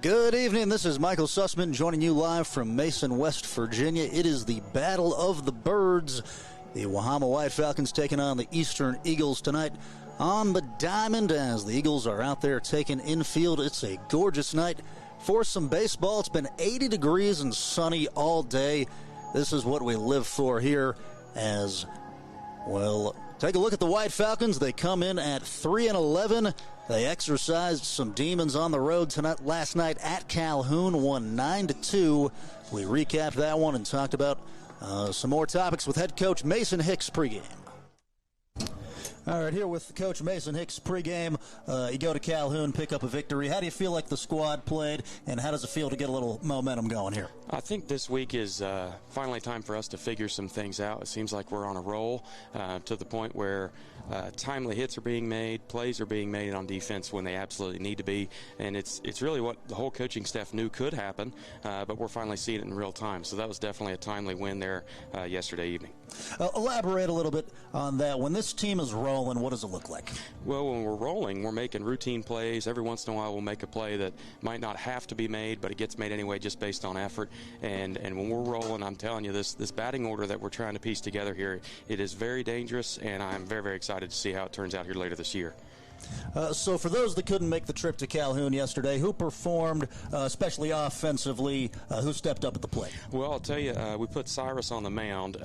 Good evening. This is Michael Sussman joining you live from Mason, West Virginia. It is the Battle of the Birds. The Wahama White Falcons taking on the Eastern Eagles tonight on the Diamond as the Eagles are out there taking infield. It's a gorgeous night for some baseball. It's been 80 degrees and sunny all day. This is what we live for here as, well, take a look at the White Falcons. They come in at 3-11. They exercised some demons on the road tonight. Last night at Calhoun, won 9-2. We recapped that one and talked about some more topics with head coach Mason Hicks pregame. All right, here with Coach Mason Hicks pregame. You go to Calhoun, pick up a victory. How do you feel like the squad played, and how does it feel to get a little momentum going here? I think this week is finally time for us to figure some things out. It seems like we're on a roll to the point where timely hits are being made, plays are being made on defense when they absolutely need to be, and it's really what the whole coaching staff knew could happen, but we're finally seeing it in real time. So that was definitely a timely win there yesterday evening. Elaborate a little bit on that. When this team is rolling, what does it look like? Well, when we're rolling, we're making routine plays. Every once in a while we'll make a play that might not have to be made, but it gets made anyway just based on effort. And when we're rolling, I'm telling you, this batting order that we're trying to piece together here, it is very dangerous, and I'm very, very excited to see how it turns out here later this year. So for those that couldn't make the trip to Calhoun yesterday, who performed, especially offensively, who stepped up at the plate? Well, I'll tell you, we put Cyrus on the mound.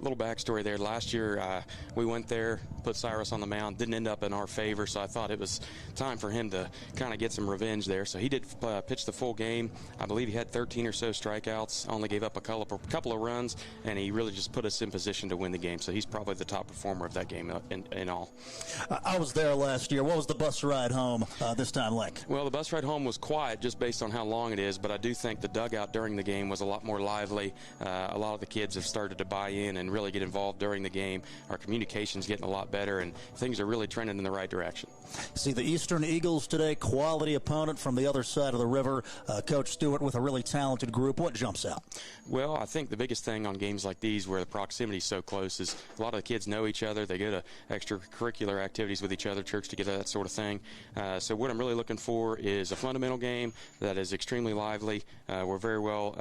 Little backstory there. Last year, we went there, put Cyrus on the mound, didn't end up in our favor, so I thought it was time for him to kind of get some revenge there. So he did pitch the full game. I believe he had 13 or so strikeouts, only gave up a couple of runs, and he really just put us in position to win the game. So he's probably the top performer of that game in all. I was there last year. What was the bus ride home this time like? Well, the bus ride home was quiet just based on how long it is, but I do think the dugout during the game was a lot more lively. A lot of the kids have started to buy in and really get involved during the game. Our communication's getting a lot better, and things are really trending in the right direction. See the Eastern Eagles today, quality opponent from the other side of the river. Coach Stewart with a really talented group. What jumps out? Well, I think the biggest thing on games like these where the proximity is so close is a lot of the kids know each other. They go to extracurricular activities with each other, church together, that sort of thing. So what I'm really looking for is a fundamental game that is extremely lively. We're very well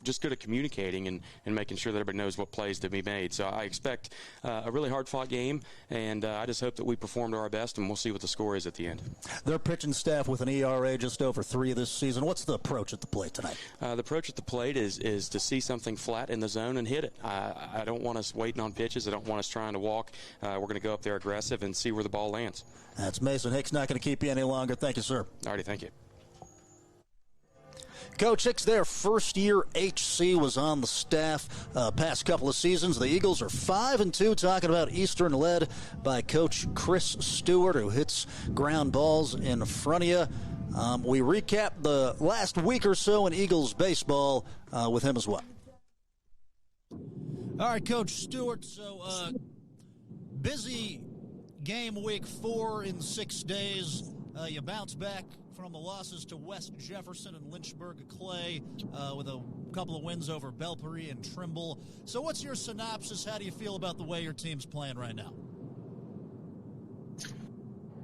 just good at communicating and making sure that everybody knows what plays to be made. So I expect a really hard-fought game, and I just hope that we perform to our best, and we'll see what the score is at the end. Their pitching staff with an ERA just over 3 this season. What's the approach at the plate tonight? The approach at the plate is to see something flat in the zone and hit it. I don't want us waiting on pitches. I don't want us trying to walk. We're going to go up there aggressive and see where the ball lands. That's Mason Hicks. Not going to keep you any longer. Thank you, sir. All righty, thank you. Coach Hicks, their first year HC was on the staff past couple of seasons. The Eagles are 5-2, talking about Eastern, led by Coach Chris Stewart, who hits ground balls in front of you. We recapped the last week or so in Eagles baseball with him as well. All right, Coach Stewart, so busy game week 4 in 6 days. You bounce back from the losses to West Jefferson and Lynchburg Clay with a couple of wins over Belpre and Trimble. So what's your synopsis? How do you feel about the way your team's playing right now?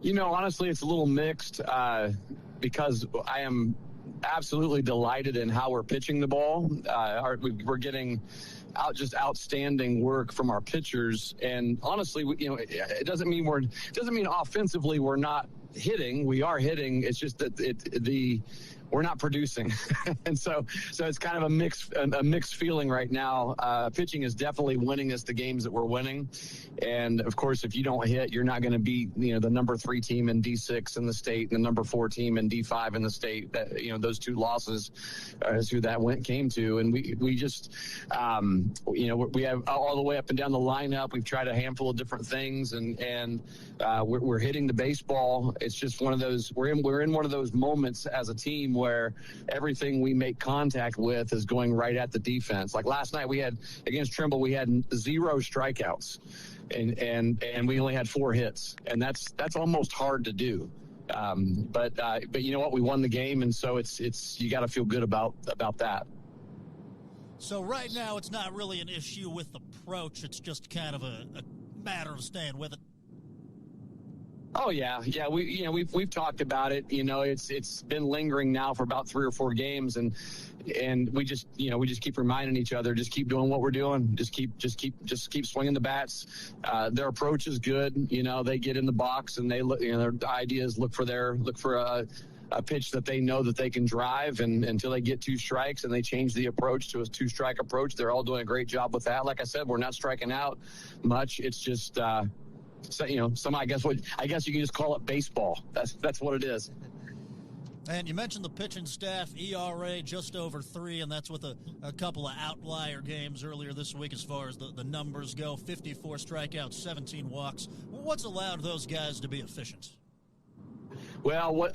You know, honestly, it's a little mixed because I am absolutely delighted in how we're pitching the ball. We're getting just outstanding work from our pitchers, and honestly, it doesn't mean offensively we're not hitting. We are hitting. It's just that we're not producing. And so it's kind of a mixed feeling right now. Pitching is definitely winning us the games that we're winning. And of course, if you don't hit, you're not going to beat, the number 3 team in D6 in the state and the number 4 team in D5 in the state. That, those 2 losses is who that came to. And we just, we have all the way up and down the lineup. We've tried a handful of different things, and we're hitting the baseball. It's just one of those, we're in one of those moments as a team where everything we make contact with is going right at the defense. Like last night against Trimble, we had 0 strikeouts and we only had 4 hits, and that's almost hard to do. But you know what? We won the game, and so it's you got to feel good about that. So right now, it's not really an issue with approach. It's just kind of a matter of staying with it. Oh yeah. We've talked about it. It's been lingering now for about 3 or 4 games, and we just keep reminding each other, just keep doing what we're doing, just keep swinging the bats. Their approach is good. They get in the box and they look. Their idea is look for a pitch that they know that they can drive, and until they get 2 strikes, and they change the approach to a 2-strike approach. They're all doing a great job with that. Like I said, we're not striking out much. It's just. I guess you can just call it baseball. That's what it is. And you mentioned the pitching staff, ERA just over 3, and that's with a couple of outlier games earlier this week as far as the numbers go. 54 strikeouts, 17 walks. What's allowed those guys to be efficient? Well,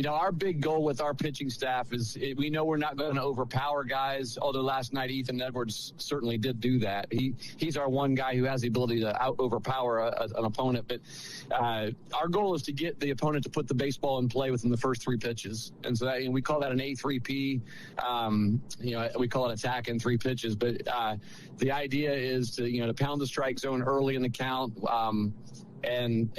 our big goal with our pitching staff is we know we're not going to overpower guys, although last night Ethan Edwards certainly did do that. He's our one guy who has the ability to overpower an opponent. But our goal is to get the opponent to put the baseball in play within the first 3 pitches. And so we call that an A3P. We call it attack in 3 pitches. But the idea is to pound the strike zone early in the count. And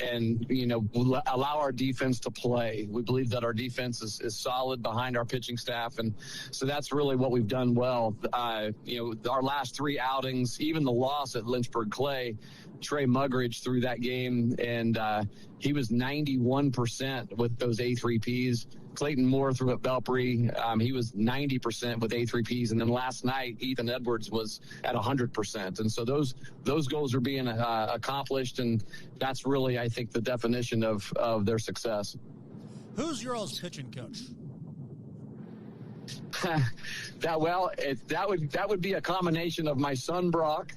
allow our defense to play. We believe that our defense is solid behind our pitching staff, and so that's really what we've done well. Our last 3 outings, even the loss at Lynchburg Clay, Trey Mugridge threw that game, and he was 91% with those A3Ps. Clayton Moore threw at Belpre. He was 90% with A3Ps. And then last night, Ethan Edwards was at 100%. And so those goals are being accomplished. And that's really, I think, the definition of their success. Who's your all's pitching coach? That would be a combination of my son, Brock,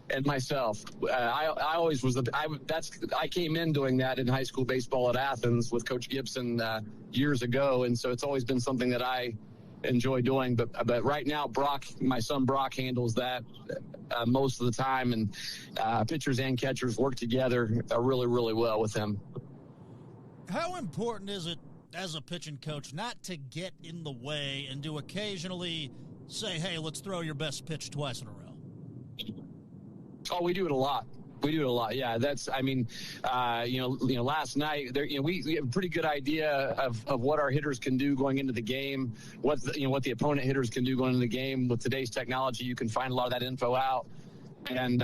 and myself. I always was I came in doing that in high school baseball at Athens with Coach Gibson years ago, and so it's always been something that I enjoy doing. But right now, my son Brock handles that most of the time, and pitchers and catchers work together really, really well with him. How important is it as a pitching coach not to get in the way and to occasionally say, "Hey, let's throw your best pitch twice in a row"? Oh, we do it a lot. Yeah, last night we have a pretty good idea of what our hitters can do going into the game, what the opponent hitters can do going into the game. With today's technology, you can find a lot of that info out. And,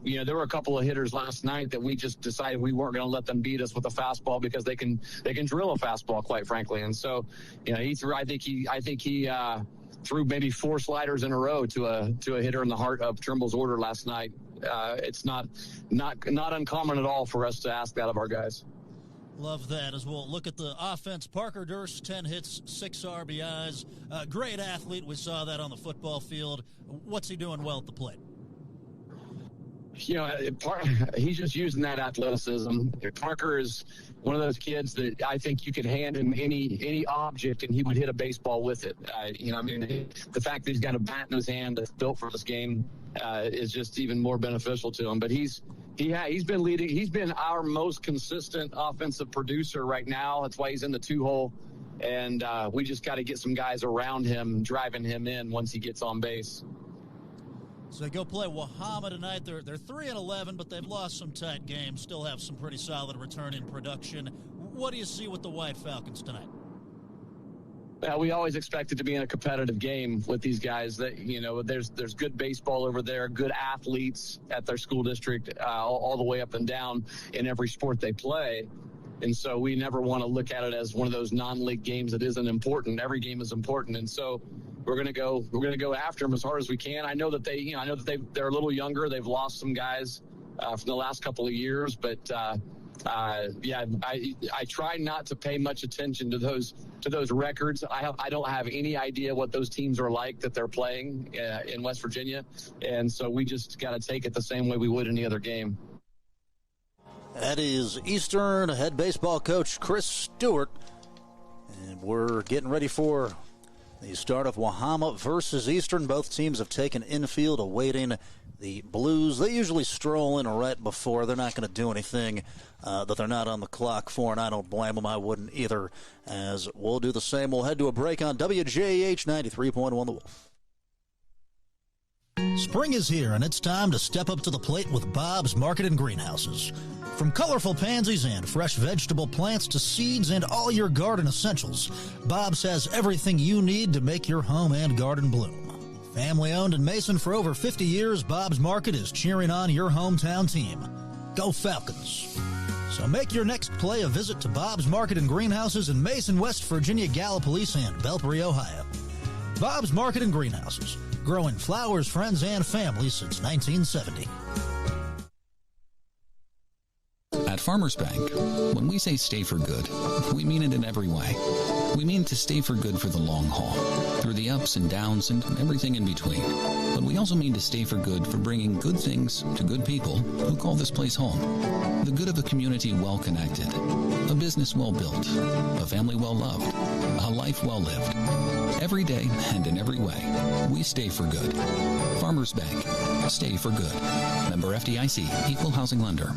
there were a couple of hitters last night that we just decided we weren't going to let them beat us with a fastball because they can drill a fastball, quite frankly. And so, he threw, I think he threw maybe 4 sliders in a row to a hitter in the heart of Trimble's order last night. It's not uncommon at all for us to ask that of our guys. Love that. As we'll look at the offense, Parker Durst, 10 hits, 6 RBIs. Great athlete. We saw that on the football field. What's he doing well at the plate? He's just using that athleticism. Parker is one of those kids that I think you could hand him any object and he would hit a baseball with it. The fact that he's got a bat in his hand that's built for this game is just even more beneficial to him. But he's been leading. He's been our most consistent offensive producer right now. That's why he's in the 2-hole. And we just got to get some guys around him, driving him in once he gets on base. So they go play Wahama tonight. They're 3-11, but they've lost some tight games. Still have some pretty solid return in production. What do you see with the White Falcons tonight? We always expect it to be in a competitive game with these guys. That there's good baseball over there, good athletes at their school district, all the way up and down in every sport they play. And so we never want to look at it as one of those non-league games that isn't important. Every game is important, and so we're going to go after them as hard as we can. I know that they're a little younger. They've lost some guys from the last couple of years, but I try not to pay much attention to those records. I don't have any idea what those teams are like that they're playing in West Virginia, and so we just got to take it the same way we would any other game. That is Eastrern head baseball coach Chris Stewart, and we're getting ready for the start of Wahama versus Eastrern. Both teams have taken infield, awaiting the Blues. They usually stroll in right before. They're not going to do anything that they're not on the clock for, and I don't blame them. I wouldn't either, as we'll do the same. We'll head to a break on WJH 93.1 The Wolf. Spring is here, and it's time to step up to the plate with Bob's Market and Greenhouses. From colorful pansies and fresh vegetable plants to seeds and all your garden essentials, Bob's has everything you need to make your home and garden bloom. Family owned in Mason for over 50 years, Bob's Market is cheering on your hometown team. Go Falcons! So make your next play a visit to Bob's Market and Greenhouses in Mason, West Virginia, Gallipolis, and Belpre, Ohio. Bob's Market and Greenhouses, growing flowers, friends, and family since 1970. At Farmers Bank, when we say stay for good, we mean it in every way. We mean to stay for good for the long haul, through the ups and downs and everything in between. But we also mean to stay for good for bringing good things to good people who call this place home. The good of a community well connected, a business well built, a family well loved, a life well lived. Every day and in every way, we stay for good. Farmers Bank, stay for good. Member FDIC, Equal Housing Lender.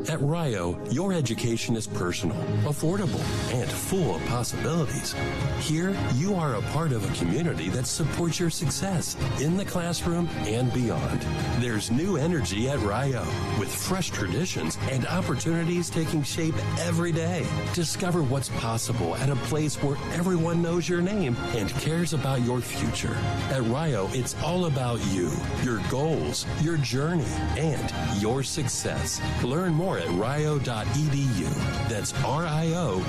At Rio, your education is personal, affordable, and full of possibilities. Here, you are a part of a community that supports your success in the classroom and beyond. There's new energy at Rio, with fresh traditions and opportunities taking shape every day. Discover what's possible at a place where everyone knows your name and cares about your future. At Rio, it's all about you, your goals, your journey, and your success. Learn more at rio.edu. That's rio.edu.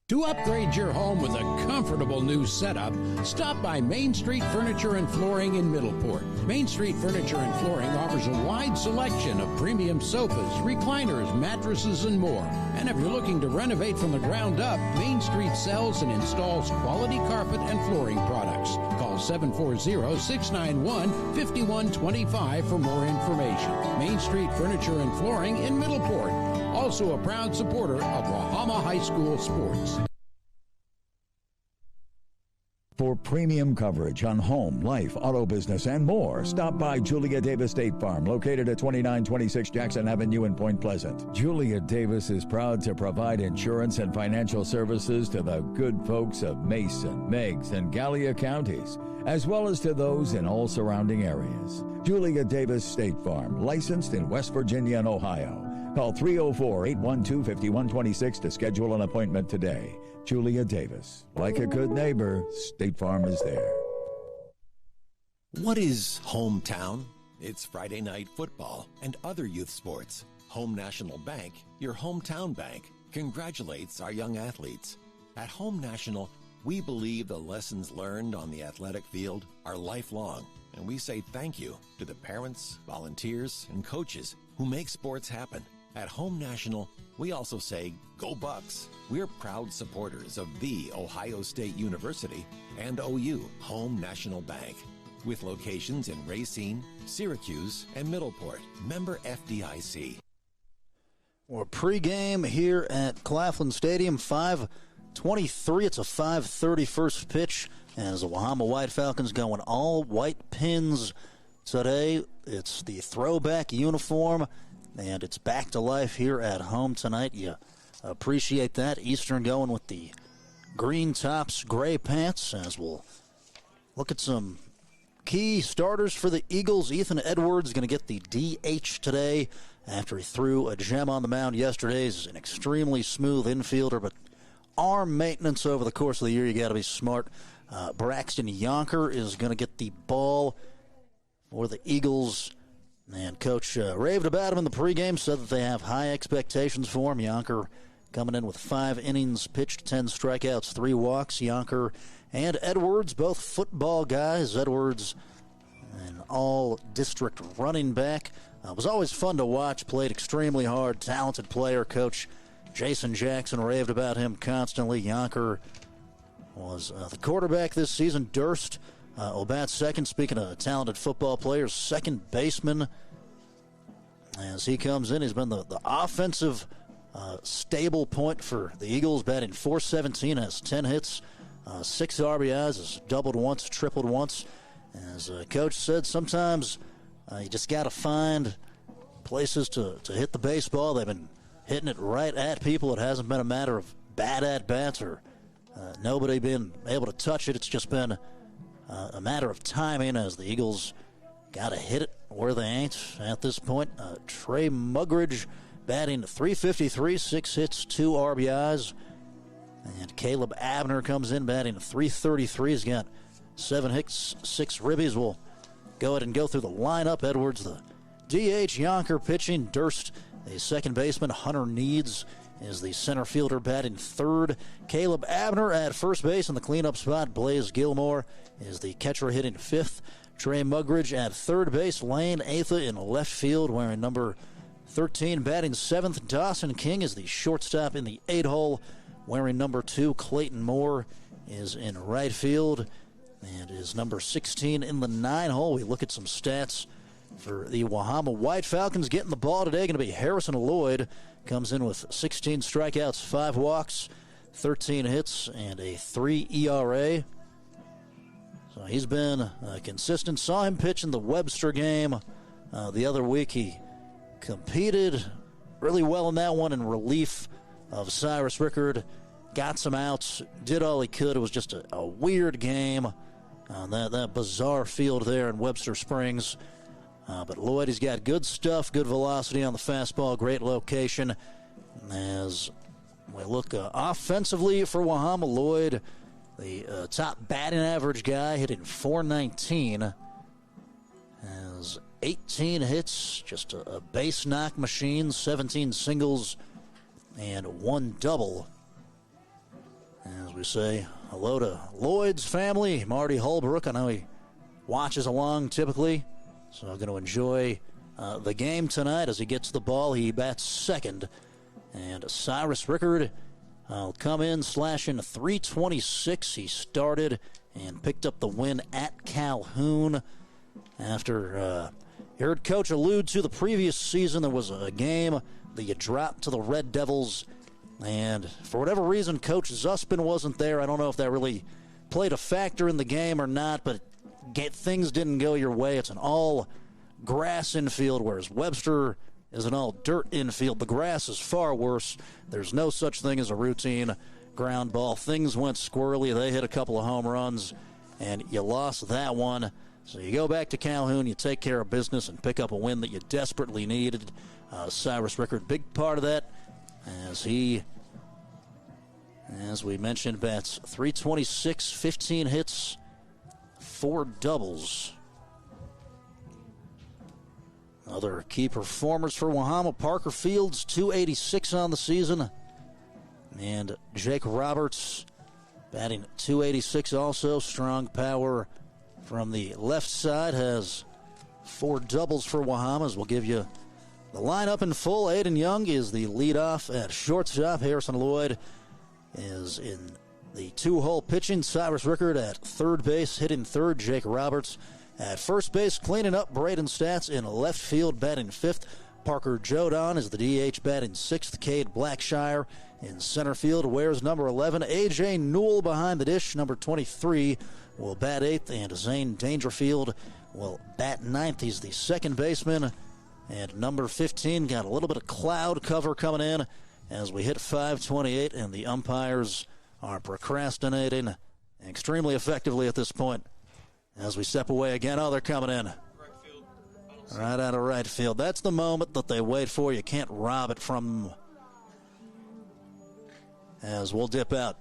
To upgrade your home with a comfortable new setup, stop by Main Street Furniture and Flooring in Middleport. Main Street Furniture and Flooring offers a wide selection of premium sofas, recliners, mattresses, and more. And if you're looking to renovate from the ground up, Main Street sells and installs quality carpet and flooring products. Call 740-691-5125 for more information. Main Street Furniture and Flooring in Middleport. Also a proud supporter of Wahama High School sports. For premium coverage on home, life, auto business, and more, stop by Julia Davis State Farm, located at 2926 Jackson Avenue in Point Pleasant. Julia Davis is proud to provide insurance and financial services to the good folks of Mason, Meigs, and Gallia counties, as well as to those in all surrounding areas. Julia Davis State Farm, licensed in West Virginia and Ohio. Call 304-812-5126 to schedule an appointment today. Julia Davis. Like a good neighbor, State Farm is there. What is hometown? It's Friday night football and other youth sports. Home National Bank, your hometown bank, congratulates our young athletes. At Home National, we believe the lessons learned on the athletic field are lifelong, and we say thank you to the parents, volunteers, and coaches who make sports happen. At Home National, we also say, go Bucks. We're proud supporters of the Ohio State University and OU, Home National Bank, with locations in Racine, Syracuse, and Middleport. Member FDIC. Or pregame here at Claflin Stadium, 5:23. It's a 5:30 first pitch as the Wahama White Falcons going all white pins today. It's the throwback uniform, and it's back to life here at home tonight. You appreciate that. Eastrern going with the green tops, gray pants, as we'll look at some key starters for the Eagles. Ethan Edwards going to get the DH today after he threw a gem on the mound yesterday. He's an extremely smooth infielder, but arm maintenance over the course of the year, you got to be smart. Braxton Yonker is going to get the ball for the Eagles. And Coach raved about him in the pregame, said that they have high expectations for him. Yonker coming in with 5 innings pitched, 10 strikeouts, 3 walks. Yonker and Edwards, both football guys. Edwards, an all-district running back. Was always fun to watch, played extremely hard, talented player. Coach Jason Jackson raved about him constantly. Yonker was the quarterback this season. Durst will bat second. Speaking of talented football players, second baseman as he comes in. He's been the offensive stable point for the Eagles, batting .417, has 10 hits, 6 RBIs, has doubled once, tripled once. As Coach said, sometimes you just got to find places to hit the baseball. They've been hitting it right at people. It hasn't been a matter of bad at-bats or Nobody been able to touch it. It's just been a matter of timing as the Eagles got to hit it where they ain't at this point. Trey Mugridge batting .353, 6 hits, 2 RBIs. And Caleb Abner comes in batting .333. He's got 7 hits, 6 ribbies. We'll go ahead and go through the lineup. Edwards, the DH, Yonker pitching, Durst, the second baseman, Hunter Needs is the center fielder batting third. Caleb Abner at first base in the cleanup spot. Blaze Gilmore is the catcher hitting fifth. Trey Mugridge at third base. Lane Atha in left field wearing number 13 batting seventh. Dawson King is the shortstop in the 8 hole wearing number 2. Clayton Moore is in right field and is number 16 in the 9 hole. We look at some stats for the Wahama White Falcons. Getting the ball today going to be Harrison Lloyd. Comes in with 16 strikeouts, 5 walks, 13 hits, and a 3 ERA. So he's been consistent. Saw him pitch in the Webster game the other week. He competed really well in that one in relief of Cyrus Rickard. Got some outs, did all he could. It was just a weird game on that bizarre field there in Webster Springs. But Lloyd, he's got good stuff, good velocity on the fastball, great location. As we look offensively for Wahama, Lloyd, the top batting average guy, hitting .419, has 18 hits, just a base knock machine, 17 singles, and 1 double. As we say hello to Lloyd's family, Marty Holbrook. I know he watches along typically. So I'm going to enjoy the game tonight. As he gets the ball, he bats second. And Cyrus Rickard will come in slashing .326. He started and picked up the win at Calhoun. After you heard Coach allude to the previous season, there was a game that you dropped to the Red Devils. And for whatever reason, Coach Zuspin wasn't there. I don't know if that really played a factor in the game or not, but things didn't go your way. It's an all grass infield, whereas Webster is an all dirt infield. The grass is far worse. There's no such thing as a routine ground ball. Things went squirrely. They hit a couple of home runs, and you lost that one. So you go back to Calhoun, you take care of business, and pick up a win that you desperately needed. Cyrus Rickard, big part of that, as he, as we mentioned, bats .326, 15 hits, 4 doubles. Other key performers for Wahama, Parker Fields, .286 on the season. And Jake Roberts batting .286 also. Strong power from the left side, has 4 doubles for Wahama. As we'll give you the lineup in full. Aiden Young is the leadoff at shortstop. Harrison Lloyd is in the 2-hole pitching. Cyrus Rickard at third base, hitting third. Jake Roberts at first base, cleaning up Braden Stats in left field, batting fifth. Parker Jodon is the DH, batting sixth. Cade Blackshire in center field wears number 11. A.J. Newell behind the dish, number 23, will bat eighth. And Zane Dangerfield will bat ninth. He's the second baseman. And number 15 got a little bit of cloud cover coming in as we hit 5:28, and the umpires are procrastinating extremely effectively at this point. As we step away again, oh, they're coming in. Right out of right field. That's the moment that they wait for. You can't rob it from them. As we'll dip out.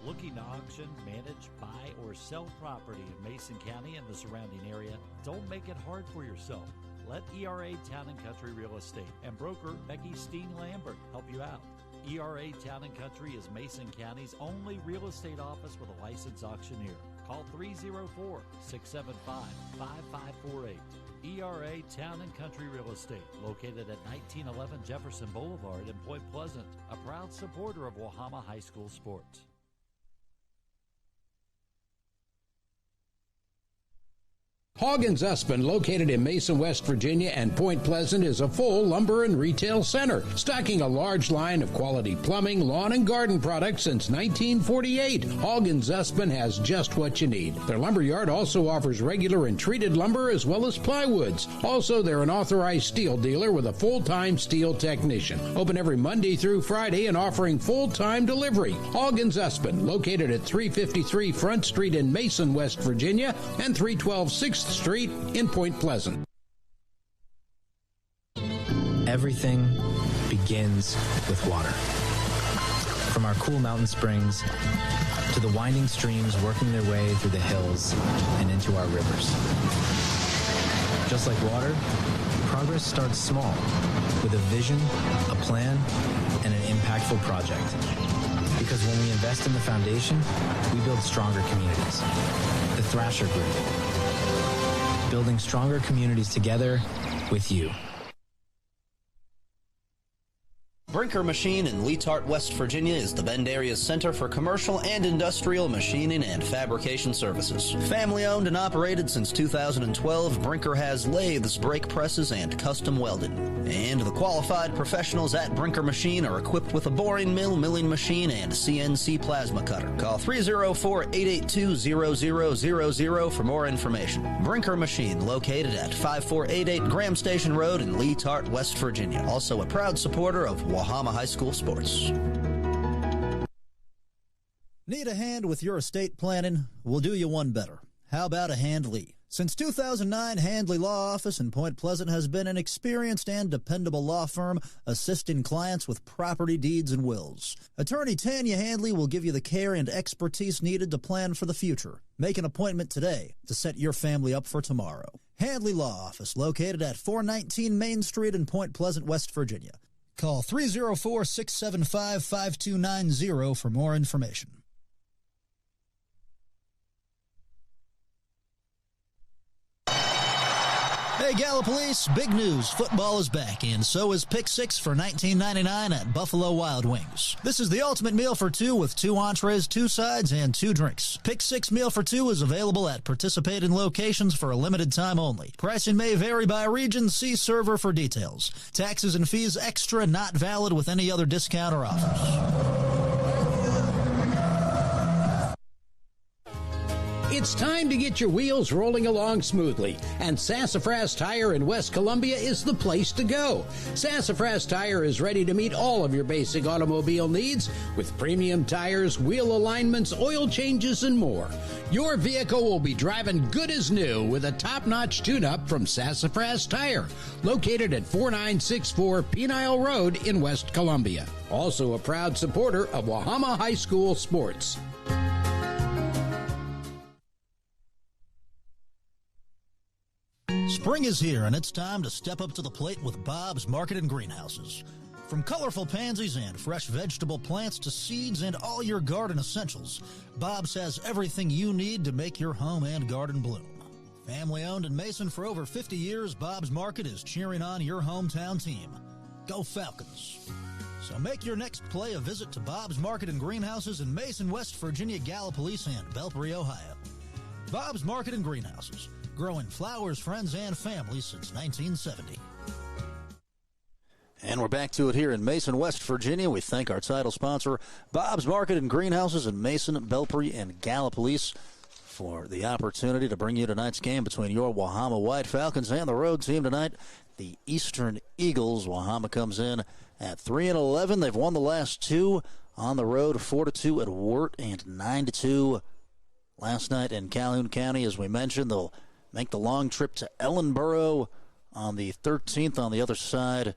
Looking to auction, manage, buy, or sell property in Mason County and the surrounding area? Don't make it hard for yourself. Let ERA Town & Country Real Estate and broker Becky Steen-Lambert help you out. ERA Town & Country is Mason County's only real estate office with a licensed auctioneer. Call 304-675-5548. ERA Town & Country Real Estate, located at 1911 Jefferson Boulevard in Point Pleasant, a proud supporter of Wahama High School sports. Hoggins Usman, located in Mason, West Virginia and Point Pleasant, is a full lumber and retail center, stocking a large line of quality plumbing, lawn, and garden products since 1948. Hoggins Usman has just what you need. Their lumber yard also offers regular and treated lumber as well as plywoods. Also, they're an authorized steel dealer with a full-time steel technician. Open every Monday through Friday and offering full-time delivery. Hoggins Usman, located at 353 Front Street in Mason, West Virginia, and 312 6th Street in Point Pleasant. Everything begins with water. From our cool mountain springs to the winding streams working their way through the hills and into our rivers. Just like water, progress starts small with a vision, a plan, and an impactful project. Because when we invest in the foundation, we build stronger communities. The Thrasher Group. Building stronger communities together with you. Brinker Machine in Leetart, West Virginia is the Bend area's center for commercial and industrial machining and fabrication services. Family owned and operated since 2012, Brinker has lathes, brake presses, and custom welding. And the qualified professionals at Brinker Machine are equipped with a boring mill, milling machine, and CNC plasma cutter. Call 304-882-0000 for more information. Brinker Machine, located at 5488 Graham Station Road in Leetart, West Virginia. Also a proud supporter of Wahama High School sports. Need a hand with your estate planning? We'll do you one better. How about a Handley? Since 2009, Handley Law Office in Point Pleasant has been an experienced and dependable law firm assisting clients with property deeds and wills. Attorney Tanya Handley will give you the care and expertise needed to plan for the future. Make an appointment today to set your family up for tomorrow. Handley Law Office, located at 419 Main Street in Point Pleasant, West Virginia. Call 304-675-5290 for more information. Hey, Gallipolice, big news. Football is back, and so is Pick 6 for $19.99 at Buffalo Wild Wings. This is the ultimate meal for two with 2 entrees, 2 sides, and 2 drinks. Pick 6 meal for 2 is available at participating locations for a limited time only. Pricing may vary by region. See server for details. Taxes and fees extra, not valid with any other discount or offers. It's time to get your wheels rolling along smoothly, and Sassafras Tire in West Columbia is the place to go. Sassafras Tire is ready to meet all of your basic automobile needs with premium tires, wheel alignments, oil changes, and more. Your vehicle will be driving good as new with a top-notch tune-up from Sassafras Tire, located at 4964 Penile Road in West Columbia. Also a proud supporter of Wahama High School sports. Spring is here, and it's time to step up to the plate with Bob's Market and Greenhouses. From colorful pansies and fresh vegetable plants to seeds and all your garden essentials, Bob's has everything you need to make your home and garden bloom. Family owned in Mason for over 50 years, Bob's Market is cheering on your hometown team. Go Falcons! So make your next play a visit to Bob's Market and Greenhouses in Mason, West Virginia, Gallipolis, and Belpre, Ohio. Bob's Market and Greenhouses, growing flowers, friends, and families since 1970. And we're back to it here in Mason, West Virginia. We thank our title sponsor, Bob's Market and Greenhouses in Mason, Belpre, and Gallipolis, for the opportunity to bring you tonight's game between your Wahama White Falcons and the road team tonight, the Eastern Eagles. Wahama comes in at 3-11. They've won the last 2 on the road, 4-2 at Wirt and 9-2 last night in Calhoun County. As we mentioned, they'll make the long trip to Ellenboro on the 13th on the other side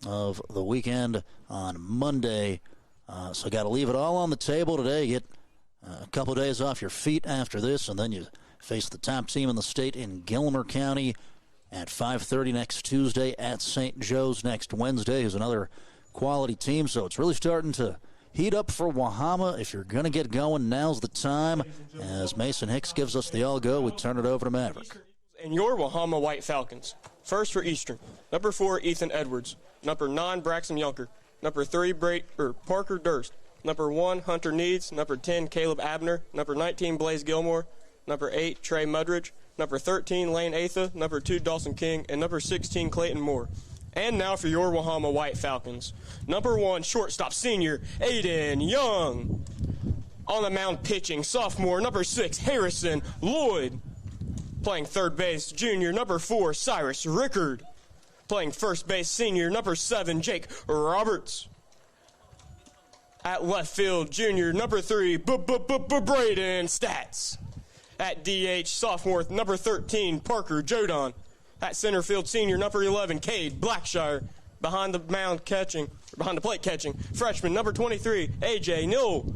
of the weekend on Monday. So got to leave it all on the table today. Get a couple of days off your feet after this, and then you face the top team in the state in Gilmer County at 5:30 next Tuesday, at St. Joe's next Wednesday, who's another quality team. So it's really starting to heat up for Wahama. If you're going to get going, now's the time. As Mason Hicks gives us the all-go, we turn it over to Maverick. And your Wahama White Falcons. First for Eastrern, number 4, Ethan Edwards. Number 9, Braxton Yunker. Number 3, Parker Durst. Number 1, Hunter Needs. Number 10, Caleb Abner. Number 19, Blaze Gilmore. Number 8, Trey Mudridge. number 13, Lane Atha, number 2, Dawson King, and number 16, Clayton Moore. And now for your Wahama White Falcons. Number 1, shortstop senior, Aiden Young. On the mound pitching, sophomore, number 6, Harrison Lloyd. Playing third base, junior, number 4, Cyrus Rickard. Playing first base, senior, number 7, Jake Roberts. At left field, junior, number 3, Braden Stats. At DH, sophomore, number 13, Parker Jodon. At center field, senior, number 11, Cade Blackshire. Behind the plate catching, freshman, number 23, AJ Newell.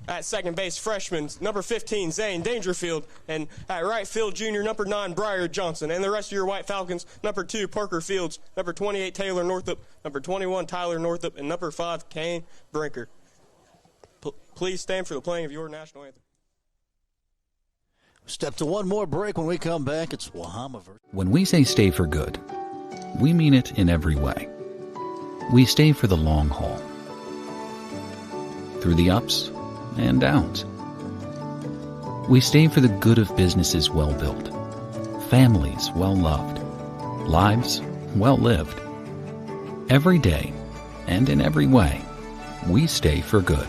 At second base, freshman, number 15, Zane Dangerfield. And at right field, junior, number 9, Briar Johnson. And the rest of your White Falcons, number 2, Parker Fields, number 28, Taylor Northup, number 21, Tyler Northup, and number 5, Kane Brinker. Please stand for the playing of your national anthem. Step to one more break. When we come back, it's Wahama versus. When we say stay for good, we mean it in every way. We stay for the long haul. Through the ups and downs. We stay for the good of businesses well built, families well loved, lives well lived. Every day and in every way, we stay for good.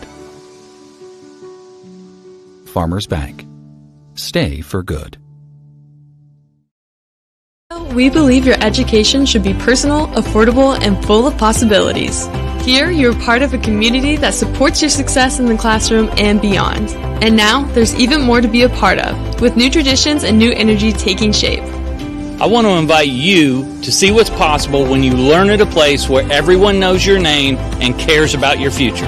Farmers Bank. Stay for good. We believe your education should be personal, affordable, and full of possibilities. Here, you're part of a community that supports your success in the classroom and beyond. And now, there's even more to be a part of, with new traditions and new energy taking shape. I want to invite you to see what's possible when you learn at a place where everyone knows your name and cares about your future.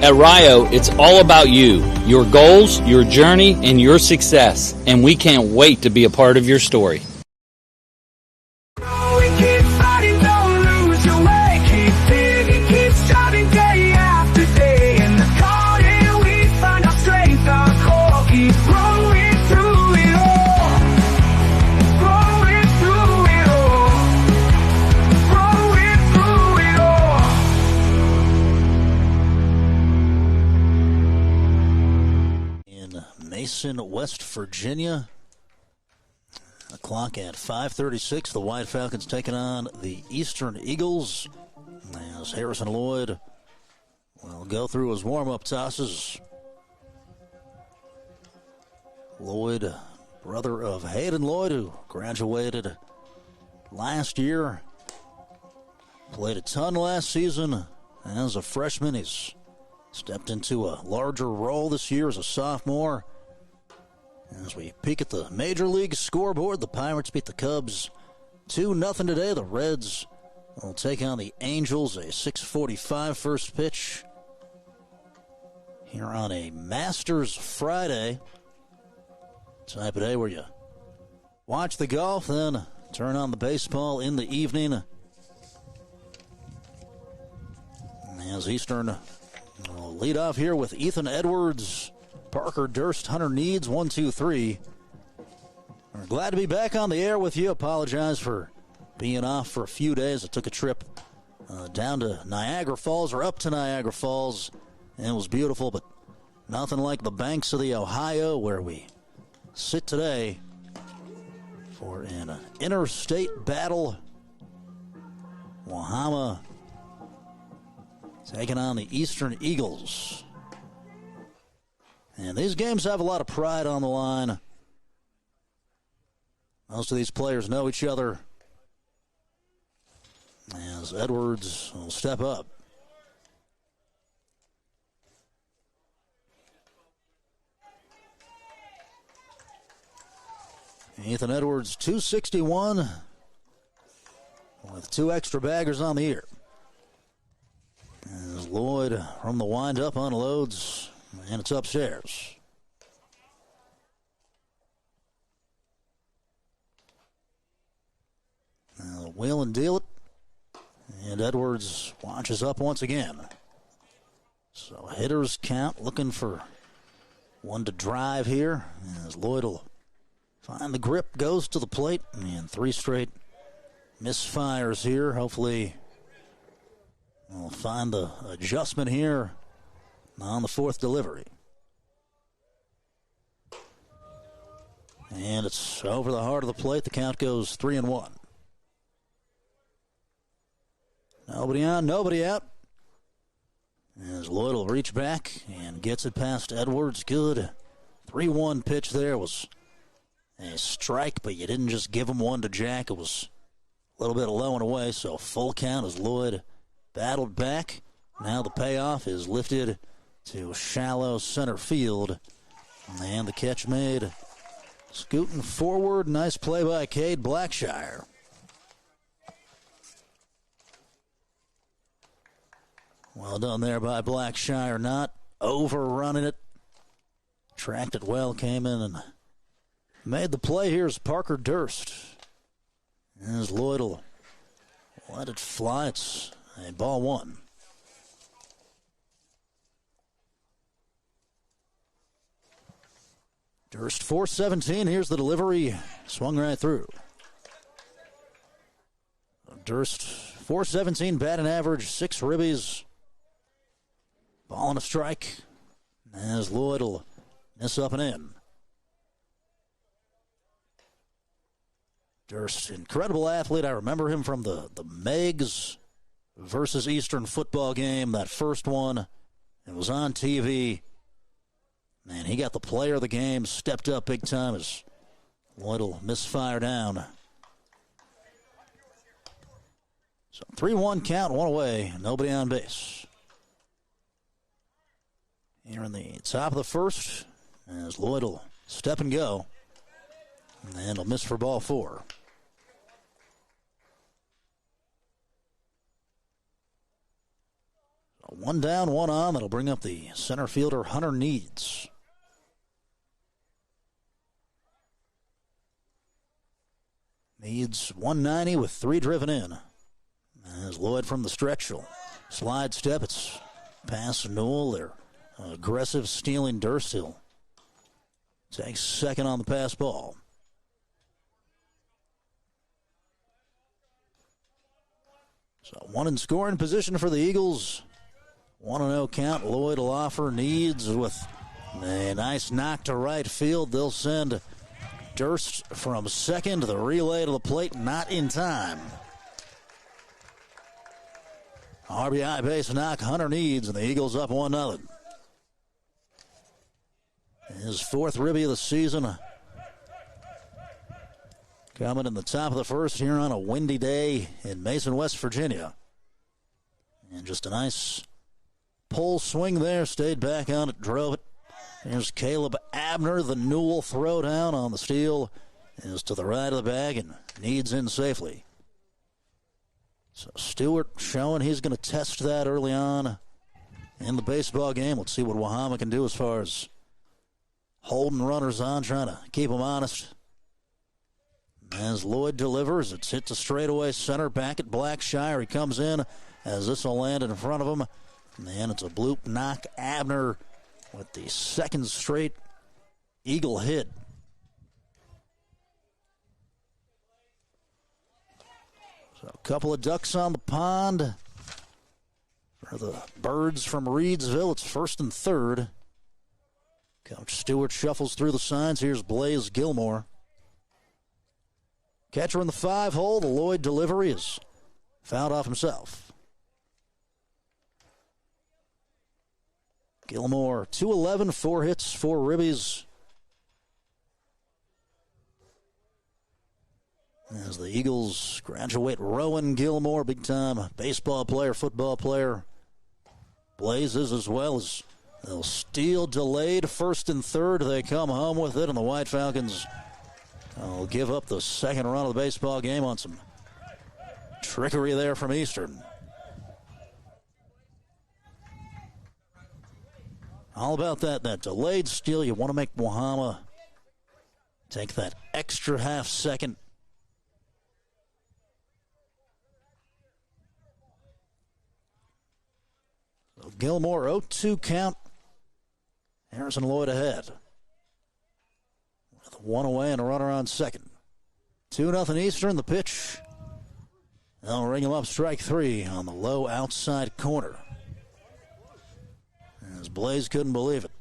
At Rio, it's all about you, your goals, your journey, and your success. And we can't wait to be a part of your story. West Virginia. The clock at 5:36. The White Falcons taking on the Eastern Eagles. As Harrison Lloyd will go through his warm-up tosses. Lloyd, brother of Hayden Lloyd, who graduated last year. Played a ton last season as a freshman. He's stepped into a larger role this year as a sophomore. As we peek at the Major League scoreboard, the Pirates beat the Cubs 2-0 today. The Reds will take on the Angels, a 6:45 first pitch here on a Masters Friday. Type of day where you watch the golf, then turn on the baseball in the evening. As Eastern will lead off here with Ethan Edwards, Parker Durst, Hunter Needs, 1, 2, 3. We're glad to be back on the air with you. Apologize for being off for a few days. I took a trip down to Niagara Falls, or up to Niagara Falls, and it was beautiful, but nothing like the banks of the Ohio where we sit today for an interstate battle. Wahama taking on the Eastern Eagles. And these games have a lot of pride on the line. Most of these players know each other. As Edwards will step up. Ethan Edwards, 261, with 2 extra baggers on the year. As Lloyd from the windup unloads, and it's upstairs. Wheel and deal it. And Edwards launches up once again. So hitters count, looking for one to drive here. As Lloyd will find the grip, goes to the plate, and 3 straight misfires here. Hopefully we'll find the adjustment here on the 4th delivery. And it's over the heart of the plate. The count goes 3-1. Nobody on, nobody out. As Lloyd will reach back and gets it past Edwards. Good 3-1 pitch there. Was a strike, but you didn't just give him one to Jack. It was a little bit low and away, so full count as Lloyd battled back. Now the payoff is lifted to shallow center field. And the catch made. Scooting forward. Nice play by Cade Blackshire. Well done there by Blackshire. Not overrunning it. Tracked it well. Came in and made the play. Here's Parker Durst. As Lloyd will let it fly. It's a ball one. Durst 4-17. Here's the delivery. Swung right through. Durst 4-17 batting average, 6 ribbies. Ball and a strike. As Lloyd will miss up and in. Durst, incredible athlete. I remember him from the Megs versus Eastrern football game. That first one. It was on TV. Man, he got the player of the game, stepped up big time as Lloyd will misfire down. So 3-1 count, one away, nobody on base. Here in the top of the first, as Lloyd will step and go. And he'll miss for ball 4. So 1 down, 1 on. That'll bring up the center fielder, Hunter Needs. Needs 190 with 3 driven in. As Lloyd from the stretch will slide step. It's past Newell. They're aggressive stealing Durst. He'll take second on the pass ball. So 1 in scoring position for the Eagles. 1-0 count. Lloyd will offer. Needs with a nice knock to right field. They'll send Durst from second. The relay to the plate, not in time. RBI base knock, Hunter Needs, and the Eagles up 1-0. His 4th ribby of the season. Coming in the top of the first here on a windy day in Mason, West Virginia. And just a nice pull swing there. Stayed back on it, drove it. Here's Caleb Abner. The Newell throwdown on the steal is to the right of the bag and Needs in safely. So Stewart showing he's going to test that early on in the baseball game. Let's see what Wahama can do as far as holding runners on, trying to keep them honest. As Lloyd delivers, it's hit to straightaway center, back at Blackshire. He comes in as this will land in front of him. And it's a bloop knock. Abner with the 2nd straight Eagle hit. So a couple of ducks on the pond for the Birds from Reedsville. It's 1st and 3rd. Coach Stewart shuffles through the signs. Here's Blaze Gilmore. Catcher in the 5-hole. The Lloyd delivery is fouled off himself. Gilmore, 2-11, 4 hits, 4 ribbies. As the Eagles graduate Rowan Gilmore, big-time baseball player, football player. Blazes as well as they'll steal delayed 1st and 3rd. They come home with it, and the White Falcons will give up the 2nd run of the baseball game on some trickery there from Eastern. All about that delayed steal. You want to make Wahama take that extra half second. So Gilmore 0-2 count. Harrison Lloyd ahead. With 1 away and a runner on second. 2-0 Eastern. The pitch. They'll ring him up, strike 3 on the low outside corner. As Blaze couldn't believe it.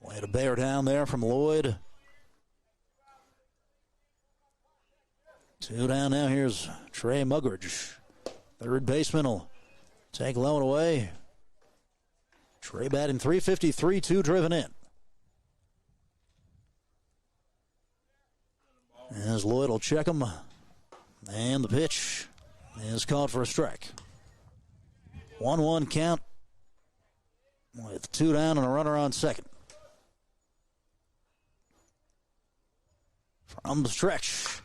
Way to bear down there from Lloyd. 2 down now. Here's Trey Mugridge. Third baseman will take low and away. Trey batting .353, 2 driven in. As Lloyd will check him. And the pitch is called for a strike. 1-1 count with 2 down and a runner on second. From the stretch,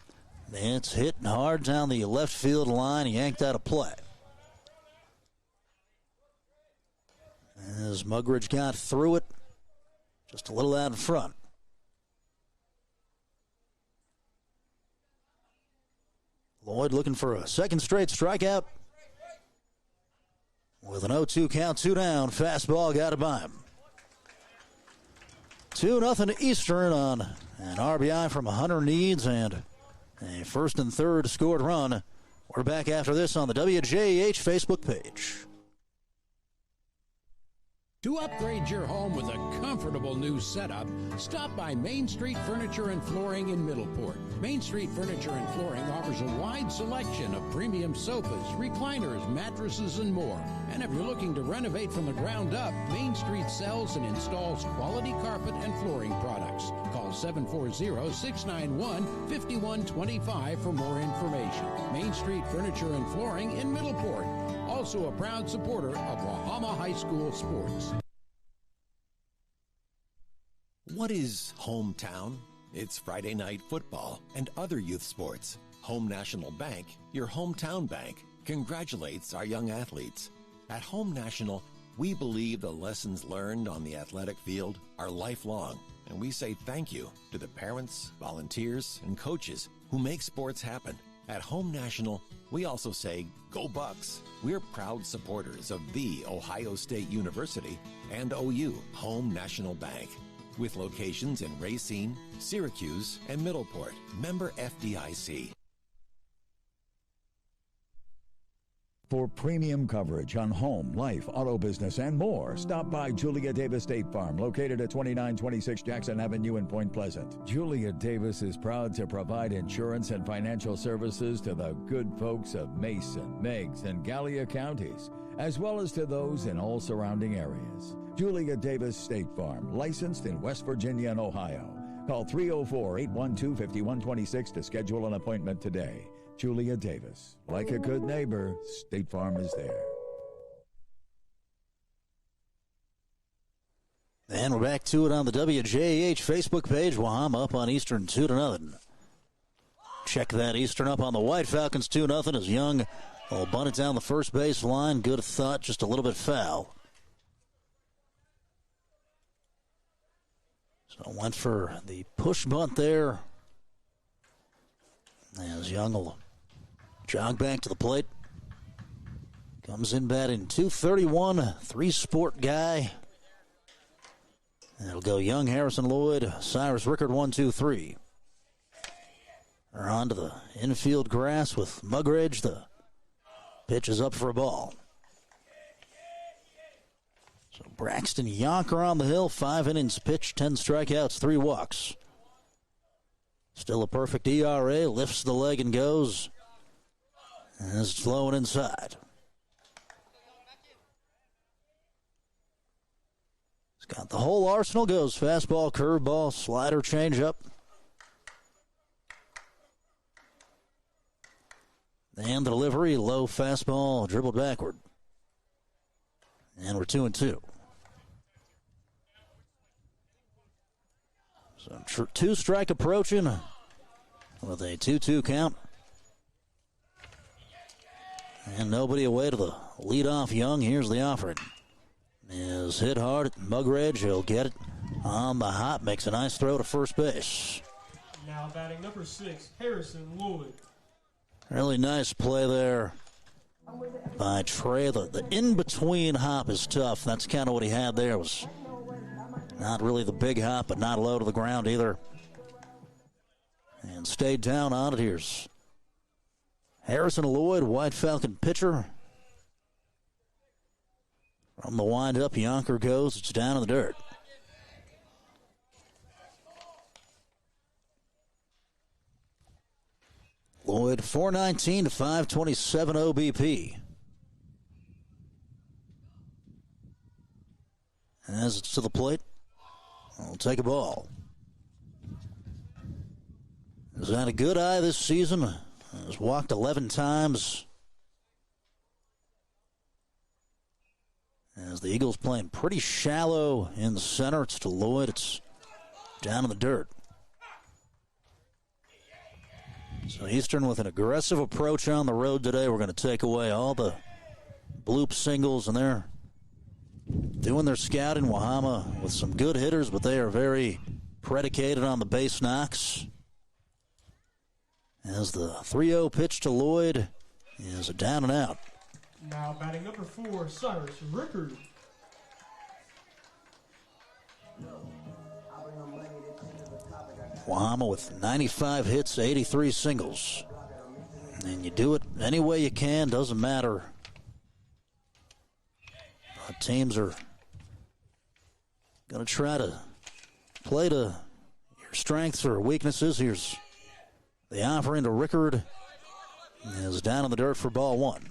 it's hit hard down the left field line, yanked out of play. As Mugridge got through it, just a little out in front. Lloyd looking for a second straight strikeout. With an 0-2 count, 2 down, fastball got it by him. 2-0 to Eastrern on an RBI from Hunter Needs and a first and third scored run. We're back after this on the WJH Facebook page. To upgrade your home with a comfortable new setup, stop by Main Street Furniture and Flooring in Middleport. Main Street Furniture and Flooring offers a wide selection of premium sofas, recliners, mattresses, and more. And if you're looking to renovate from the ground up, Main Street sells and installs quality carpet and flooring products. Call 740-691-5125 for more information. Main Street Furniture and Flooring in Middleport. Also a proud supporter of Wahama High School sports. What is hometown? It's Friday night football and other youth sports. Home National Bank, your hometown bank, congratulates our young athletes. At Home National, we believe the lessons learned on the athletic field are lifelong, and we say thank you to the parents, volunteers, and coaches who make sports happen. At Home National, we also say, go Bucks. We're proud supporters of the Ohio State University and OU, Home National Bank, with locations in Racine, Syracuse, and Middleport. Member FDIC. For premium coverage on home, life, auto business, and more, stop by Julia Davis State Farm, located at 2926 Jackson Avenue in Point Pleasant. Julia Davis is proud to provide insurance and financial services to the good folks of Mason, Meigs, and Gallia counties, as well as to those in all surrounding areas. Julia Davis State Farm, licensed in West Virginia and Ohio. Call 304-812-5126 to schedule an appointment today. Julia Davis. Like a good neighbor, State Farm is there. And we're back to it on the WJH Facebook page. Wahama up on Eastrern 2-0. Check that Eastrern up on the White Falcons 2-0 as Young will bunt it down the first base line. Good thought, just a little bit foul. So went for the push bunt there. As Young will jog back to the plate. Comes in batting .231, 3-sport guy. And it'll go Young, Harrison Lloyd, Cyrus Rickard, 1, 2, 3. They're on to the infield grass with Mugridge. The pitch is up for a ball. So Braxton Yonker on the hill, 5 innings pitched, 10 strikeouts, 3 walks. Still a perfect ERA, lifts the leg and goes. And it's flowing inside. He's got the whole arsenal, goes fastball, curveball, slider, changeup. And the delivery, low fastball, dribbled backward. And we're 2-2. So 2-strike approaching with a 2-2 count. And nobody away to the leadoff Young. Here's the offering. Is hit hard at Mugridge. He'll get it on the hop. Makes a nice throw to first base. Now batting number 6, Harrison Lloyd. Really nice play there by Trey. The in-between hop is tough. That's kind of what he had there. It was not really the big hop, but not low to the ground either. And stayed down on it. Here's Harrison Lloyd, White Falcon pitcher. From the windup, Yonker goes. It's down in the dirt. Lloyd 419 to 527 OBP. As it's to the plate, we'll take a ball. He's had a good eye this season. Has walked 11 times. As the Eagles playing pretty shallow in the center. It's to Lloyd. It's down in the dirt. So Eastrern with an aggressive approach on the road today. We're going to take away all the bloop singles, and they're doing their scouting. Wahama with some good hitters, but they are very predicated on the base knocks. As the 3-0 pitch to Lloyd is a down and out. Now batting number 4, Cyrus Rickard. Wahama with 95 hits, 83 singles. And you do it any way you can, doesn't matter. Teams are going to try to play to your strengths or weaknesses. Here's the offering to Rickard. Is down in the dirt for ball 1.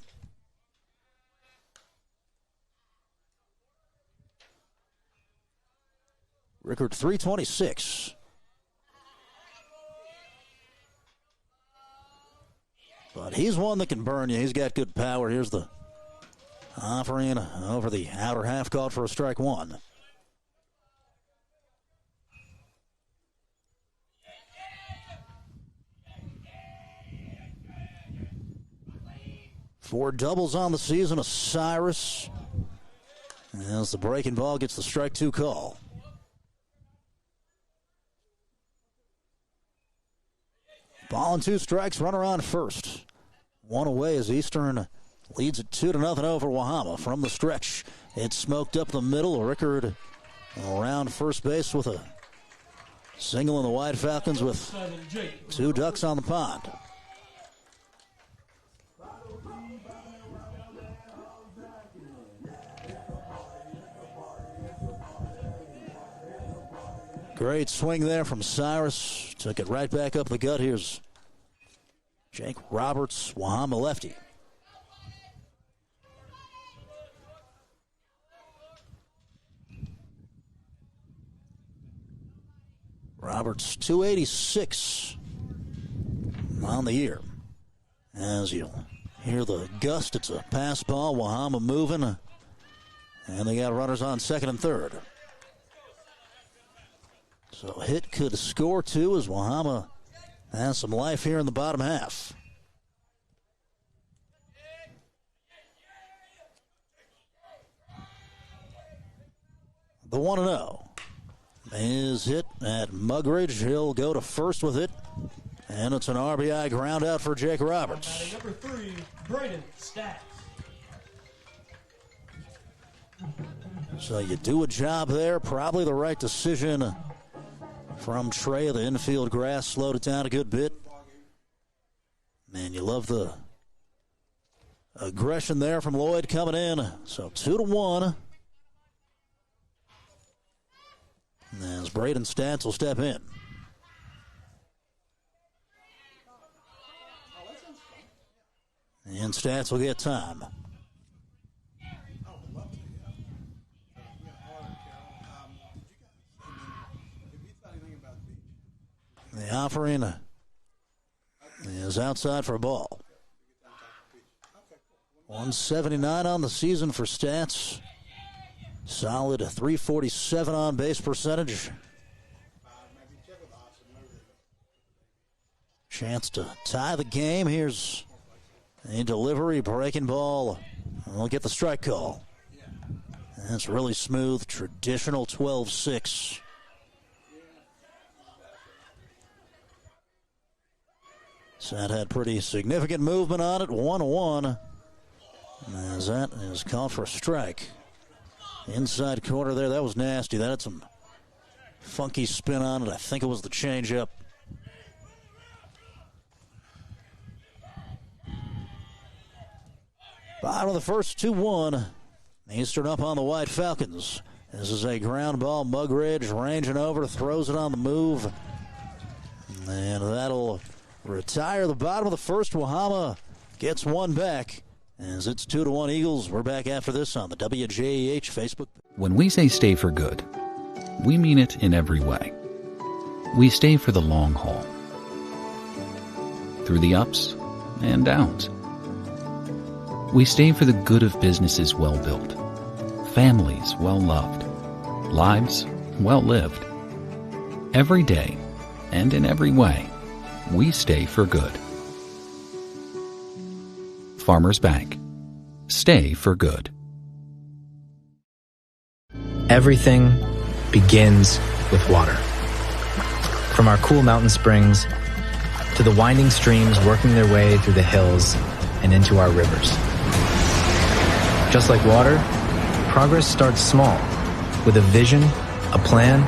Rickard 326. But he's one that can burn you. He's got good power. Here's the offering over the outer half, called for a strike 1. Four doubles on the season of Cyrus. As the breaking ball gets the strike 2 call. Ball and 2 strikes, runner on first. One away as Eastrern leads it 2-0 over Wahama from the stretch. It's smoked up the middle. Rickard around first base with a single in the White Falcons with 2 ducks on the pond. Great swing there from Cyrus. Took it right back up the gut. Here's Jake Roberts, Wahama lefty. Roberts 286 on the year. As you'll hear the gust, it's a pass ball. Wahama moving. And they got runners on second and third. So hit could score 2 as Wahama has some life here in the bottom half. The 1-0 is hit at Mugridge. He'll go to first with it. And it's an RBI ground out for Jake Roberts. Number 3, Braden Stacks. So you do a job there. Probably the right decision from Trey. The infield grass slowed it down a good bit. Man, you love the aggression there from Lloyd coming in. So 2-1. As Braden Stats will step in. And Stats will get time. The offering is outside for a ball. 179 on the season for Stats. Solid 347 on base percentage. Chance to tie the game. Here's a delivery, breaking ball. We'll get the strike call. That's really smooth, traditional 12-6. So that had pretty significant movement on it. 1-1. As that is called for a strike. Inside corner there. That was nasty. That had some funky spin on it. I think it was the changeup. Bottom of the first, 2-1. Eastrern up on the White Falcons. This is a ground ball. Mugridge ranging over, throws it on the move. And that'll retire the bottom of the first. Wahama gets one back as it's 2-1 Eagles. We're back after this on the WJEH Facebook. When we say stay for good, we mean it in every way. We stay for the long haul, through the ups and downs. We stay for the good of businesses well built, families well loved, lives well lived. Every day and in every way, we stay for good. Farmers Bank. Stay for good. Everything begins with water. From our cool mountain springs to the winding streams working their way through the hills and into our rivers. Just like water, progress starts small, with a vision, a plan,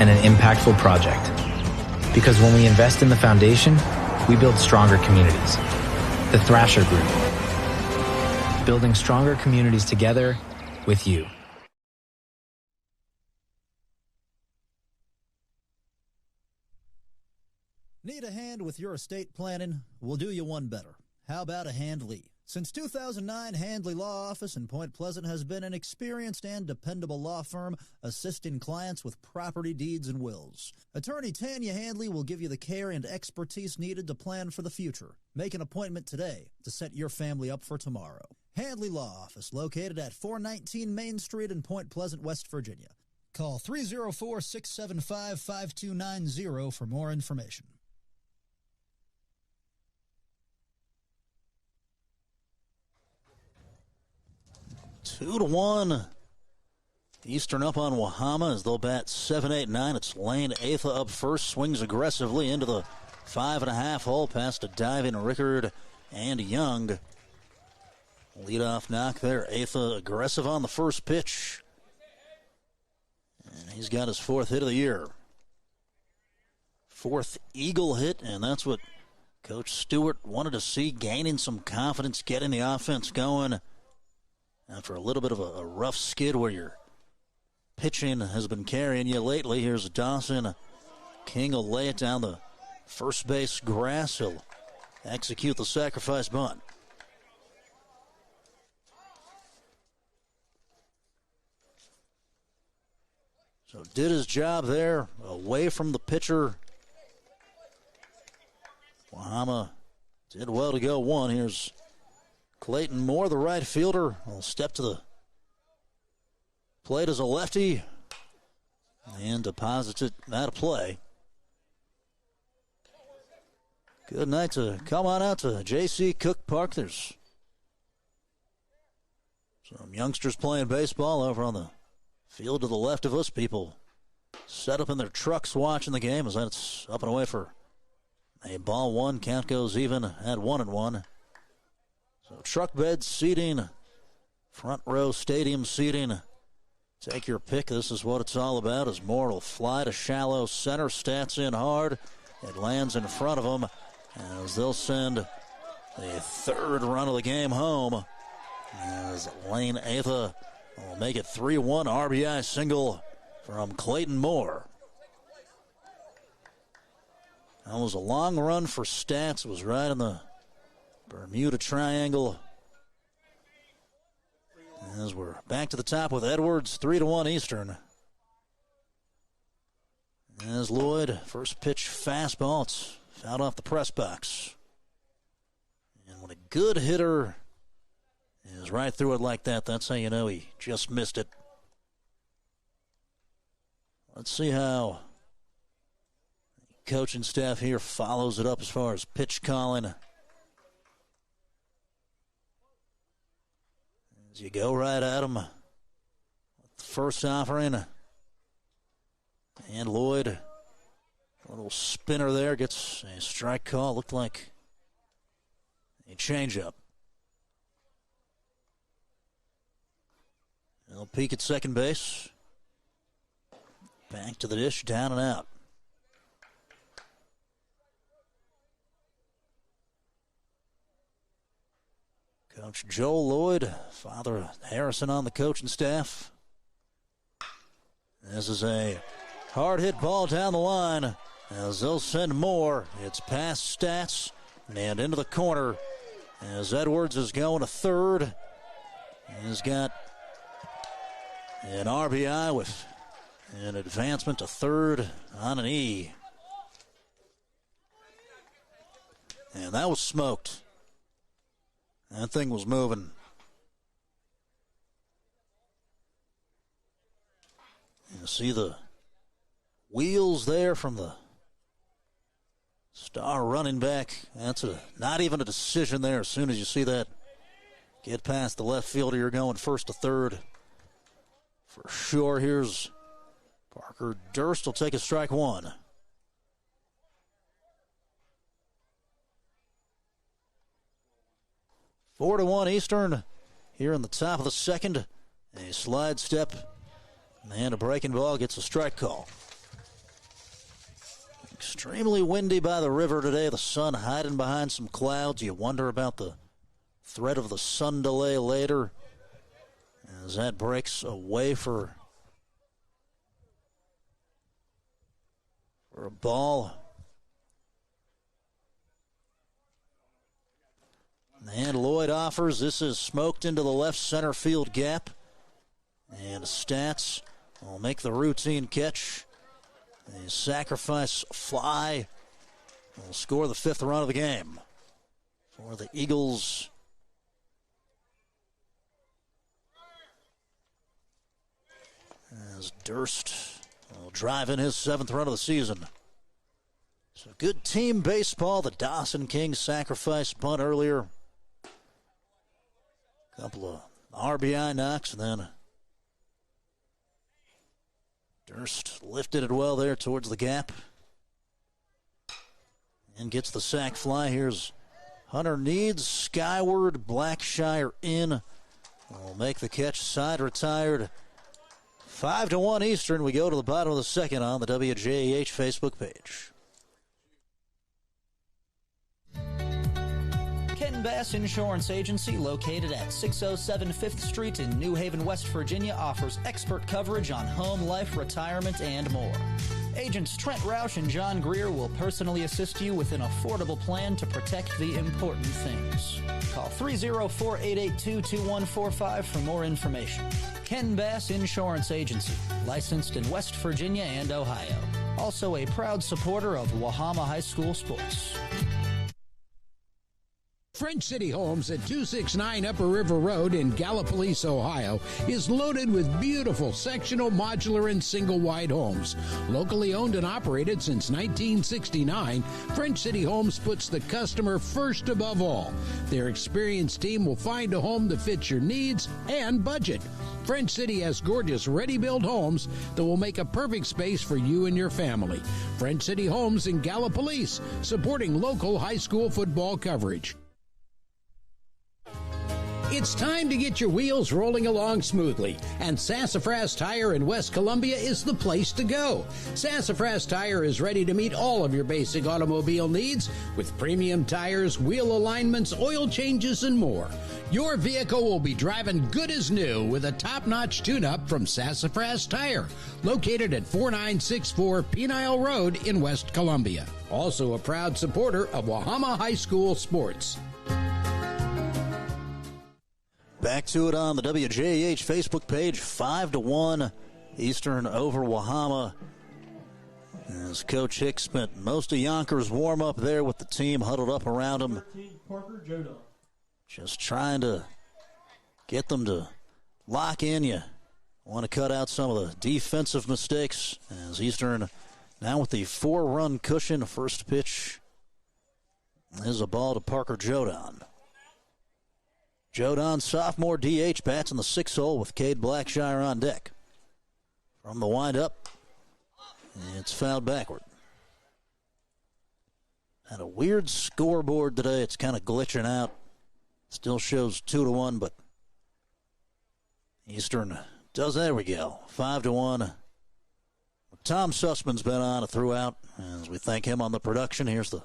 and an impactful project. Because when we invest in the foundation, we build stronger communities. The Thrasher Group. Building stronger communities together with you. Need a hand with your estate planning? We'll do you one better. How about a Handley? Since 2009, Handley Law Office in Point Pleasant has been an experienced and dependable law firm assisting clients with property deeds and wills. Attorney Tanya Handley will give you the care and expertise needed to plan for the future. Make an appointment today to set your family up for tomorrow. Handley Law Office, located at 419 Main Street in Point Pleasant, West Virginia. Call 304-675-5290 for more information. 2-1. Eastern up on Wahama as they'll bat 7, 8, 9. It's Lane Atha up first. Swings aggressively into the 5.5 hole past a diving Rickard and Young. Leadoff knock there. Atha aggressive on the first pitch. And he's got his 4th hit of the year. 4th Eagle hit, and that's what Coach Stewart wanted to see, gaining some confidence, getting the offense going. After a little bit of a rough skid where your pitching has been carrying you lately, here's Dawson. King will lay it down the first base grass. He'll execute the sacrifice bunt. So did his job there, away from the pitcher. Wahama did well to go one. Here's Clayton Moore, the right fielder, will step to the plate as a lefty and deposits it out of play. Good night to come on out to J.C. Cook Park. There's some youngsters playing baseball over on the field to the left of us. People set up in their trucks watching the game as that's up and away for a ball one. Count goes even at 1-1. So truck bed seating, front row stadium seating. Take your pick. This is what it's all about as Moore will fly to shallow center. Stats in hard. It lands in front of them as they'll send the 3rd run of the game home as Lane Atha will make it 3-1. RBI single from Clayton Moore. That was a long run for Stats. It was right in the Bermuda Triangle. As we're back to the top with Edwards, 3-1 Eastern. As Lloyd, first pitch fastball, it's fouled off the press box. And when a good hitter is right through it like that, that's how you know he just missed it. Let's see how the coaching staff here follows it up as far as pitch calling. As you go right at him with the first offering. And Lloyd, a little spinner there, gets a strike call. Looked like a changeup. He'll peek at second base. Back to the dish, down and out. Coach Joel Lloyd, Father Harrison on the coaching staff. This is a hard hit ball down the line. as they'll send more. It's past Stats and into the corner as Edwards is going to third. He's got an RBI with an advancement to third on an E. And that was smoked. That thing was moving. You see the wheels there from the star running back. That's not even a decision there. As soon as you see that get past the left fielder, you're going first to third. For sure, here's Parker Durst will take a strike one. Four to one Eastern here in the top of the second. A slide step and a breaking ball gets a strike call. Extremely windy by the river today. The sun hiding behind some clouds. You wonder about the threat of the sun delay later as that breaks away for a ball. And Lloyd offers. This is smoked into the left center field gap. And Stats will make the routine catch. A sacrifice fly will score the fifth run of the game for the Eagles. As Durst will drive in his seventh run of the season. So good team baseball. The Dawson Kings sacrifice punt earlier. Couple of RBI knocks, and then Durst lifted it well there towards the gap and gets the sac fly. Here's Hunter Needs skyward. Blackshire in. Will make the catch. Side retired. 5-1 Eastern. We go to the bottom of the second on the WJEH Facebook page. Ken Bass Insurance Agency, located at 607 5th Street in New Haven, West Virginia, offers expert coverage on home, life, retirement, and more. Agents Trent Roush and John Greer will personally assist you with an affordable plan to protect the important things. Call 304-882-2145 for more information. Ken Bass Insurance Agency, licensed in West Virginia and Ohio. Also a proud supporter of Wahama High School sports. French City Homes at 269 Upper River Road in Gallipolis, Ohio, is loaded with beautiful sectional, modular, and single-wide homes. Locally owned and operated since 1969, French City Homes puts the customer first above all. Their experienced team will find a home that fits your needs and budget. French City has gorgeous ready-built homes that will make a perfect space for you and your family. French City Homes in Gallipolis, supporting local high school football coverage. It's time to get your wheels rolling along smoothly, and Sassafras Tire in West Columbia is the place to go. Sassafras Tire is ready to meet all of your basic automobile needs with premium tires, wheel alignments, oil changes, and more. Your vehicle will be driving good as new with a top-notch tune-up from Sassafras Tire, located at 4964 Penile Road in West Columbia. Also a proud supporter of Wahama High School sports. Back to it on the WJH Facebook page. 5-1 Eastern over Wahama. As Coach Hicks spent most of Yonkers' warm-up there with the team huddled up around him. Just trying to get them to lock in. You want to cut out some of the defensive mistakes. As Eastern now with the 4-run cushion. First pitch is a ball to Parker Jodon. Jodon, sophomore DH, bats in the 6th hole with Cade Blackshire on deck. From the windup, it's fouled backward. Had a weird scoreboard today. It's kind of glitching out. Still shows 2-1, but Eastern does. There we go. 5-1. Tom Sussman's been on it throughout. As we thank him on the production, here's the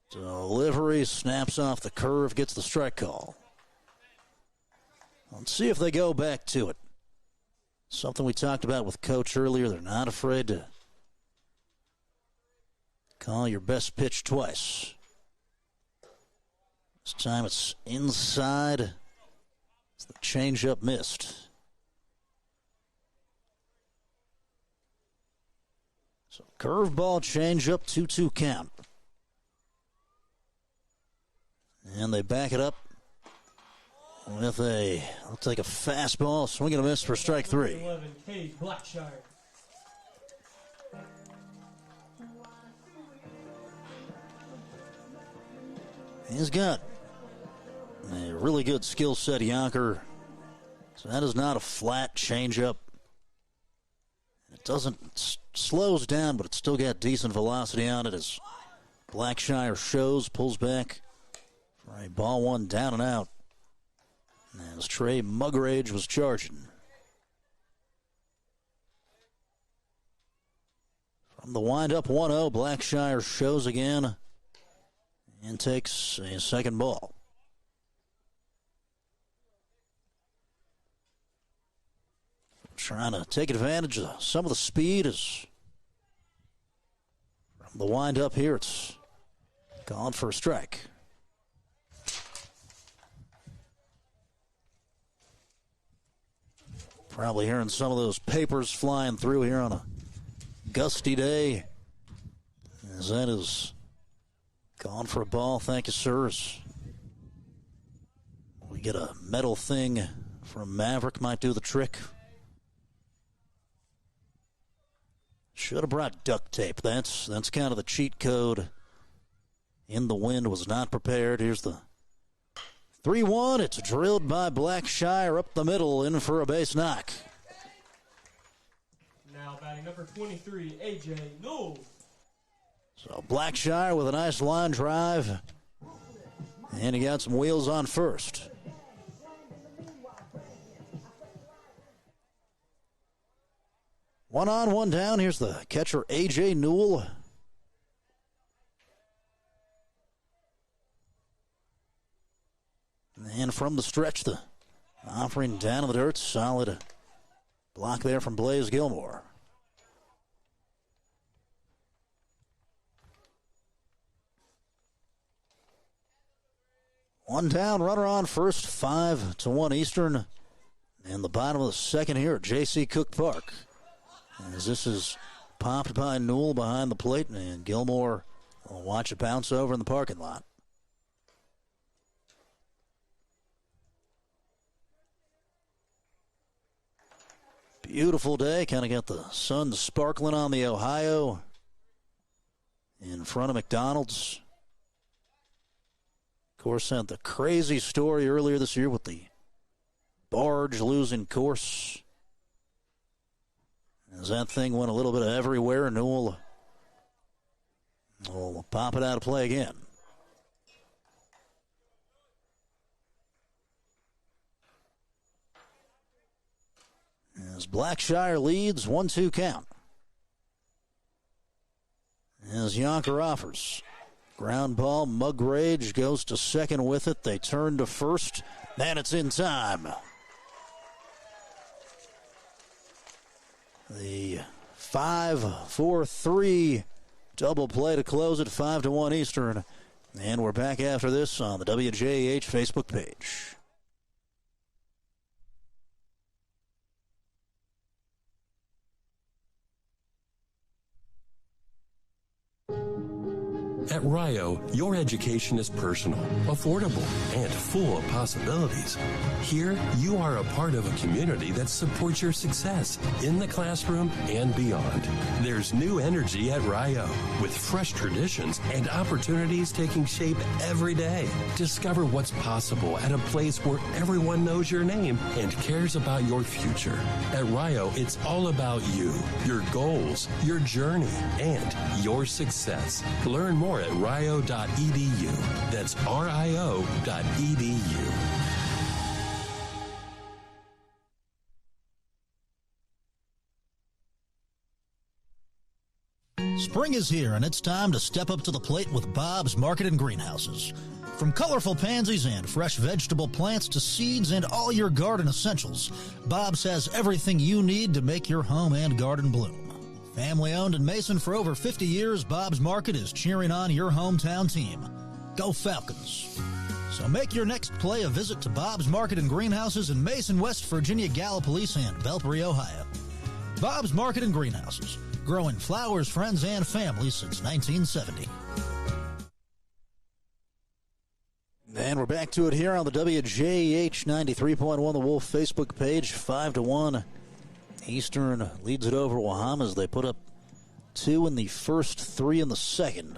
delivery. Snaps off the curve, gets the strike call. Let's see if they go back to it. Something we talked about with Coach earlier. They're not afraid to Call your best pitch twice. This time it's inside. It's the changeup missed. So curveball, changeup, 2-2 count. And they back it up with I'll take a fastball, swing and a miss for strike 3. 11, Cade Blackshire. He's got a really good skill set, Yonker. So that is not a flat changeup. It doesn't slows down, but it's still got decent velocity on it as Blackshire shows, pulls back for a ball one down and out. As Trey Mugrage was charging. From the windup 1-0, Blackshire shows again and takes a second ball. Trying to take advantage of some of the speed as from the windup here, it's gone for a strike. Probably hearing some of those papers flying through here on a gusty day. As that is gone for a ball. Thank you, sirs. We get a metal thing from Maverick, might do the trick. Should have brought duct tape. That's kind of the cheat code. In the wind, was not prepared. Here's the 3-1. It's drilled by Blackshire up the middle, in for a base knock. Now batting number 23, AJ Newell. So Blackshire with a nice line drive. And he got some wheels on first. One on, one down. Here's the catcher, AJ Newell. And from the stretch, the offering down in the dirt. Solid block there from Blaze Gilmore. One down, runner on first, 5-1 Eastern. And the bottom of the second here at J.C. Cook Park. As this is popped by Newell behind the plate, and Gilmore will watch it bounce over in the parking lot. Beautiful day, kind of got the sun sparkling on the Ohio in front of McDonald's. Of course, had the crazy story earlier this year with the barge losing course. As that thing went a little bit everywhere, Newell will pop it out of play again. As Blackshire leads, 1-2 count. As Yonker offers. Ground ball, Mugrage goes to second with it. They turn to first, and it's in time. The 5-4-3 double play to close it, 5-1 Eastern. And we're back after this on the WJH Facebook page. At Rio, your education is personal, affordable, and full of possibilities. Here, you are a part of a community that supports your success in the classroom and beyond. There's new energy at Rio, with fresh traditions and opportunities taking shape every day. Discover what's possible at a place where everyone knows your name and cares about your future. At Rio, it's all about you, your goals, your journey, and your success. Learn more at rio.edu. That's rio.edu. Spring is here, and it's time to step up to the plate with Bob's Market and Greenhouses. From colorful pansies and fresh vegetable plants to seeds and all your garden essentials, Bob's has everything you need to make your home and garden bloom. Family owned in Mason for over 50 years, Bob's Market is cheering on your hometown team. Go Falcons. So make your next play a visit to Bob's Market and Greenhouses in Mason, West Virginia, Gallipolis, and Belpre, Ohio. Bob's Market and Greenhouses, growing flowers, friends, and families since 1970. And we're back to it here on the WJH 93.1 The Wolf Facebook page, 5-1. Eastern leads it over Wahama as they put up 2 in the first, 3 in the second.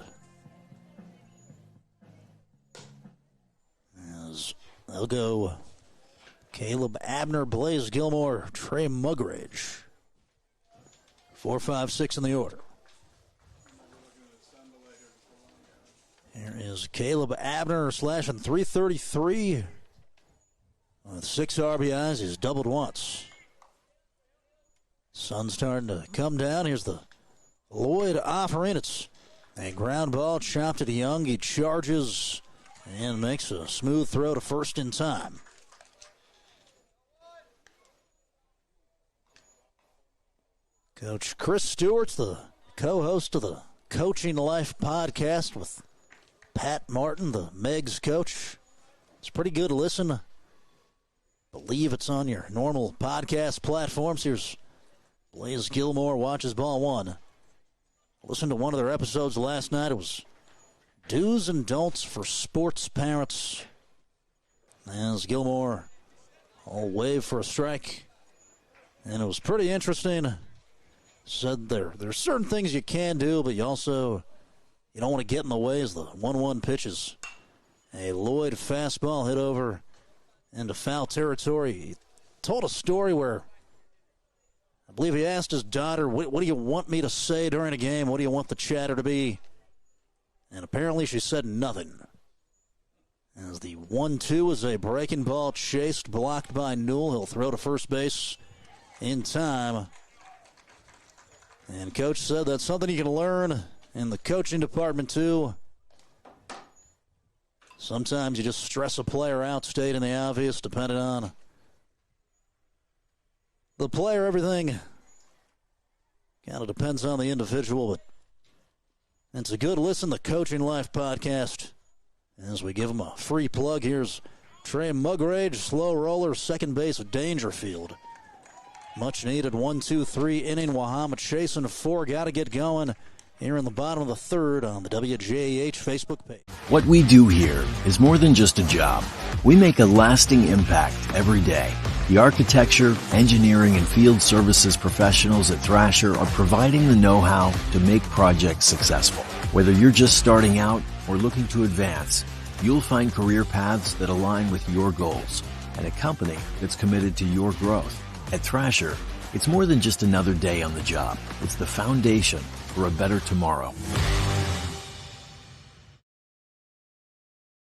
As they'll go Caleb Abner, Blaze Gilmore, Trey Mugridge. 4, 5, 6 in the order. Here is Caleb Abner slashing 333 with 6 RBIs. He's doubled once. Sun's starting to come down. Here's the Lloyd offering. It's a ground ball chopped to Young. He charges and makes a smooth throw to first in time. Coach Chris Stewart's the co-host of the Coaching Life podcast with Pat Martin, the Megs coach. It's pretty good to listen. I believe it's on your normal podcast platforms. Here's Blaze Gilmore, watches ball 1. Listened to one of their episodes last night. It was Do's and Don'ts for Sports Parents. As Gilmore all wave for a strike. And it was pretty interesting. Said there's certain things you can do, but you don't want to get in the way as the 1-1 pitches. A Lloyd fastball hit over into foul territory. He told a story where I believe he asked his daughter, what do you want me to say during a game? What do you want the chatter to be? And apparently she said nothing. As the 1-2 is a breaking ball chased, blocked by Newell. He'll throw to first base in time. And Coach said that's something you can learn in the coaching department too. Sometimes you just stress a player out, stating the obvious, depending on the player. Everything kind of depends on the individual, but it's a good listen, the Coaching Life podcast. As we give them a free plug, here's Trey Mugridge, slow roller, second base of Dangerfield. Much needed 1-2-3 inning. Wahama chasing 4. Got to get going here in the bottom of the third on the WJH Facebook page. What we do here is more than just a job. We make a lasting impact every day. The architecture, engineering, and field services professionals at Thrasher are providing the know-how to make projects successful. Whether you're just starting out or looking to advance, you'll find career paths that align with your goals and a company that's committed to your growth. At Thrasher, it's more than just another day on the job. It's the foundation for a better tomorrow.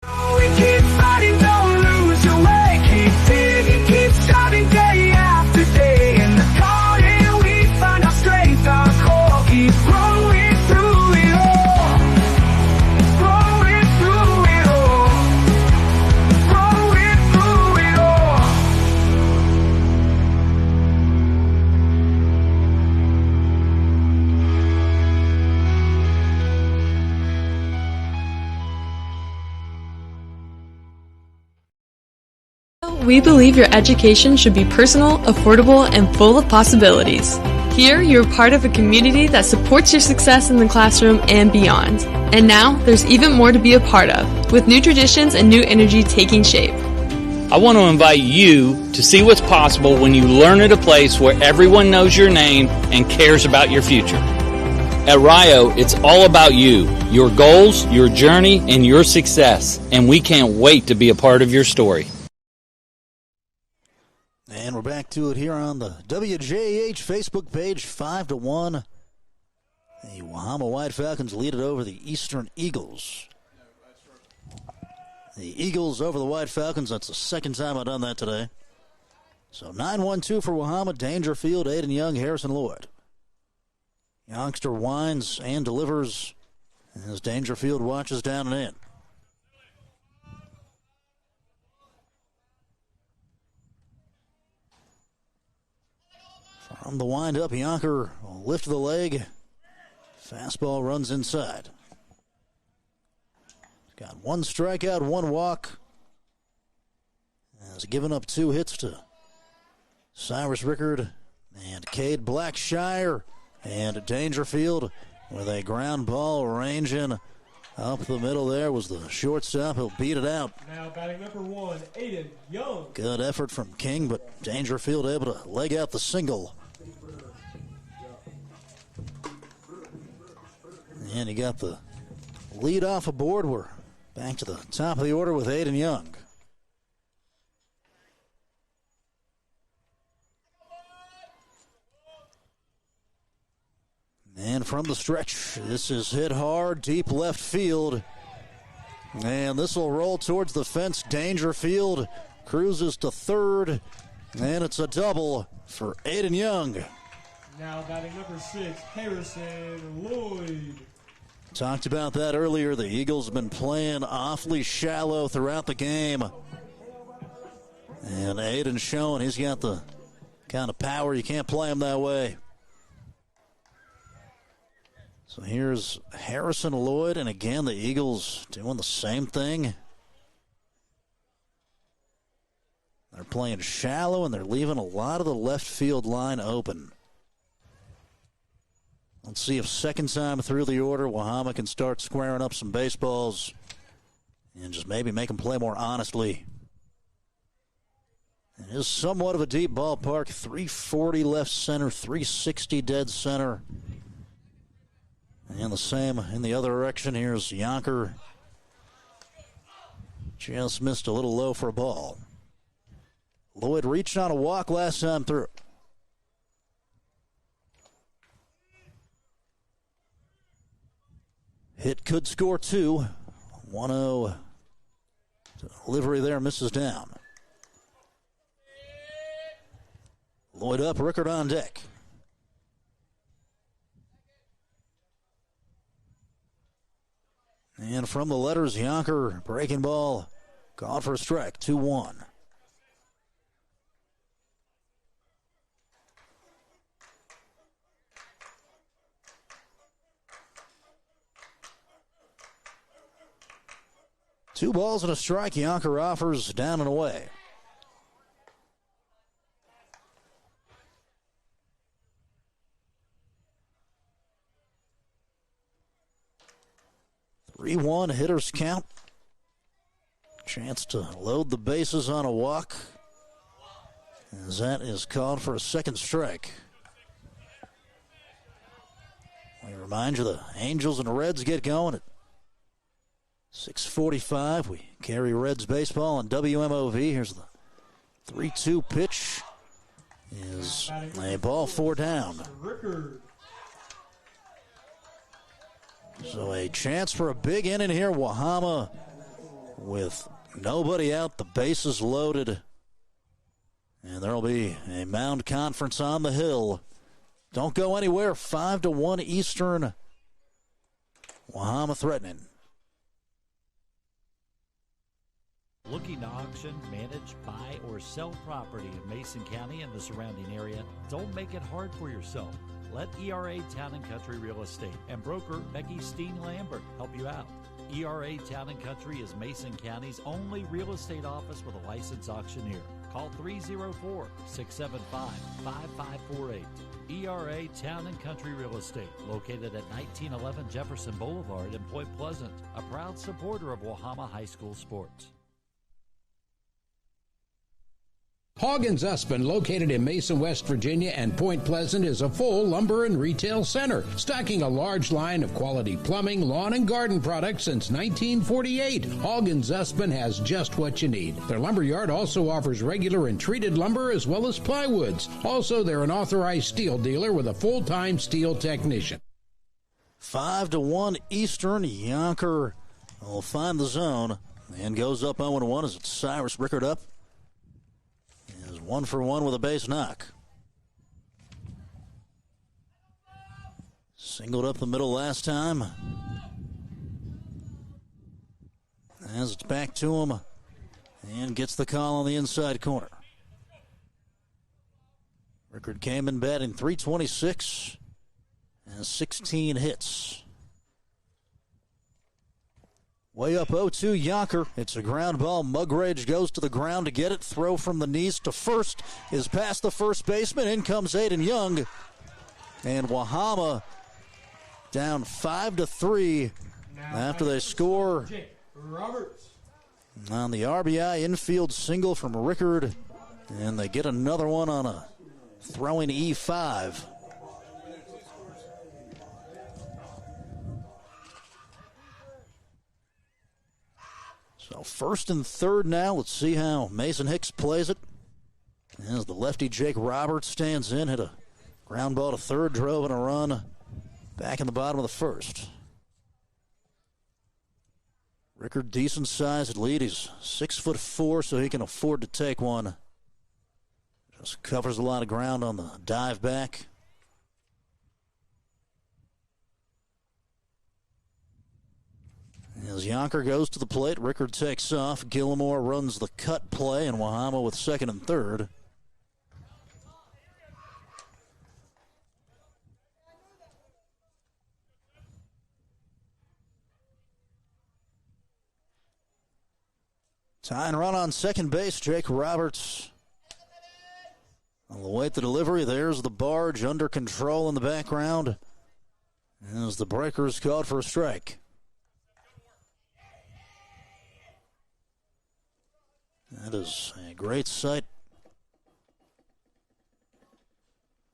We keep fighting, don't lose your way. Keep digging, keep striving day after day. In the garden we find our strength, our core. Keep growing through it all. Growing through it all. Growing through it all. We believe your education should be personal, affordable, and full of possibilities. Here, you're part of a community that supports your success in the classroom and beyond. And now, there's even more to be a part of, with new traditions and new energy taking shape. I want to invite you to see what's possible when you learn at a place where everyone knows your name and cares about your future. At Rio, it's all about you, your goals, your journey, and your success. And we can't wait to be a part of your story. And we're back to it here on the WJH Facebook page, 5-1. The Wahama White Falcons lead it over the Eastern Eagles. The Eagles over the White Falcons. That's the second time I've done that today. So 9-1-2 for Wahama, Dangerfield, Aiden Young, Harrison Lloyd. Youngster winds and delivers as Dangerfield watches down and in. From the windup, Yonker will lift the leg. Fastball runs inside. He's got one strikeout, one walk. Has given up 2 hits to Cyrus Rickard and Cade Blackshire. And Dangerfield with a ground ball ranging up the middle there was the shortstop. He'll beat it out. Now batting number 1, Aiden Young. Good effort from King, but Dangerfield able to leg out the single. And he got the lead off aboard. We're back to the top of the order with Aiden Young. And from the stretch, this is hit hard, deep left field. And this will roll towards the fence. Dangerfield cruises to third. And it's a double for Aiden Young. Now batting number 6, Harrison Lloyd. Talked about that earlier. The Eagles have been playing awfully shallow throughout the game. And Aiden's showing he's got the kind of power. You can't play him that way. So here's Harrison Lloyd, and again, the Eagles doing the same thing. They're playing shallow, and they're leaving a lot of the left field line open. Let's see if second time through the order, Wahama can start squaring up some baseballs and just maybe make them play more honestly. It is somewhat of a deep ballpark, 340 left center, 360 dead center. And the same in the other direction. Here's Yonker. Just missed a little low for a ball. Lloyd reached on a walk last time through. Hit could score 2. 1-0. Delivery there misses down. Lloyd up, Rickard on deck. And from the letters, Yonker, breaking ball, called for a strike, 2-1. Two balls and a strike, Yonker offers down and away. Three-one hitters count. Chance to load the bases on a walk, as that is called for a second strike. We remind you the Angels and Reds get going at 6:45. We carry Reds baseball on WMOV. Here's the 3-2 pitch. Is a ball 4 down. So a chance for a big inning here. Wahama with nobody out, the bases loaded. And there will be a mound conference on the hill. Don't go anywhere. 5-1 Eastern. Wahama threatening. Looking to auction, manage, buy, or sell property in Mason County and the surrounding area? Don't make it hard for yourself. Let ERA Town & Country Real Estate and broker Becky Steen-Lambert help you out. ERA Town & Country is Mason County's only real estate office with a licensed auctioneer. Call 304-675-5548. ERA Town & Country Real Estate, located at 1911 Jefferson Boulevard in Point Pleasant, a proud supporter of Wahama High School sports. Hoggins Usman, located in Mason, West Virginia and Point Pleasant, is a full lumber and retail center, stocking a large line of quality plumbing, lawn, and garden products since 1948. Hoggins Usman has just what you need. Their lumber yard also offers regular and treated lumber as well as plywoods. Also, they're an authorized steel dealer with a full-time steel technician. 5-1 Eastern. Yonker will find the zone and goes up 0-1 as it's Cyrus Rickard up. 1 for 1 with a base knock. Singled up the middle last time. As it's back to him and gets the call on the inside corner. Rickard came in batting .326 and 16 hits. Way up 0-2, Yonker. It's a ground ball. Mugrage goes to the ground to get it. Throw from the knees to first is past the first baseman. In comes Aiden Young. And Wahama down 5-3 after they score on the RBI infield single from Rickard. And they get another one on a throwing E5. So first and third now. Let's see how Mason Hicks plays it. As the lefty Jake Roberts stands in, hit a ground ball to third, drove in a run back in the bottom of the first. Rickard, decent sized lead. He's 6'4", so he can afford to take one. Just covers a lot of ground on the dive back. As Yonker goes to the plate, Rickard takes off. Gilmore runs the cut play, and Wahama with second and third. Tying run on second base, Jake Roberts. On the way to delivery, there's the barge under control in the background. As the breaker's called for a strike. That is a great sight.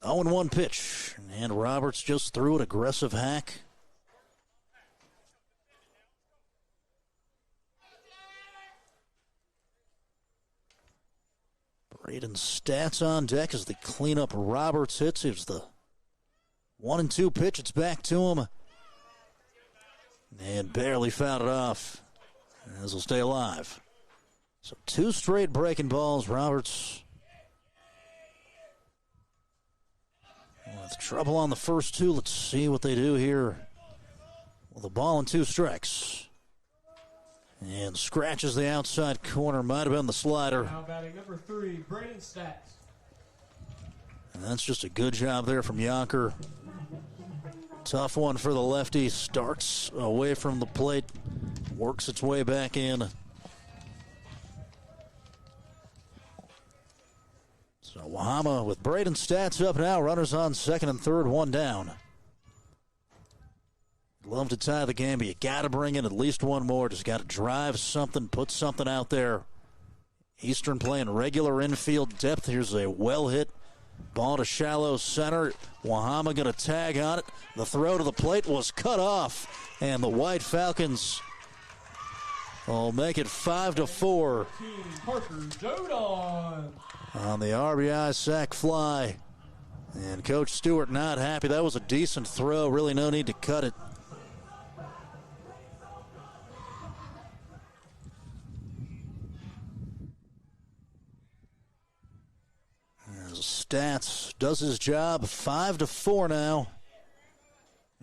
0-1 pitch. And Roberts just threw an aggressive hack. Braden Stats on deck as they clean up Roberts' hits. It was the 1-2 pitch. It's back to him. And barely fouled it off. As he'll stay alive. So two straight breaking balls. Roberts with trouble on the first two. Let's see what they do here with a ball and two strikes. And scratches the outside corner. Might have been the slider. Now batting number 3, Braden Stats. And that's just a good job there from Yonker. Tough one for the lefty. Starts away from the plate. Works its way back in. So Wahama with Braden Stats up now. Runners on second and third, one down. Love to tie the game, but you got to bring in at least one more. Just got to drive something, put something out there. Eastrern playing regular infield depth. Here's a well-hit ball to shallow center. Wahama going to tag on it. The throw to the plate was cut off, and the White Falcons will make it 5-4. Parker Jodon On the RBI sac fly. And Coach Stewart not happy. That was a decent throw. Really no need to cut it. As Stats does his job. 5-4 now.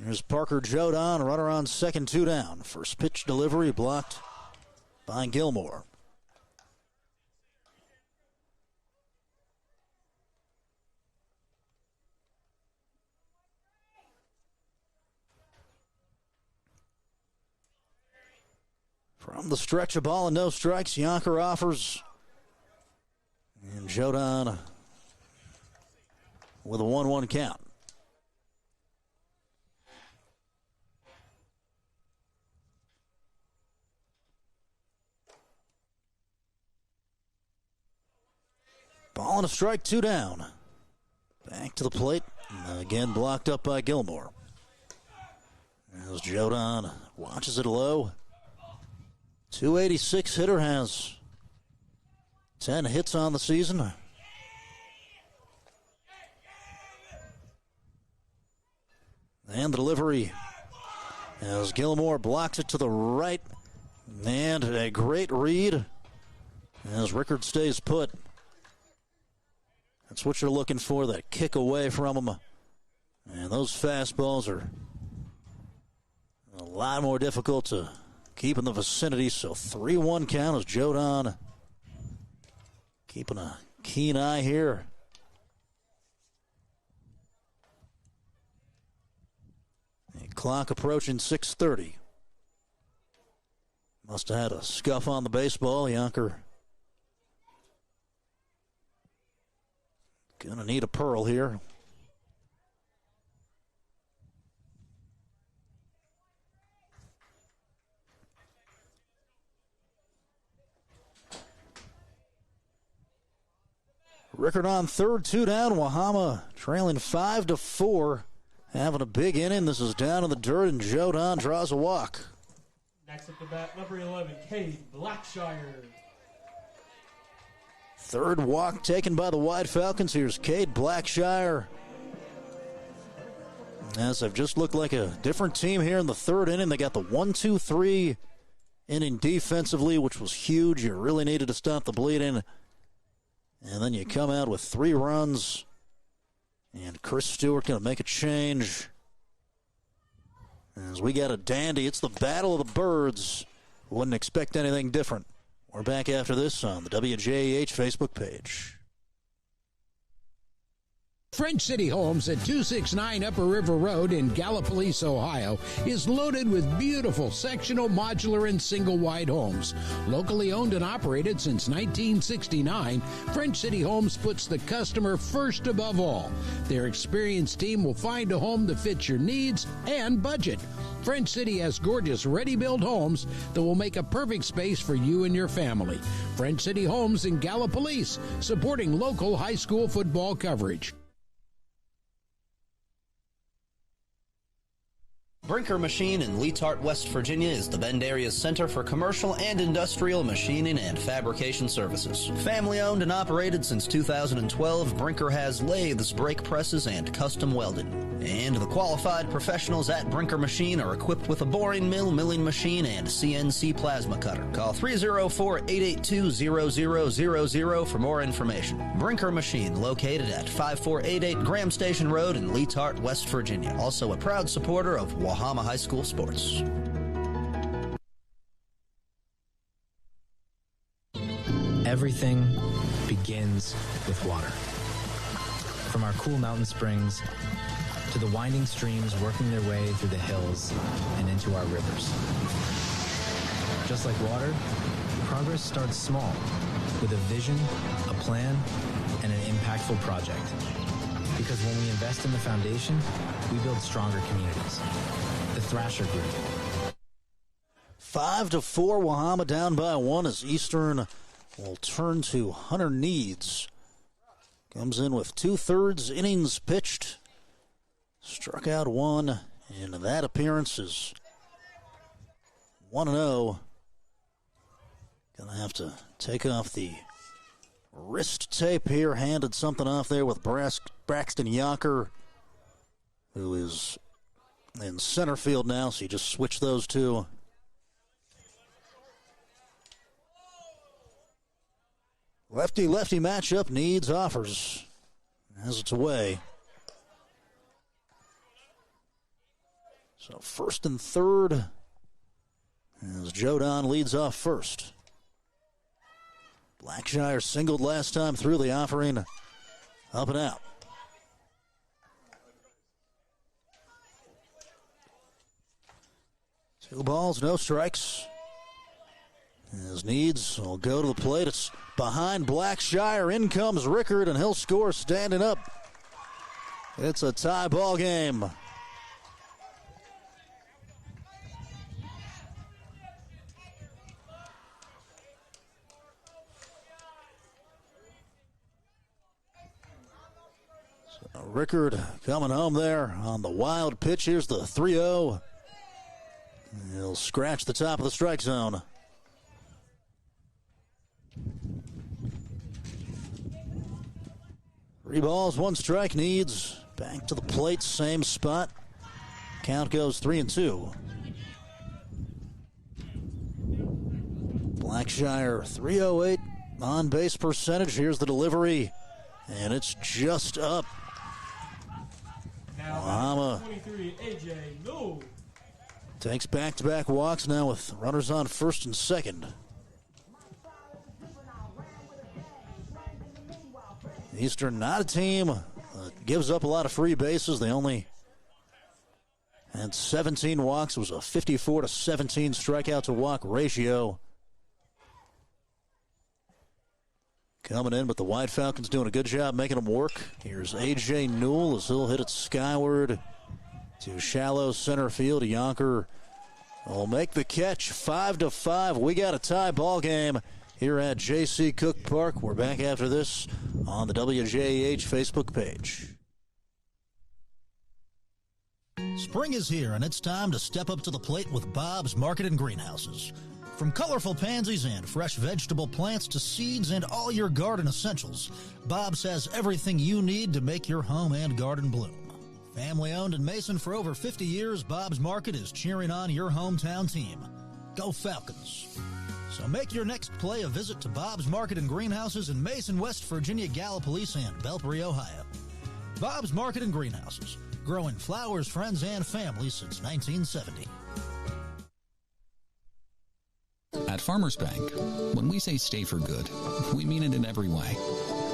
Here's Parker Jodon, runner on second, two down. First pitch delivery blocked by Gilmore. From the stretch, a ball and no strikes. Yonker offers. And Jodon with a 1-1 count. Ball and a strike, two down. Back to the plate. Again blocked up by Gilmore. As Jodon watches it low. 286 hitter, has 10 hits on the season. And the delivery as Gilmore blocks it to the right. And a great read as Rickard stays put. That's what you're looking for, that kick away from him. And those fastballs are a lot more difficult to keep in the vicinity. So 3-1 count as Jodon keeping a keen eye here The clock approaching 6:30. Must have had a scuff on the baseball. Yonker gonna need a pearl here. Rickard on third, 2 down. Wahama trailing 5-4. Having a big inning. This is down in the dirt, and Joe Don draws a walk. Next up to bat, number 11, Cade Blackshire. Third walk taken by the White Falcons. Here's Cade Blackshire. As they've just looked like a different team here in the third inning. They got the 1-2-3 inning defensively, which was huge. You really needed to stop the bleeding. And then you come out with 3 runs. And Chris Stewart going to make a change. As we got a dandy, it's the Battle of the Birds. Wouldn't expect anything different. We're back after this on the WJEH Facebook page. French City Homes at 269 Upper River Road in Gallipolis, Ohio, is loaded with beautiful sectional, modular, and single-wide homes. Locally owned and operated since 1969, French City Homes puts the customer first above all. Their experienced team will find a home that fits your needs and budget. French City has gorgeous ready-built homes that will make a perfect space for you and your family. French City Homes in Gallipolis, supporting local high school football coverage. Brinker Machine in Leetart, West Virginia is the Bend area's center for commercial and industrial machining and fabrication services. Family owned and operated since 2012, Brinker has lathes, brake presses, and custom welding. And the qualified professionals at Brinker Machine are equipped with a boring mill, milling machine, and CNC plasma cutter. Call 304-882-0000 for more information. Brinker Machine, located at 5488 Graham Station Road in Leetart, West Virginia. Also a proud supporter of Wahama High School sports. Everything begins with water. From our cool mountain springs to the winding streams working their way through the hills and into our rivers. Just like water, progress starts small, with a vision, a plan, and an impactful project. Because when we invest in the foundation, we build stronger communities. The Thrasher Group. 5-4, Wahama down by 1 as Eastrern will turn to Hunter Needs. Comes in with 2/3 innings pitched. Struck out 1, and that appearance is 1-0. Gonna have to take off the wrist tape here. Handed something off there with Braxton Yonker, who is in center field now, so you just switch those two. Lefty-lefty matchup. Needs offers as it's away. So first and third as Joe Don leads off first. Blackshire singled last time through the offering. Up and out. Two balls, no strikes. As Needs will go to the plate. It's behind Blackshire. In comes Rickard, and he'll score standing up. It's a tie ball game. So Rickard coming home there on the wild pitch. Here's the 3-0. He'll scratch the top of the strike zone. Three balls, one strike. Needs back to the plate, same spot. Count goes 3-2. Blackshire 308 on base percentage. Here's the delivery, and it's just up. Wahama takes back-to-back walks now with runners on first and second. Eastrern not a team that gives up a lot of free bases. They only And 17 walks. It was a 54-17 strikeout to walk ratio. Coming in, but the White Falcons doing a good job making them work. Here's A.J. Newell as he'll hit it skyward to shallow center field. Yonker will make the catch. 5-5. We got a tie ball game here at J.C. Cook Park. We're back after this on the WJH Facebook page. Spring is here, and it's time to step up to the plate with Bob's Market and Greenhouses. From colorful pansies and fresh vegetable plants to seeds and all your garden essentials, Bob's has everything you need to make your home and garden bloom. Family owned in Mason for over 50 years, Bob's Market is cheering on your hometown team. Go Falcons! So make your next play a visit to Bob's Market and Greenhouses in Mason, West Virginia, Gallipolis, and Belpre, Ohio. Bob's Market and Greenhouses, growing flowers, friends, and family since 1970. At Farmers Bank, when we say stay for good, we mean it in every way.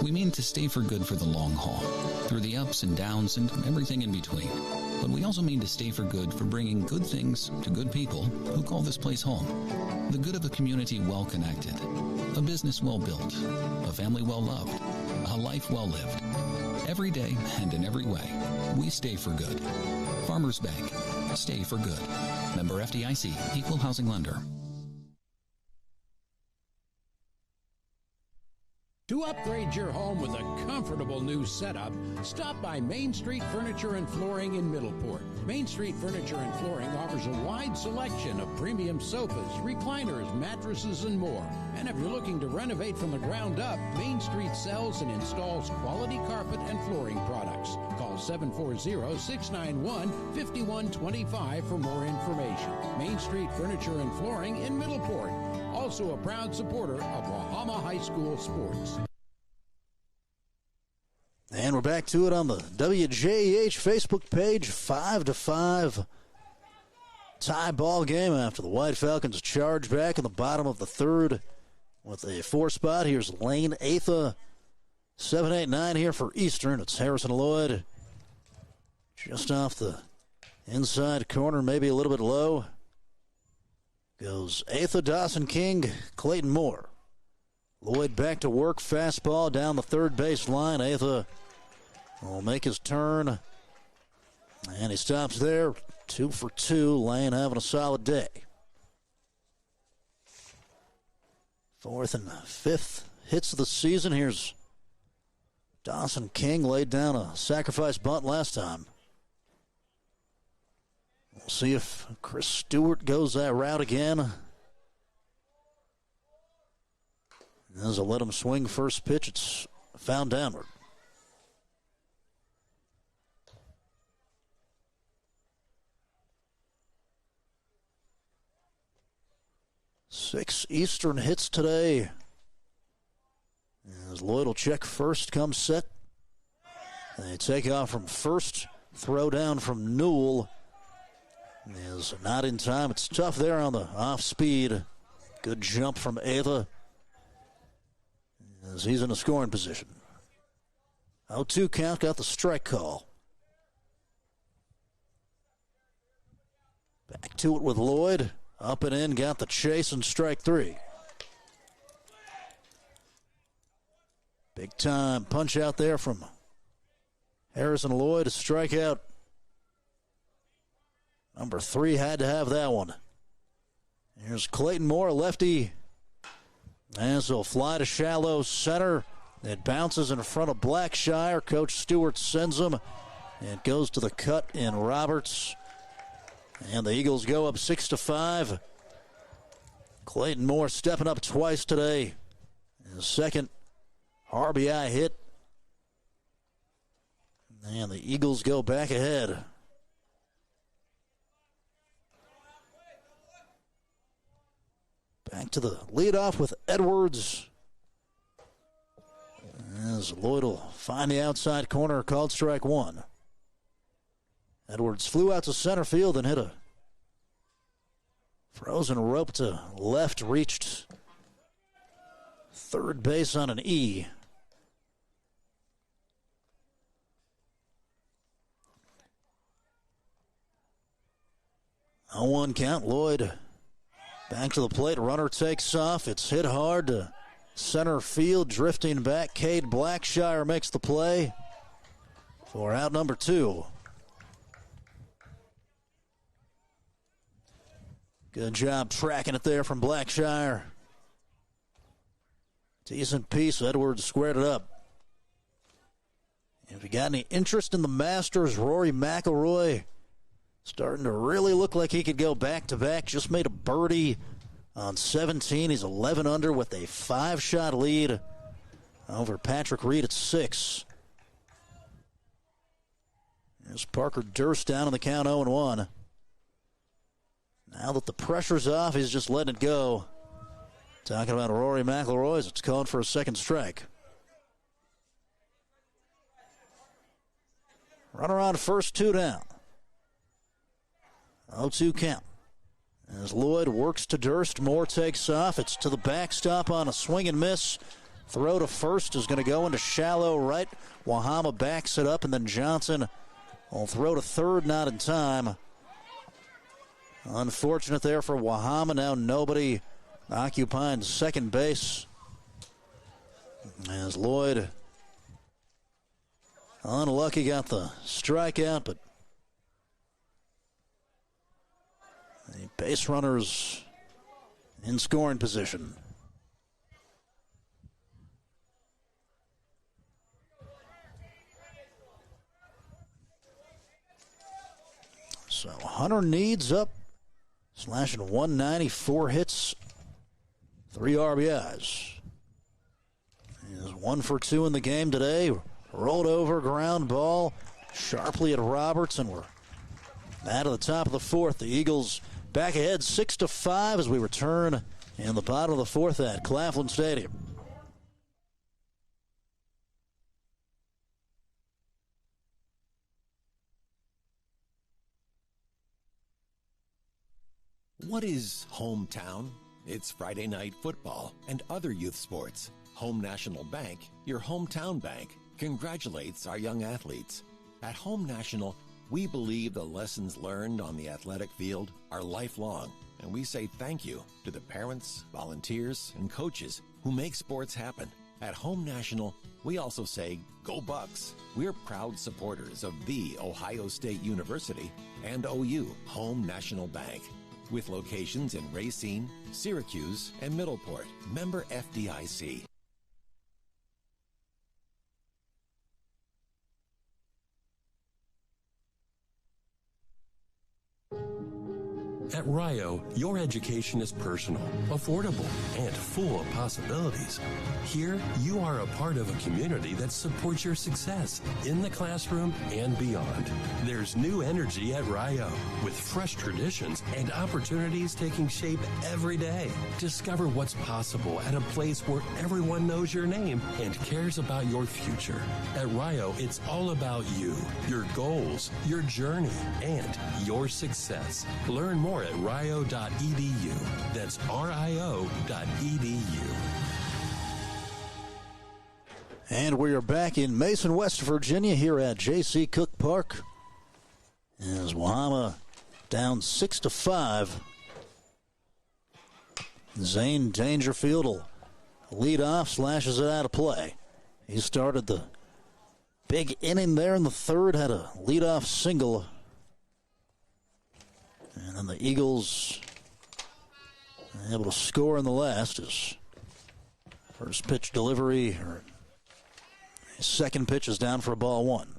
We mean to stay for good for the long haul, through the ups and downs and everything in between. But we also mean to stay for good for bringing good things to good people who call this place home. The good of a community well connected, a business well built, a family well loved, a life well lived. Every day and in every way, we stay for good. Farmers Bank, stay for good. Member FDIC, Equal Housing Lender. To upgrade your home with a comfortable new setup, stop by Main Street Furniture and Flooring in Middleport. Main Street Furniture and Flooring offers a wide selection of premium sofas, recliners, mattresses, and more. And if you're looking to renovate from the ground up, Main Street sells and installs quality carpet and flooring products. Call 740-691-5125 for more information. Main Street Furniture and Flooring in Middleport. Also a proud supporter of Wahama High School sports. And we're back to it on the WJH Facebook page. 5-5 tie ball game after the White Falcons charge back in the bottom of the third with a 4 spot. Here's Lane Atha. 7-8-9 here for Eastrern. It's Harrison Lloyd just off the inside corner, maybe a little bit low. Goes Atha, Dawson King, Clayton Moore. Lloyd back to work, fastball down the third base line. Atha will make his turn, and he stops there. 2 for 2. Lane having a solid day. 4th and 5th hits of the season. Here's Dawson King, laid down a sacrifice bunt last time. We'll see if Chris Stewart goes that route again. As I let him swing first pitch, it's found downward. Six Eastern hits today. As Lloyd will check first, comes set. They take off from first. Throw down from Newell is not in time. It's tough there on the off speed. Good jump from Ava as he's in a scoring position. 0-2 count, got the strike call. Back to it with Lloyd. Up and in, got the chase and strike 3. Big time punch out there from Harrison Lloyd. A strikeout. Number 3 had to have that one. Here's Clayton Moore, lefty. As he'll fly to shallow center. It bounces in front of Blackshire. Coach Stewart sends him. It goes to the cut in Roberts. And the Eagles go up 6-5. Clayton Moore stepping up twice today. His second RBI hit. And the Eagles go back ahead. Back to the leadoff with Edwards. As Lloyd will find the outside corner, called strike 1. Edwards flew out to center field and hit a frozen rope to left, reached third base on an E. 0-1 count. Lloyd back to the plate. Runner takes off. It's hit hard to center field. Drifting back, Cade Blackshire makes the play for out number 2. Good job tracking it there from Blackshire. Decent piece. Edwards squared it up. If you got any interest in the Masters, Rory McIlroy starting to really look like he could go back-to-back. Just made a birdie on 17. He's 11 under with a 5-shot lead over Patrick Reed at 6. There's Parker Durst down in the count 0-1. Now that the pressure's off, he's just letting it go. Talking about Rory McIlroy, it's called for a second strike. Runner on first, 2 down. 0-2 count. As Lloyd works to Durst, Moore takes off. It's to the backstop on a swing and miss. Throw to first is going to go into shallow right. Wahama backs it up, and then Johnson will throw to third, not in time. Unfortunate there for Wahama. Now nobody occupying second base. As Lloyd, unlucky, got the strikeout, but the base runners in scoring position. So Hunter Needs up, slashing 190, 4 hits, 3 RBIs. He is 1 for 2 in the game today. Rolled over, ground ball sharply at Roberts, and we're out of the top of the 4th. The Eagles back ahead 6-5 as we return in the bottom of the 4th at Claflin Stadium. What is hometown? It's Friday night football and other youth sports. Home National Bank, your hometown bank, congratulates our young athletes. At Home National, we believe the lessons learned on the athletic field are lifelong, and we say thank you to the parents, volunteers, and coaches who make sports happen. At Home National, we also say, go Bucks. We're proud supporters of the Ohio State University and OU, Home National Bank, with locations in Racine, Syracuse, and Middleport. Member FDIC. At Rio, your education is personal, affordable, and full of possibilities. Here, you are a part of a community that supports your success in the classroom and beyond. There's new energy at Rio, with fresh traditions and opportunities taking shape every day. Discover what's possible at a place where everyone knows your name and cares about your future. At Rio, it's all about you, your goals, your journey, and your success. Learn more at rio.edu. That's rio.edu. And we are back in Mason, West Virginia, here at J.C. Cook Park. As Wahama down 6-5. Zane Dangerfield will lead off, slashes it out of play. He started the big inning there in the 3rd, had a leadoff single. And then the Eagles able to score in the last. His first pitch delivery, or his second pitch is down for a ball 1.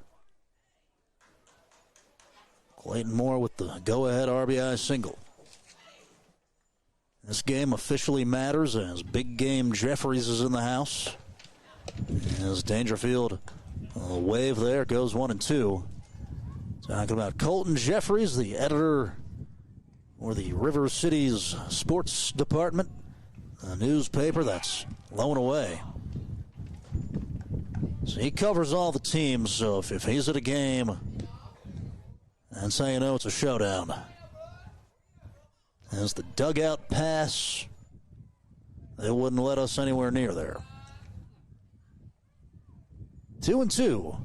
Clayton Moore with the go-ahead RBI single. This game officially matters as Big Game Jeffries is in the house. As Dangerfield, a wave there, goes 1-2. Talking about Colton Jeffries, the editor or the River City's sports department, a newspaper that's blown away. So he covers all the teams, so if he's at a game, that's how you know it's a showdown. As the dugout pass, they wouldn't let us anywhere near there. 2-2.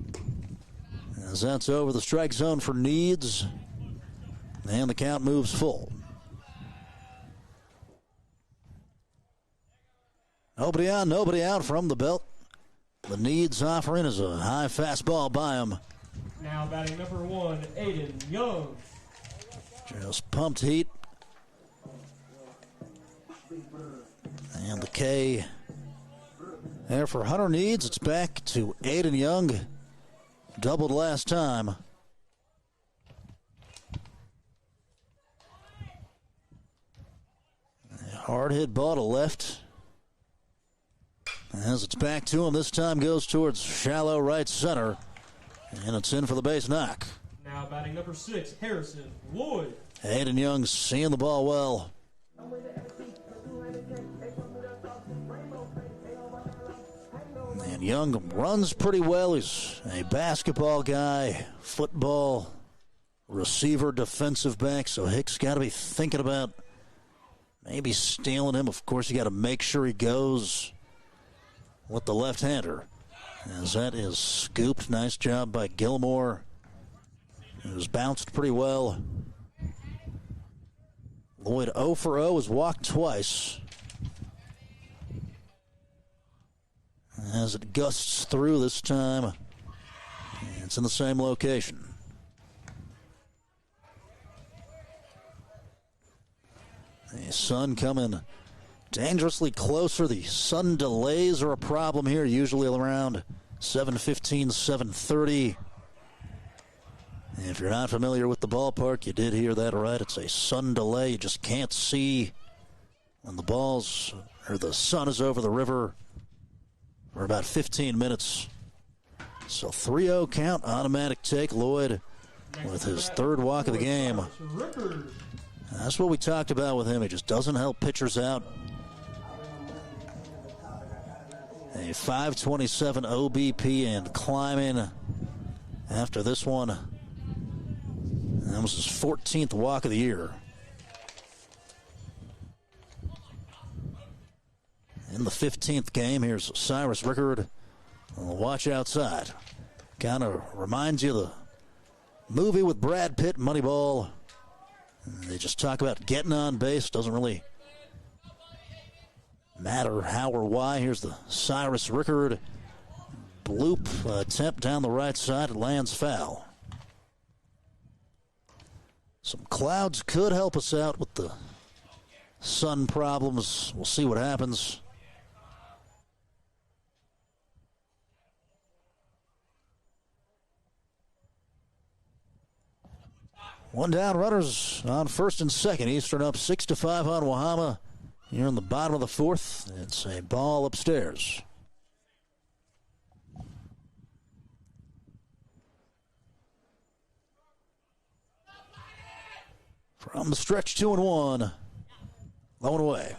As that's over the strike zone for Needs. And the count moves full. Nobody on, nobody out from the belt. The Needs offering is a high fastball by him. Now batting number 1, Aiden Young. Just pumped heat. And the K there for Hunter Needs. It's back to Aiden Young. Doubled last time. Hard hit ball to left. As it's back to him, this time goes towards shallow right center. And it's in for the base knock. Now batting number 6, Harrison Lloyd. Aiden Young seeing the ball well. And Young runs pretty well. He's a basketball guy, football, receiver, defensive back. So Hicks got to be thinking about maybe stealing him. Of course, you got to make sure he goes with the left-hander. As that is scooped. Nice job by Gilmore. It was bounced pretty well. Lloyd 0 for 0, has walked twice. As it gusts through this time, it's in the same location. The sun coming dangerously closer. The sun delays are a problem here, usually around 7:15, 7:30. If you're not familiar with the ballpark, you did hear that right. It's a sun delay. You just can't see when the sun is over the river for about 15 minutes. So 3-0 count, automatic take. Lloyd with his third walk of the game. That's what we talked about with him. He just doesn't help pitchers out. A 527 OBP and climbing after this one. That was his 14th walk of the year. In the 15th game, here's Cyrus Rickard. Watch outside. Kind of reminds you of the movie with Brad Pitt, Moneyball. They just talk about getting on base. Doesn't really matter how or why. Here's the Cyrus Rickard bloop attempt down the right side. It lands foul. Some clouds could help us out with the sun problems. We'll see what happens. One down, runners on first and second. Eastern up 6-5 on Wahama. Here in the bottom of the fourth, it's a ball upstairs. From the stretch, 2-1. Low and away.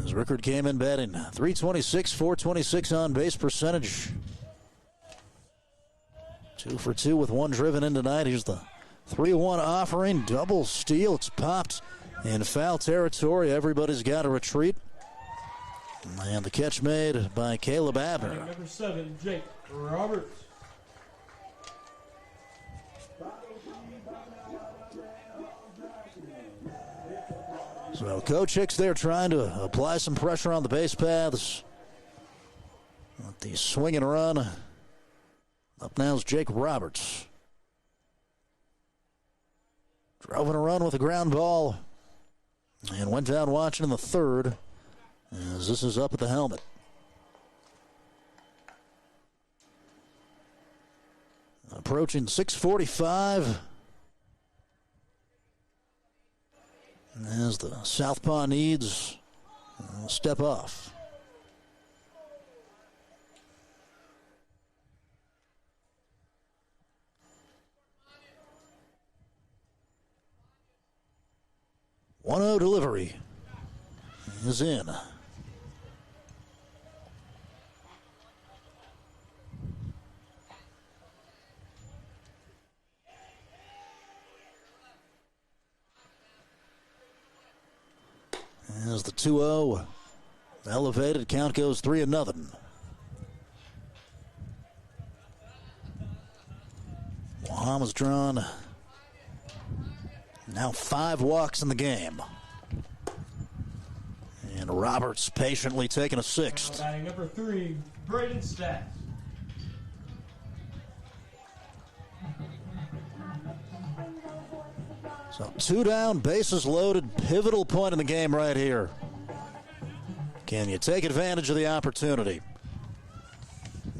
As Rickard came in batting, 326, 426 on base percentage. 2 for 2 with one driven in tonight. Here's the 3-1 offering. Double steal. It's popped in foul territory. Everybody's got to retreat. And the catch made by Caleb Abner. Number 7, Jake Roberts. So Coach Hicks there trying to apply some pressure on the base paths. With the swing and run. Up now is Jake Roberts. Drove in a run with a ground ball. And went down watching in the third. As this is up at the helmet. Approaching 6:45. As the Southpaw Needs step off. One-0 delivery is in. As the 2-0 elevated, count goes 3-0. Wahama's drawn now 5 walks in the game. And Roberts patiently taking a 6th. Batting number 3, Braden Stats. So 2 down, bases loaded, pivotal point in the game right here. Can you take advantage of the opportunity?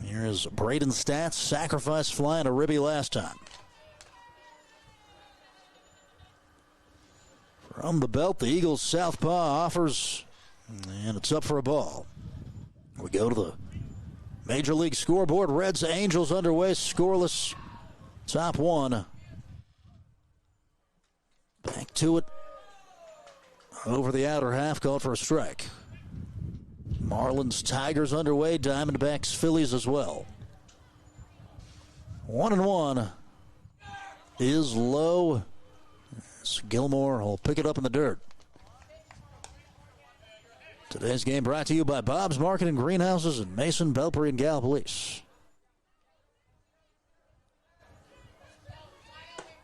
Here's Braden Stats, sacrifice fly and a ribby last time. From the belt, the Eagles southpaw offers, and it's up for a ball. We go to the Major League scoreboard. Reds, Angels underway, scoreless. Top 1. Back to it. Over the outer half, called for a strike. Marlins, Tigers underway, Diamondbacks, Phillies as well. 1-1 is low. Gilmore will pick it up in the dirt. Today's game brought to you by Bob's Market and Greenhouses and Mason, Belpre, and Gallipolis.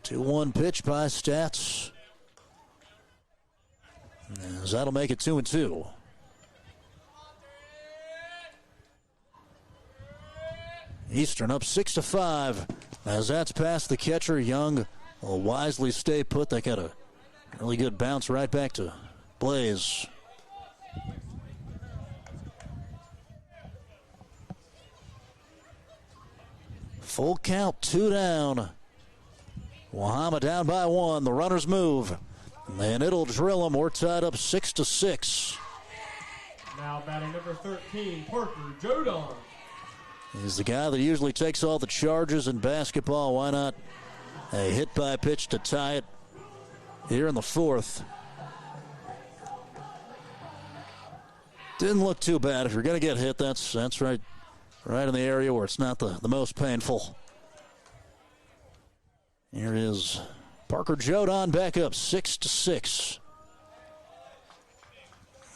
2-1 pitch by Stats. As that'll make it 2-2. Eastrern up 6-5. As that's past the catcher, Young will wisely stay put. They got a really good bounce right back to Blaze. Full count, 2 down. Wahama down by 1. The runners move. And it'll drill them. We're tied up 6-6. Now batting number 13, Parker Jodon. He's the guy that usually takes all the charges in basketball. Why not a hit by pitch to tie it here in the 4th? Didn't look too bad. If you're going to get hit, that's right in the area where it's not the most painful. Here is Parker Jodon back up 6-6.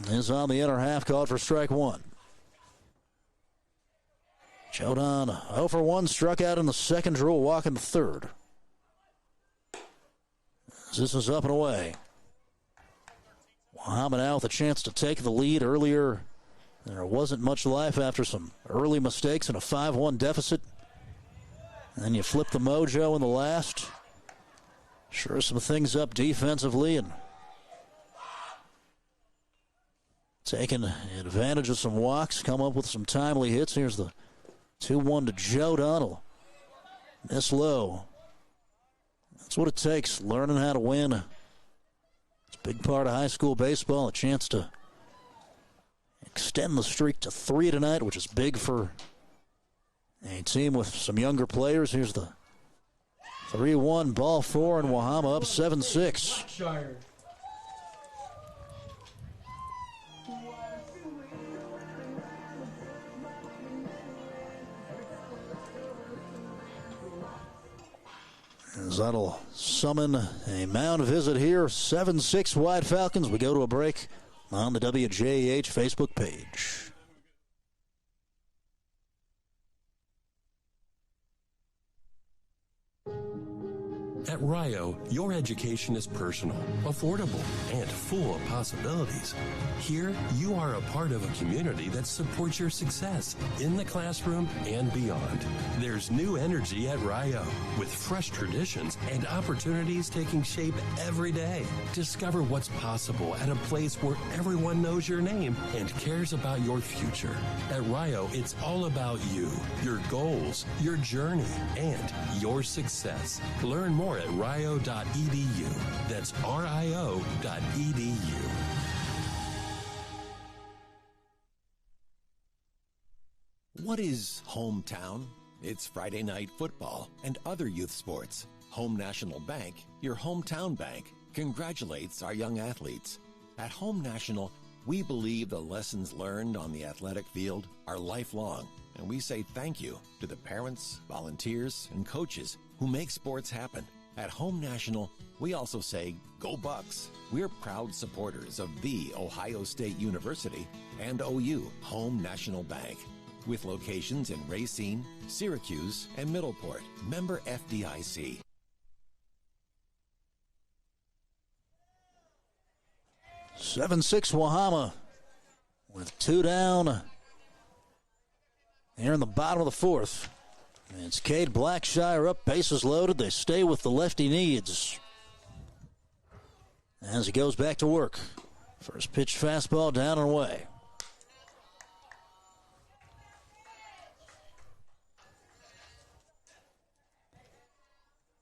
Is on the inner half, called for strike 1. Jodon 0 for 1, struck out in the 2nd, drew a walk in the 3rd. This is up and away. Wahama now with a chance to take the lead. Earlier, there wasn't much life after some early mistakes and a 5-1 deficit. And then you flip the mojo in the last. Sure, some things up defensively and taking advantage of some walks, come up with some timely hits. Here's the 2-1 to Jodon. Miss low. That's what it takes, learning how to win. It's a big part of high school baseball, a chance to extend the streak to 3 tonight, which is big for a team with some younger players. Here's the 3-1, ball 4, and Wahama up 7-6. As that'll summon a mound visit here. 7-6 White Falcons. We go to a break on the WJH Facebook page. At Rio, your education is personal, affordable, and full of possibilities. Here, you are a part of a community that supports your success in the classroom and beyond. There's new energy at Rio, with fresh traditions and opportunities taking shape every day. Discover what's possible at a place where everyone knows your name and cares about your future. At Rio, it's all about you, your goals, your journey, and your success. Learn more at rio.edu. That's rio.edu. What is hometown? It's Friday night football and other youth sports. Home National Bank, your hometown bank, congratulates our young athletes. At Home National, we believe the lessons learned on the athletic field are lifelong, and we say thank you to the parents, volunteers, and coaches who make sports happen. At Home National, we also say, go Bucks. We're proud supporters of The Ohio State University and OU, Home National Bank. with locations in Racine, Syracuse, and Middleport. Member FDIC. Seven-6 Wahama with 2 down here in the bottom of the fourth. It's Cade Blackshire up, bases loaded. They stay with the lefty needs as he goes back to work. First pitch fastball down and away.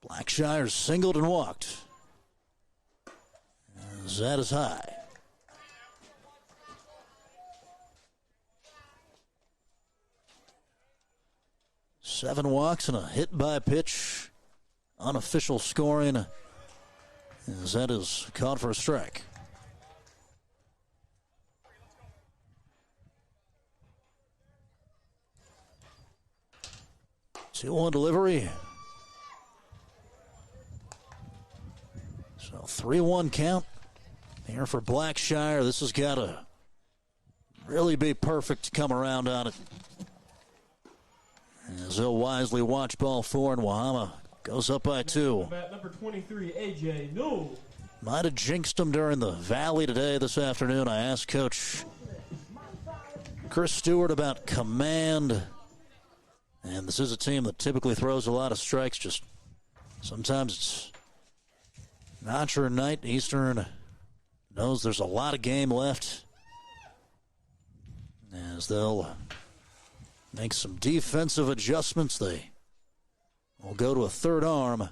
Blackshire singled and walked. As that is high. Seven walks and a hit by pitch. Unofficial scoring as that is called for a strike. Two-one delivery. So 3-1 count here for Blackshire. This has got to really be perfect to come around on it. As they'll wisely watch ball 4, and Wahama goes up by 2. Number 23, AJ Newell. Might have jinxed him during the Valley today this afternoon. I asked Coach Chris Stewart about command. And this is a team that typically throws a lot of strikes. Just sometimes it's not your night. Eastrern knows there's a lot of game left as they'll make some defensive adjustments. They will go to a third arm.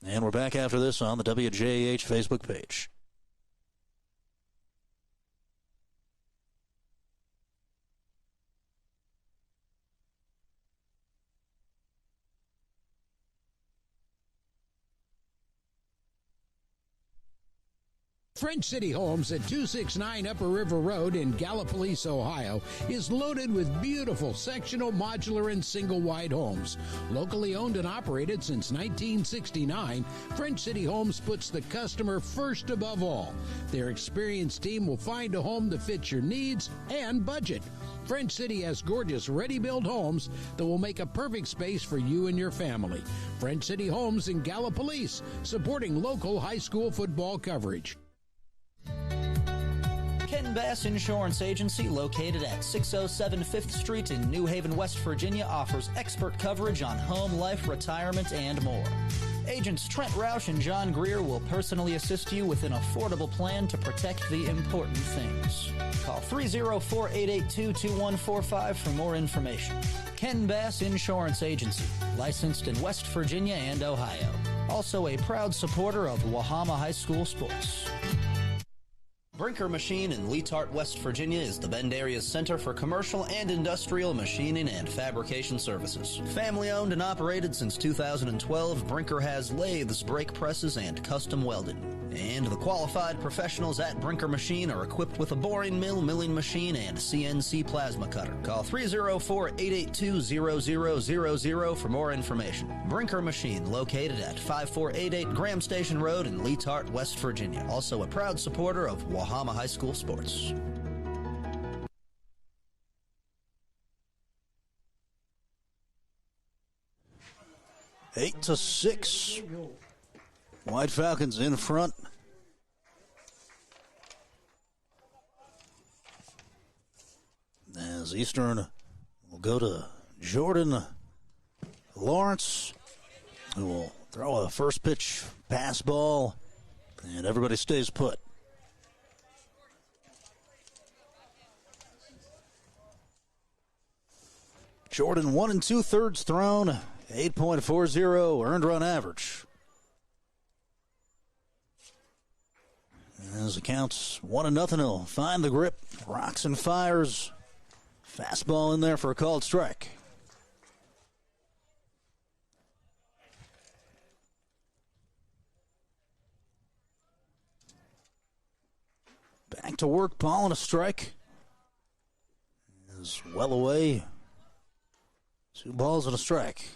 And we're back after this on the WJH Facebook page. French City Homes at 269 Upper River Road in Gallipolis, Ohio, is loaded with beautiful sectional, modular, and single-wide homes. Locally owned and operated since 1969, French City Homes puts the customer first above all. Their experienced team will find a home that fits your needs and budget. French City has gorgeous ready-built homes that will make a perfect space for you and your family. French City Homes in Gallipolis, supporting local high school football coverage. Ken Bass Insurance Agency, located at 607 5th Street in New Haven, West Virginia, offers expert coverage on home, life, retirement, and more. Agents Trent Roush and John Greer will personally assist you with an affordable plan to protect the important things. Call 304-882-2145 for more information. Ken Bass Insurance Agency, licensed in West Virginia and Ohio. Also a proud supporter of Wahama High School sports. Brinker Machine in Leetart, West Virginia is the Bend area's center for commercial and industrial machining and fabrication services. Family owned and operated since 2012, Brinker has lathes, brake presses, and custom welding. And the qualified professionals at Brinker Machine are equipped with a boring mill, milling machine, and CNC plasma cutter. Call 304-882-0000 for more information. Brinker Machine, located at 5488 Graham Station Road in Leetart, West Virginia. Also a proud supporter of Wahama High School sports. Eight to 6. White Falcons in front. As Eastrern will go to Jordan Lawrence, who will throw a first pitch pass ball, and everybody stays put. Jordan 1 2/3 thrown, 8.40 earned run average. As the count's 1-0, he'll find the grip, rocks and fires. Fastball in there for a called strike. Back to work, ball and a strike. Is well away. 2 balls and a strike.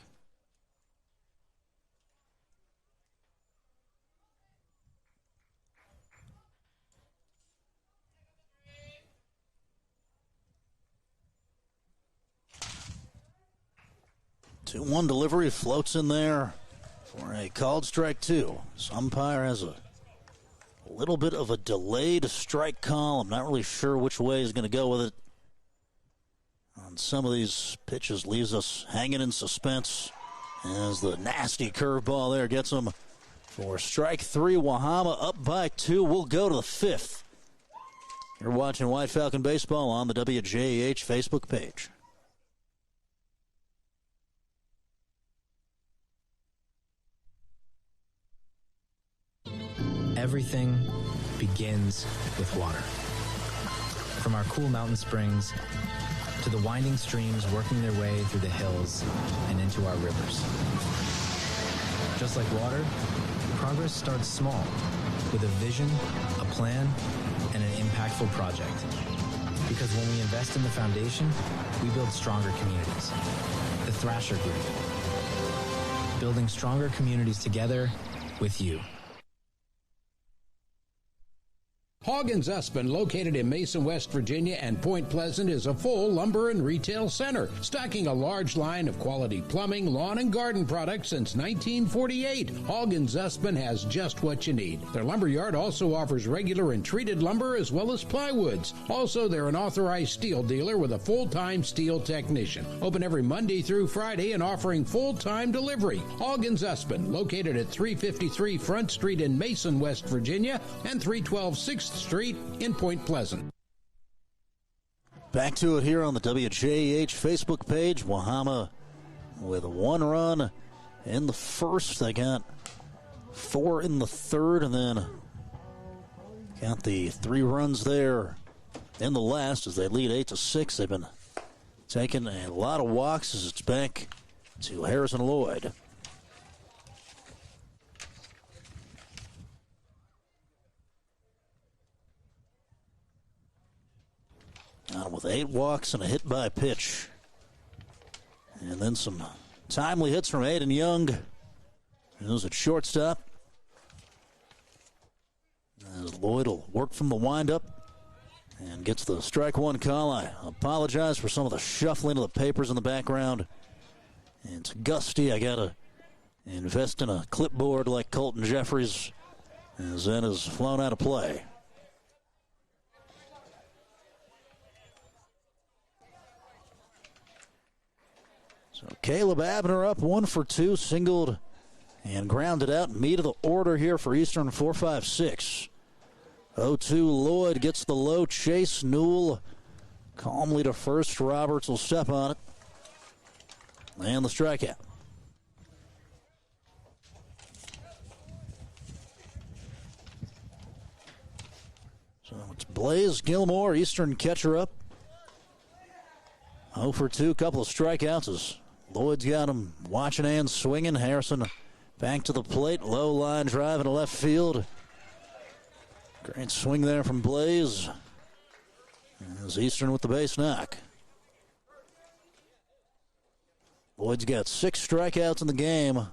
2-1 delivery, floats in there for a called strike 2. So umpire has a little bit of a delayed strike call. I'm not really sure which way he's going to go with it. On some of these pitches, leaves us hanging in suspense as the nasty curveball there gets him for strike 3. Wahama up by 2. We'll go to the 5th. You're watching White Falcon Baseball on the WJH Facebook page. Everything begins with water. From our cool mountain springs to the winding streams working their way through the hills and into our rivers. Just like water, progress starts small, with a vision, a plan, and an impactful project. Because when we invest in the foundation, we build stronger communities. The Thrasher Group. Building stronger communities together with you. Hoggins Usman, located in Mason, West Virginia and Point Pleasant, is a full lumber and retail center, stocking a large line of quality plumbing, lawn, and garden products since 1948. Hoggins Usman has just what you need. Their lumber yard also offers regular and treated lumber as well as plywoods. Also, they're an authorized steel dealer with a full-time steel technician. Open every Monday through Friday and offering full-time delivery. Hoggins Usman, located at 353 Front Street in Mason, West Virginia, and 312 6th Street in Point Pleasant. Back to it here on the WJH Facebook page. Wahama with 1 run in the first. They got 4 in the third, and then got the 3 runs there in the last as they lead 8-6. They've been taking a lot of walks as it's back to Harrison Lloyd. With 8 walks and a hit by pitch. And then some timely hits from Aiden Young. He was at shortstop. As Lloyd will work from the windup and gets the strike 1 call. I apologize for some of the shuffling of the papers in the background. It's gusty. I got to invest in a clipboard like Colton Jeffries as that is flown out of play. So Caleb Abner up 1 for 2, singled and grounded out. Meat of the order here for Eastrern 4-5-6. 0-2 Lloyd gets the low chase. Newell calmly to first. Roberts will step on it. And the strikeout. So it's Blaze Gilmore, Eastrern catcher up. 0 for 2, couple of strikeouts as Lloyd's got him watching and swinging. Harrison back to the plate. Low line drive into left field. Great swing there from Blaze. As Eastrern with the base knock. Lloyd's got 6 strikeouts in the game.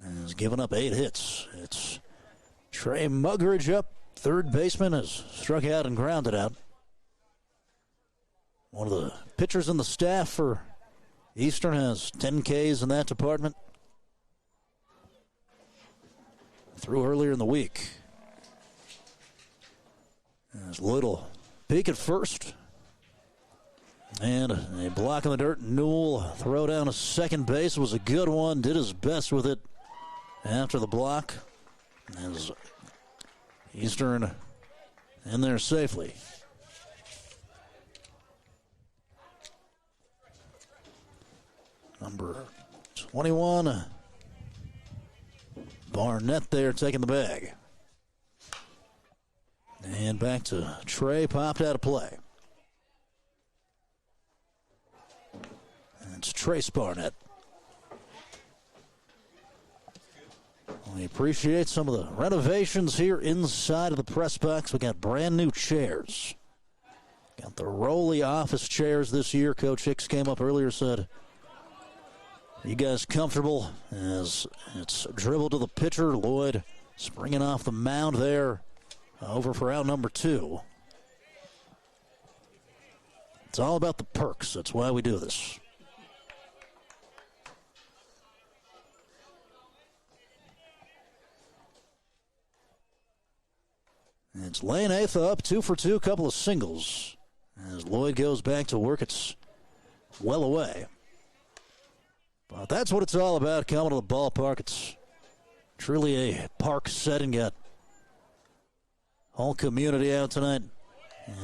And has given up 8 hits. It's Trey Muggeridge up. Third baseman has struck out and grounded out. One of the pitchers in the staff for Eastrern has 10 Ks in that department. Threw earlier in the week. As Lloyd will peek at first. And a block in the dirt. Newell throw down to second base was a good one. Did his best with it after the block. As Eastrern in there safely. Number 21, Barnett there taking the bag. And back to Trey, popped out of play. And it's Trace Barnett. We appreciate some of the renovations here inside of the press box. We got brand new chairs. Got the Rolly office chairs this year. Coach Hicks came up earlier, said, "You guys comfortable?" As it's dribbled to the pitcher. Lloyd springing off the mound there, over for out number 2. It's all about the perks. That's why we do this. It's Lane Atha up 2 for 2, couple of singles. As Lloyd goes back to work, it's well away. But that's what it's all about, coming to the ballpark. It's truly a park setting. Got whole community out tonight.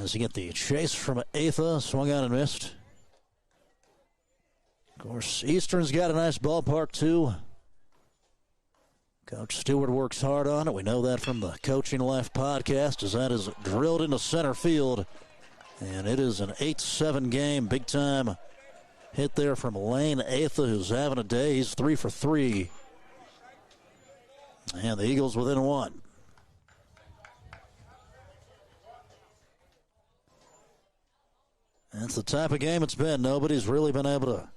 As you get the chase from Atha, swung out and missed. Of course, Eastern's got a nice ballpark too. Coach Stewart works hard on it. We know that from the Coaching Life podcast, as that is drilled into center field. And it is an 8-7 game, big time hit there from Lane Atha, who's having a day. He's 3 for 3. And the Eagles within 1. That's the type of game it's been. Nobody's really been able to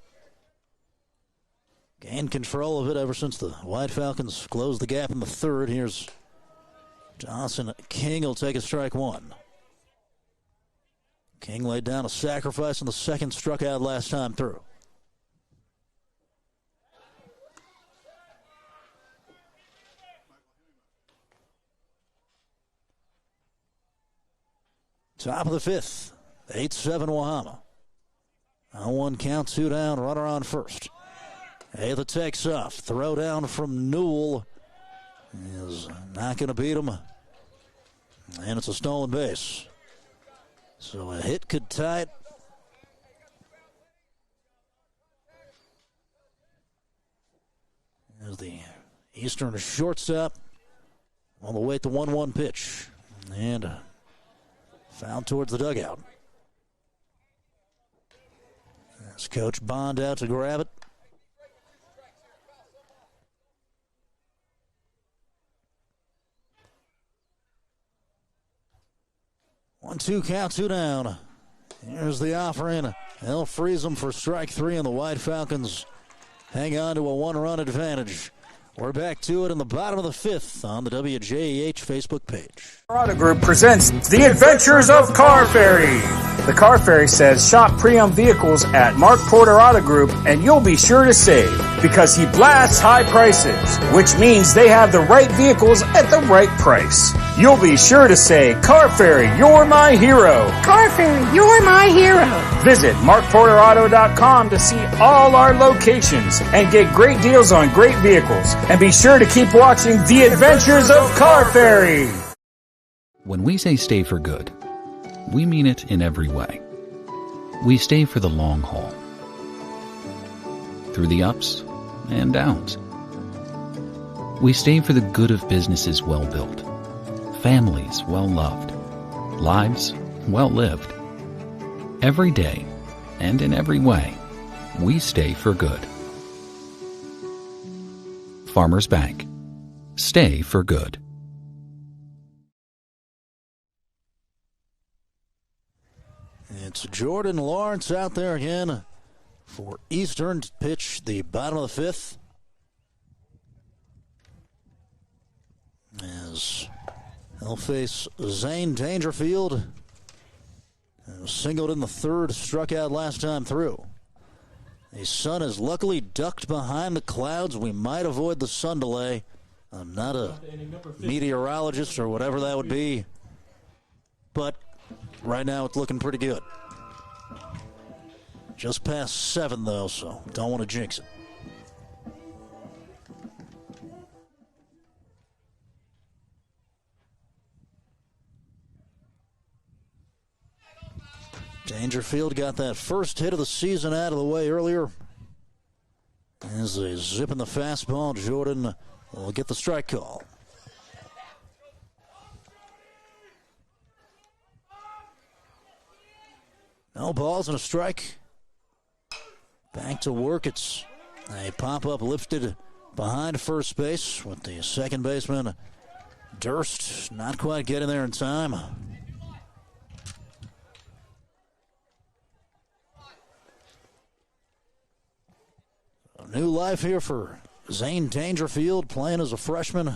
gain control of it ever since the White Falcons closed the gap in the 3rd. Here's Johnson. King will take a strike 1. King laid down a sacrifice in the 2nd, struck out last time through. Top of the 5th, 8-7 Wahama. 0-1 count, 2 down, runner on first. Atha takes off. Throw down from Newell is not going to beat him. And it's a stolen base. So a hit could tie it. As the Eastern shortstop on the way at the 1-1 pitch. And foul towards the dugout. As Coach Bond out to grab it. One, 2 count, 2 down. Here's the offering. They'll freeze them for strike 3, and the White Falcons hang on to a 1-run advantage. We're back to it in the bottom of the 5th on the WJEH Facebook page. Auto Group presents The Adventures of Car Ferry. The Car Ferry says shop pre-owned vehicles at Mark Porter Auto Group and you'll be sure to save because he blasts high prices, which means they have the right vehicles at the right price. You'll be sure to say, Car Ferry, you're my hero. Car Ferry, you're my hero. Visit markporterauto.com to see all our locations and get great deals on great vehicles. And be sure to keep watching The Adventures of Car Ferry. When we say stay for good, we mean it in every way. We stay for the long haul, through the ups and downs. We stay for the good of businesses well built, families well loved, lives well lived. Every day and in every way, we stay for good. Farmers Bank. Stay for good. It's Jordan Lawrence out there again for Eastern to pitch the bottom of the 5th. As he'll face Zane Dangerfield, who singled in the 3rd, struck out last time through. The sun is luckily ducked behind the clouds. We might avoid the sun delay. I'm not a meteorologist or whatever that would be, but right now it's looking pretty good. Just past 7, though, so don't want to jinx it. Dangerfield got that first hit of the season out of the way earlier. As they zip in the fastball, Jordan will get the strike call. No balls and a strike. Back to work. It's a pop-up lifted behind first base with the second baseman, Durst, not quite getting there in time. A new life here for Zane Dangerfield, playing as a freshman.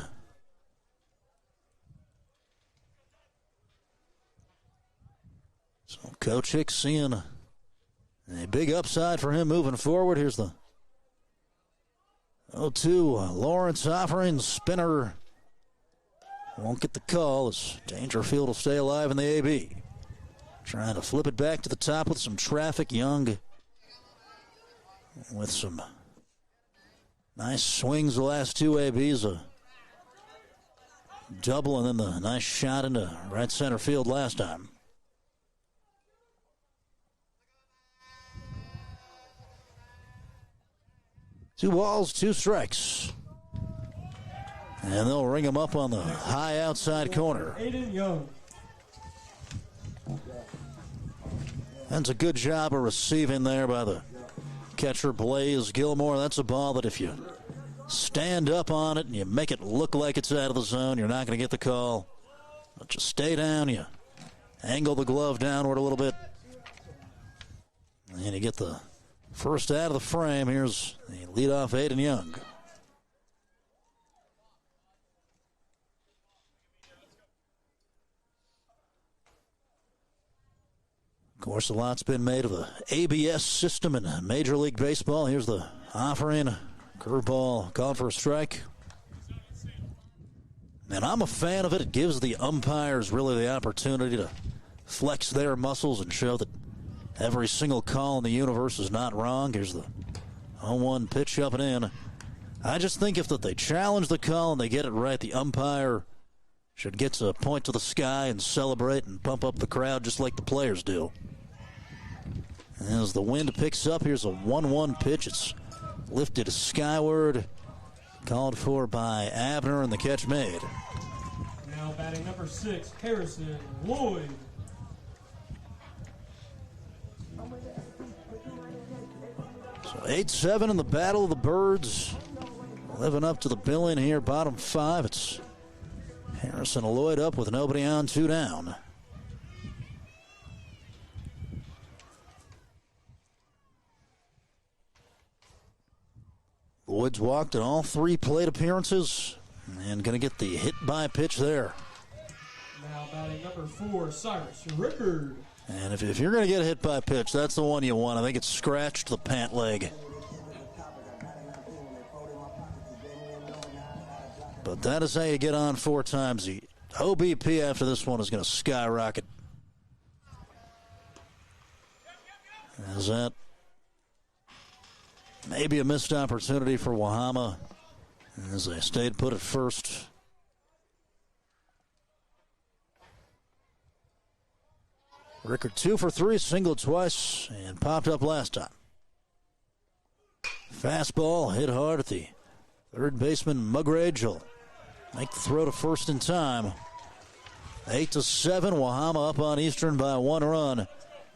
Coach Hicks seeing a big upside for him moving forward. Here's the 0-2. Lawrence offering spinner. Won't get the call as Dangerfield will stay alive in the AB. Trying to flip it back to the top with some traffic. Young with some nice swings the last two ABs. A double and then the nice shot into right center field last time. Two balls, two strikes. And they'll ring him up on the high outside corner. Aiden Young. That's a good job of receiving there by the catcher, Blaze Gilmore. That's a ball that if you stand up on it and you make it look like it's out of the zone, you're not going to get the call. But you stay down, you angle the glove downward a little bit, and you get the first out of the frame. Here's the leadoff Aiden Young. Of course, a lot's been made of the ABS system in Major League Baseball. Here's the offering. Curveball called for a strike. And I'm a fan of it. It gives the umpires really the opportunity to flex their muscles and show that every single call in the universe is not wrong. Here's the 0-1 pitch up and in. I just think if they challenge the call and they get it right, the umpire should get to point to the sky and celebrate and pump up the crowd just like the players do. As the wind picks up, here's a 1-1 pitch. It's lifted skyward, called for by Abner, and the catch made. Now batting number 6, Harrison Lloyd. So 8-7 in the Battle of the Birds. Living up to the billing here, bottom 5. It's Harrison Lloyd up with nobody on, 2 down. Lloyd's walked in all 3 plate appearances and going to get the hit by pitch there. Now batting number 4, Cyrus Rickard. And if you're going to get a hit by pitch, that's the one you want. I think it scratched the pant leg. But that is how you get on 4 times. The OBP after this one is going to skyrocket. Is that maybe a missed opportunity for Wahama as they stayed put at first. Rickard 2 for 3, singled twice, and popped up last time. Fastball hit hard at the third baseman. Mugrage will make the throw to first in time. 8-7, Wahama up on Eastrern by 1 run.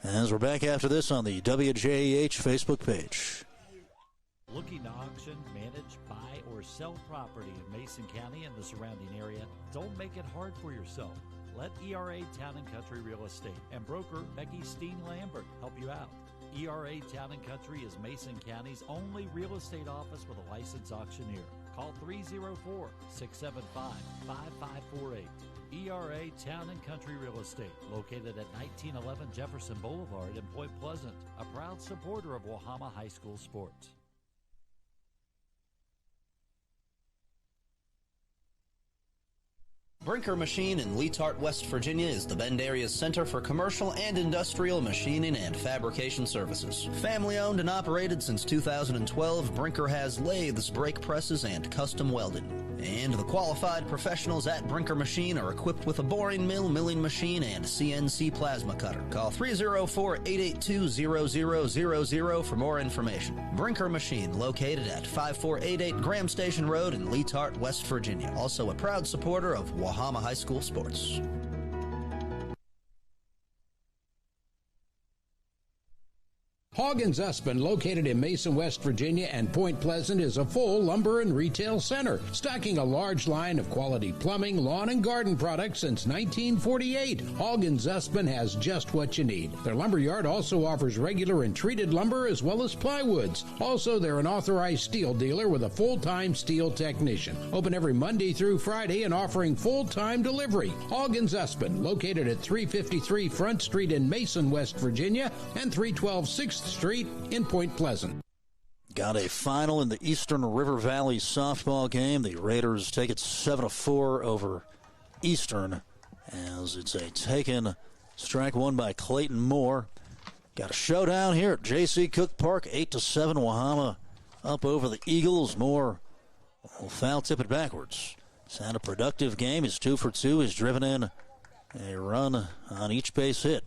As we're back after this on the WJEH Facebook page. Looking to auction, manage, buy, or sell property in Mason County and the surrounding area? Don't make it hard for yourself. Let ERA Town & Country Real Estate and broker Becky Steen-Lambert help you out. ERA Town & Country is Mason County's only real estate office with a licensed auctioneer. Call 304-675-5548. ERA Town & Country Real Estate, located at 1911 Jefferson Boulevard in Point Pleasant, a proud supporter of Wahama High School sports. Brinker Machine in Leetart, West Virginia is the Bend area's center for commercial and industrial machining and fabrication services. Family owned and operated since 2012, Brinker has lathes, brake presses, and custom welding. And the qualified professionals at Brinker Machine are equipped with a boring mill, milling machine, and CNC plasma cutter. Call 304-882-0000 for more information. Brinker Machine, located at 5488 Graham Station Road in Leetart, West Virginia. Also a proud supporter of Wahama High School sports. Hoggins Usman, located in Mason, West Virginia, and Point Pleasant, is a full lumber and retail center, stocking a large line of quality plumbing, lawn, and garden products since 1948. Hoggins Usman has just what you need. Their lumber yard also offers regular and treated lumber as well as plywoods. Also, they're an authorized steel dealer with a full-time steel technician. Open every Monday through Friday and offering full-time delivery. Hoggins Usman, located at 353 Front Street in Mason, West Virginia, and 312 6th Street in Point Pleasant. Got a final in the Eastern River Valley softball game. The Raiders take it 7-4 over Eastern as it's a taken strike one by Clayton Moore. Got a showdown here at J.C. Cook Park, 8-7. Wahama up over the Eagles. Moore will foul tip it backwards. It's had a productive game. He's 2 for 2. He's driven in a run on each base hit.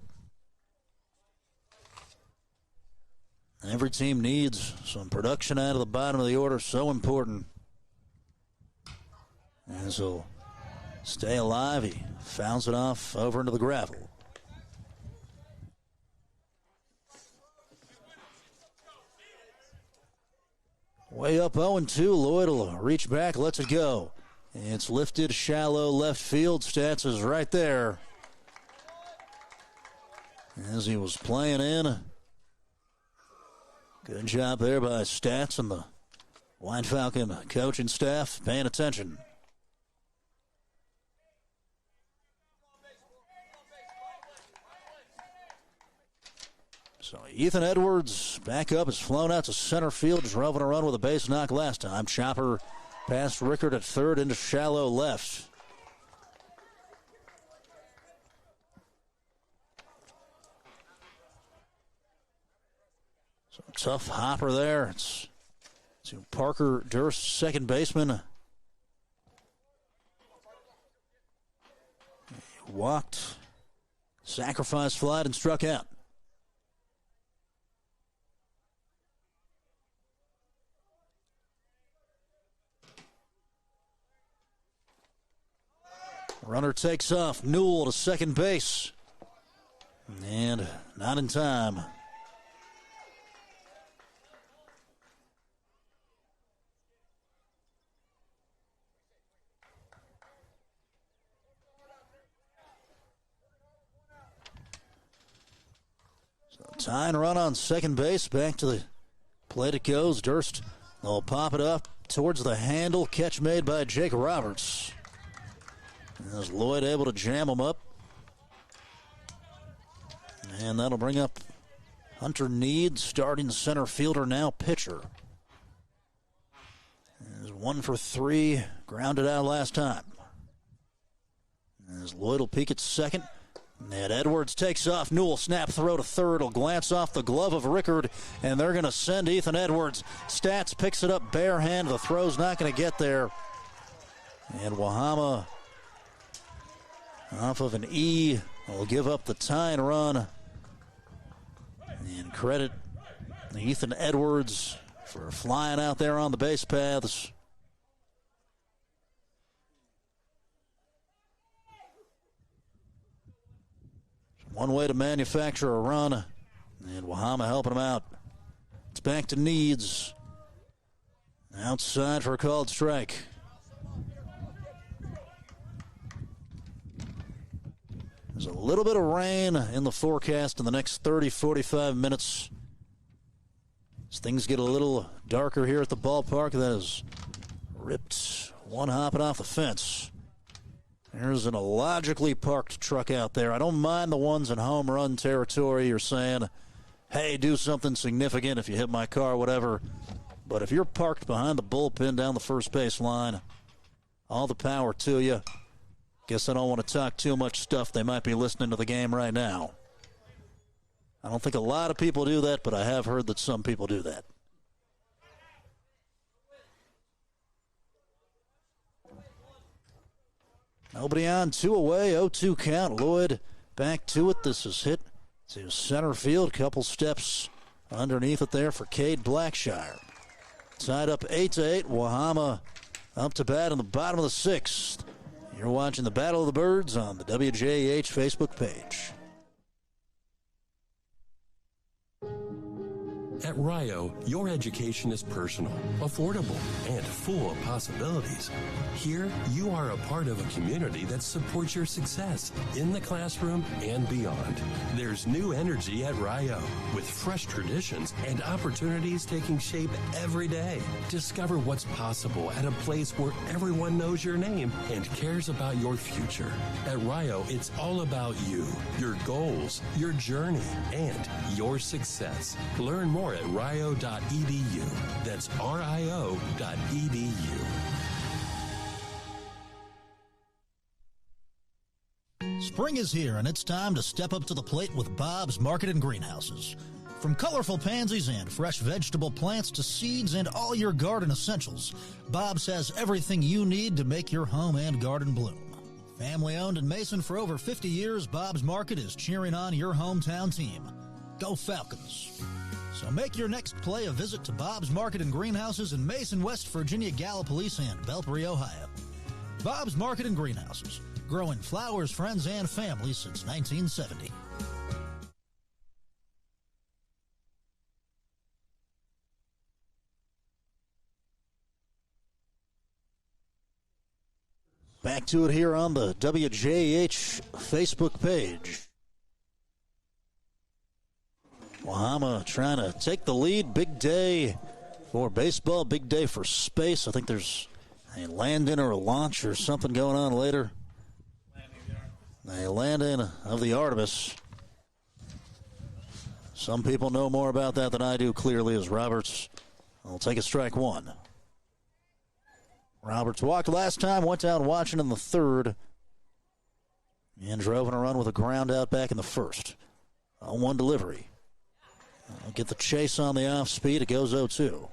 Every team needs some production out of the bottom of the order. So important. And so stay alive. He fouls it off over into the gravel. Way up 0-2. Lloyd will reach back, lets it go. It's lifted shallow left field. Stats is right there. As he was playing in. Good job there by Stats and the White Falcon coaching staff paying attention. So Ethan Edwards back up, has flown out to center field, drove on a run with a base knock last time. Chopper past Rickard at third into shallow left. So tough hopper there. It's to Parker Durst, second baseman. He walked, sacrifice flied, and struck out. Runner takes off. Newell to second base. And not in time. Tying run on second base. Back to the plate it goes. Durst will pop it up towards the handle. Catch made by Jake Roberts. As Lloyd able to jam him up. And that'll bring up Hunter Need, starting center fielder, now pitcher. As 1 for 3, grounded out last time. As Lloyd will peek at second. And Edwards takes off. Newell snap throw to third. Will glance off the glove of Rickard, and they're going to send Ethan Edwards. Stats picks it up bare hand. The throw's not going to get there. And Wahama off of an E will give up the tying run. And credit Ethan Edwards for flying out there on the base paths. One way to manufacture a run, and Wahama helping him out. It's back to Needs. Outside for a called strike. There's a little bit of rain in the forecast in the next 30-45 minutes. As things get a little darker here at the ballpark, that has ripped one hopping off the fence. There's an illogically parked truck out there. I don't mind the ones in home run territory. You're saying, hey, do something significant if you hit my car, whatever. But if you're parked behind the bullpen down the first base line, all the power to you. Guess I don't want to talk too much stuff. They might be listening to the game right now. I don't think a lot of people do that, but I have heard that some people do that. Nobody on, 2 away, 0-2 count. Lloyd back to it. This is hit to center field. Couple steps underneath it there for Cade Blackshire. Tied up 8-8. Wahama up to bat in the bottom of the 6th. You're watching the Battle of the Birds on the WJH Facebook page. At Rio, your education is personal, affordable, and full of possibilities. Here, you are a part of a community that supports your success in the classroom and beyond. There's new energy at Rio, with fresh traditions and opportunities taking shape every day. Discover what's possible at a place where everyone knows your name and cares about your future. At Rio, it's all about you, your goals, your journey, and your success. Learn more at rio.edu. That's rio.edu. Spring is here, and it's time to step up to the plate with Bob's Market and Greenhouses. From colorful pansies and fresh vegetable plants to seeds and all your garden essentials, Bob's has everything you need to make your home and garden bloom. Family owned in Mason for over 50 years, Bob's Market is cheering on your hometown team. Go Falcons! So make your next play a visit to Bob's Market and Greenhouses in Mason, West Virginia, Gallipolis, and Belpre, Ohio. Bob's Market and Greenhouses, growing flowers, friends, and family since 1970. Back to it here on the WJH Facebook page. Wahama trying to take the lead. Big day for baseball, big day for space. I think there's a land-in or a launch or something going on later. A land-in of the Artemis. Some people know more about that than I do, clearly, as Roberts will take a strike one. Roberts walked last time, went down Washington in the third, and drove in a run with a ground out back in the first. 0-1 delivery. Get the chase on the off speed. It goes 0-2.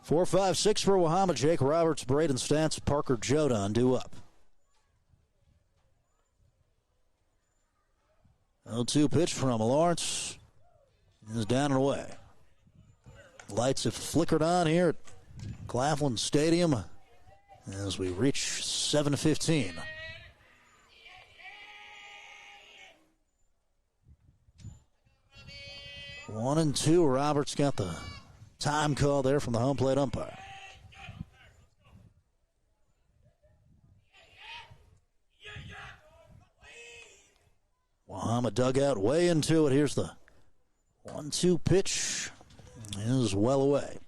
4-5-6 for Wahama. Jake Roberts, Braden Stantz, Parker Jodon due up. 0-2 pitch from Lawrence. Is down and away. Lights have flickered on here at Claflin Stadium as we reach 7:15. One and two. Roberts got the time call there from the home plate umpire. Wahama dugout way into it. Here's the 1-2 pitch. Is well away.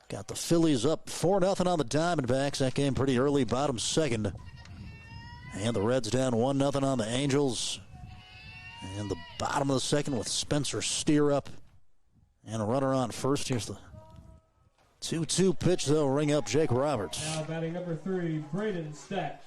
Got the Phillies up 4-0 on the Diamondbacks. That game pretty early, bottom second. And the Reds down 1-0 on the Angels. And the bottom of the second with Spencer Steer up. And a runner on first. Here's the 2-2 pitch, though. Ring up Jake Roberts. Now batting number 3, Braden Stantz.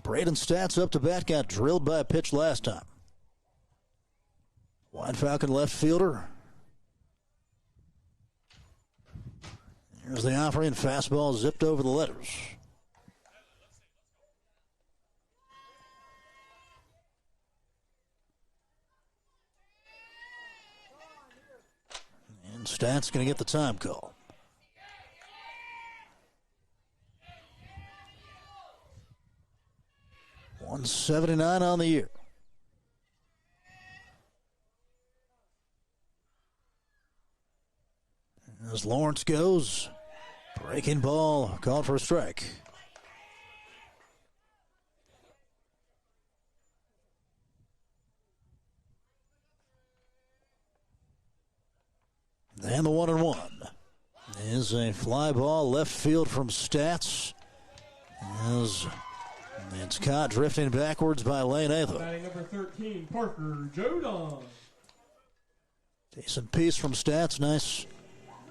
Braden Stantz up to bat, got drilled by a pitch last time. White Falcon left fielder. Here's the offering. Fastball zipped over the letters. And Stantz going to get the time call. $179 on the year. As Lawrence goes, breaking ball, called for a strike. And the 1-1 is a fly ball left field from Stantz. As it's caught drifting backwards by Lane Atha. Batting number 13, Parker Jodon. Decent piece from Stantz. Nice.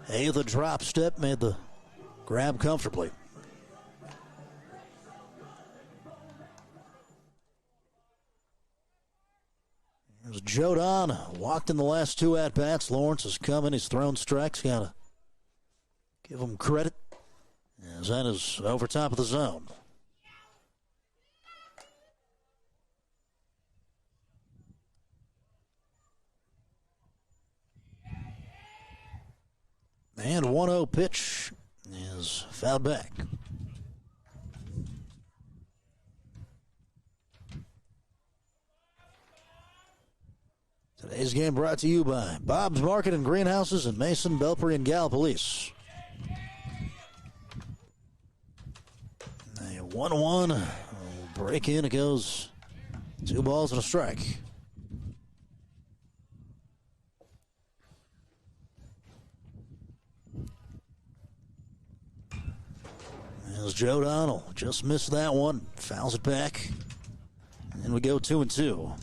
Atha drop step made the grab comfortably. Here's Jodon. Walked in the last two at-bats. Lawrence has come in. He's thrown strikes. Got to give him credit. As that is over top of the zone. And 1-0 pitch is fouled back. Today's game brought to you by Bob's Market and Greenhouses in Mason, Belpre, and Gallipolis. A 1-1 break in. It goes 2 balls and a strike. As Joe Donnell just missed that one, fouls it back, and we go 2-2.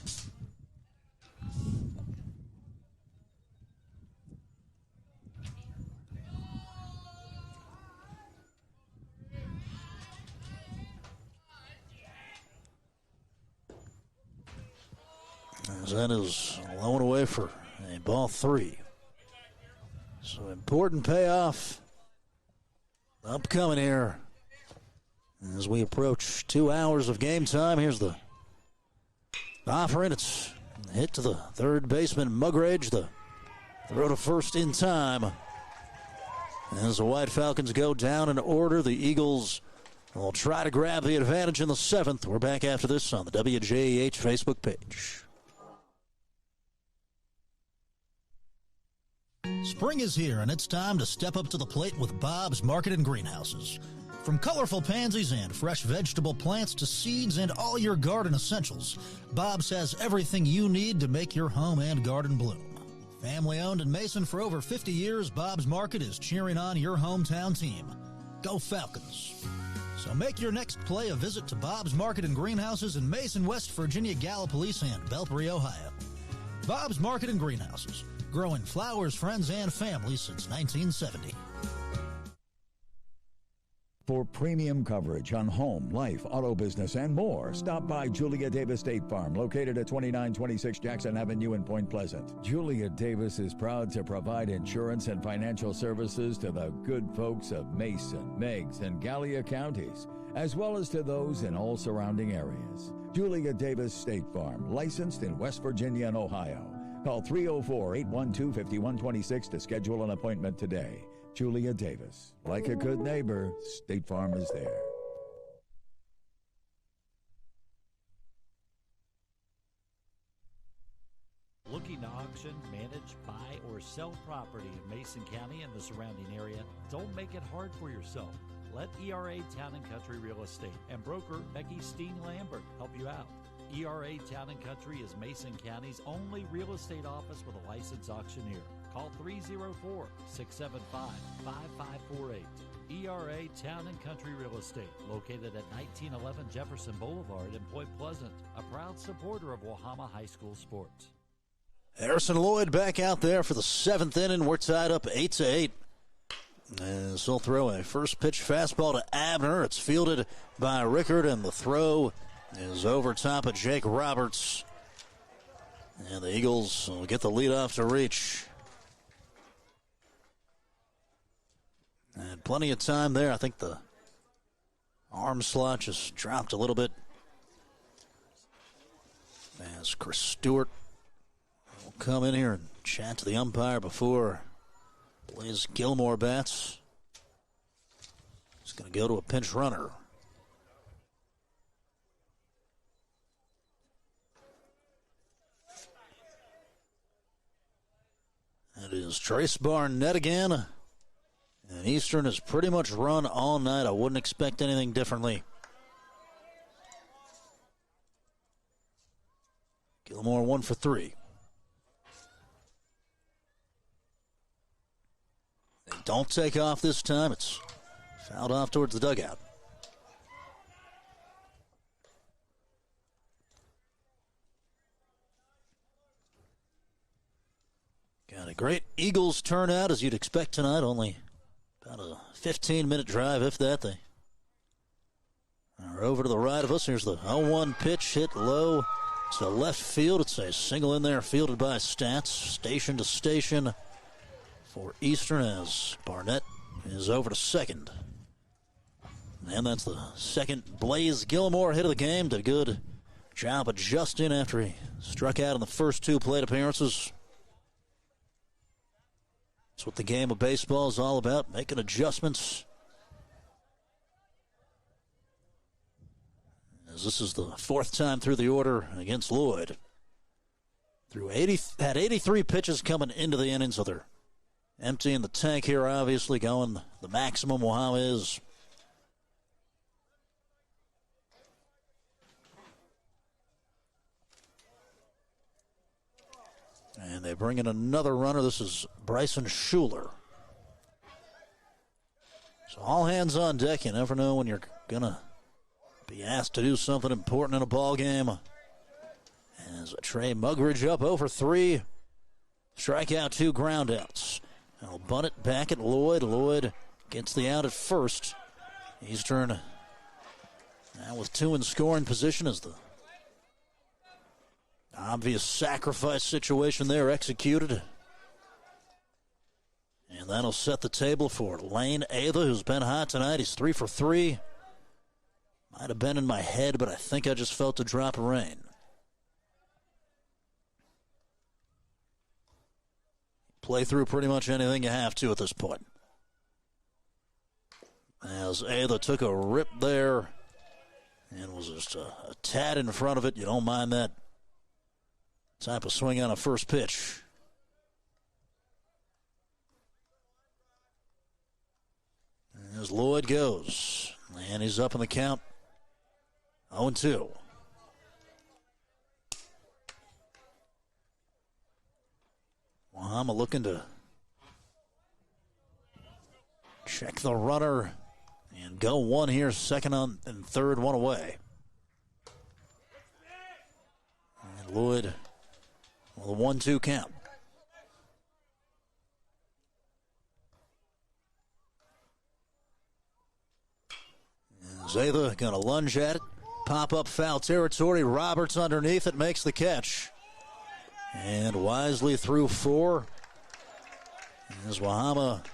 As that is low and away for a ball 3. So important payoff upcoming here. As we approach 2 hours of game time, here's the offering. It's hit to the third baseman, Mugridge. The throw to first in time. As the White Falcons go down in order, the Eagles will try to grab the advantage in the 7th. We're back after this on the WJEH Facebook page. Spring is here, and it's time to step up to the plate with Bob's Market and Greenhouses. From colorful pansies and fresh vegetable plants to seeds and all your garden essentials, Bob's has everything you need to make your home and garden bloom. Family owned in Mason for over 50 years, Bob's Market is cheering on your hometown team. Go Falcons! So make your next play a visit to Bob's Market and Greenhouses in Mason, West Virginia, Gallipolis, and Belpre, Ohio. Bob's Market and Greenhouses, growing flowers, friends, and family since 1970. For premium coverage on home, life, auto business, and more, stop by Julia Davis State Farm, located at 2926 Jackson Avenue in Point Pleasant. Julia Davis is proud to provide insurance and financial services to the good folks of Mason, Meigs, and Gallia counties, as well as to those in all surrounding areas. Julia Davis State Farm, licensed in West Virginia and Ohio. Call 304-812-5126 to schedule an appointment today. Julia Davis. Like a good neighbor, State Farm is there. Looking to auction, manage, buy, or sell property in Mason County and the surrounding area? Don't make it hard for yourself. Let ERA Town & Country Real Estate and broker Becky Steen-Lambert help you out. ERA Town & Country is Mason County's only real estate office with a licensed auctioneer. Call 304-675-5548. ERA Town & Country Real Estate, located at 1911 Jefferson Boulevard in Point Pleasant, a proud supporter of Wahama High School sports. Harrison Lloyd back out there for the 7th inning. We're tied up 8-8. As he'll throw a first pitch fastball to Abner. It's fielded by Rickard, and the throw is over top of Jake Roberts. And the Eagles will get the lead off to reach. And plenty of time there. I think the arm slot just dropped a little bit. As Chris Stewart will come in here and chat to the umpire before Blaze Gilmore bats. He's going to go to a pinch runner. It is Trace Barnett again. And Eastrern has pretty much run all night. I wouldn't expect anything differently. Gilmore 1 for 3. They don't take off this time. It's fouled off towards the dugout. Got a great Eagles turnout, as you'd expect tonight. Only about a 15-minute drive, if that. They are over to the right of us. Here's the 0-1 pitch, hit low to left field. It's a single in there, fielded by Stats, station to station for Eastern, as Barnett is over to second. And that's the second Blaze Gilmore hit of the game. Did a good job adjusting after he struck out in the first 2 plate appearances. That's what the game of baseball is all about, making adjustments. As this is the fourth time through the order against Lloyd. Had 83 pitches coming into the inning, so they're emptying the tank here, obviously going the maximum Wahama is. And they bring in another runner. This is Bryson Schuler. So all hands on deck. You never know when you're going to be asked to do something important in a ball game. As Trey Mugridge up over 3. Strikeout, 2 groundouts. I'll bunt it back at Lloyd. Lloyd gets the out at first. Eastrern now with 2 in scoring position as the obvious sacrifice situation there executed. And that'll set the table for Lane Atha, who's been hot tonight. He's 3 for 3. Might have been in my head, but I think I just felt a drop of rain. Play through pretty much anything you have to at this point. As Atha took a rip there and was just a tad in front of it. You don't mind that type of swing on a first pitch. As Lloyd goes, and he's up in the count, 0-2. Wahama looking to check the runner and go one here, second on and third, one away. And Lloyd with a 1-2 count. Zatha going to lunge at it. Pop up foul territory. Roberts underneath it, makes the catch. And wisely through 4. As Wahama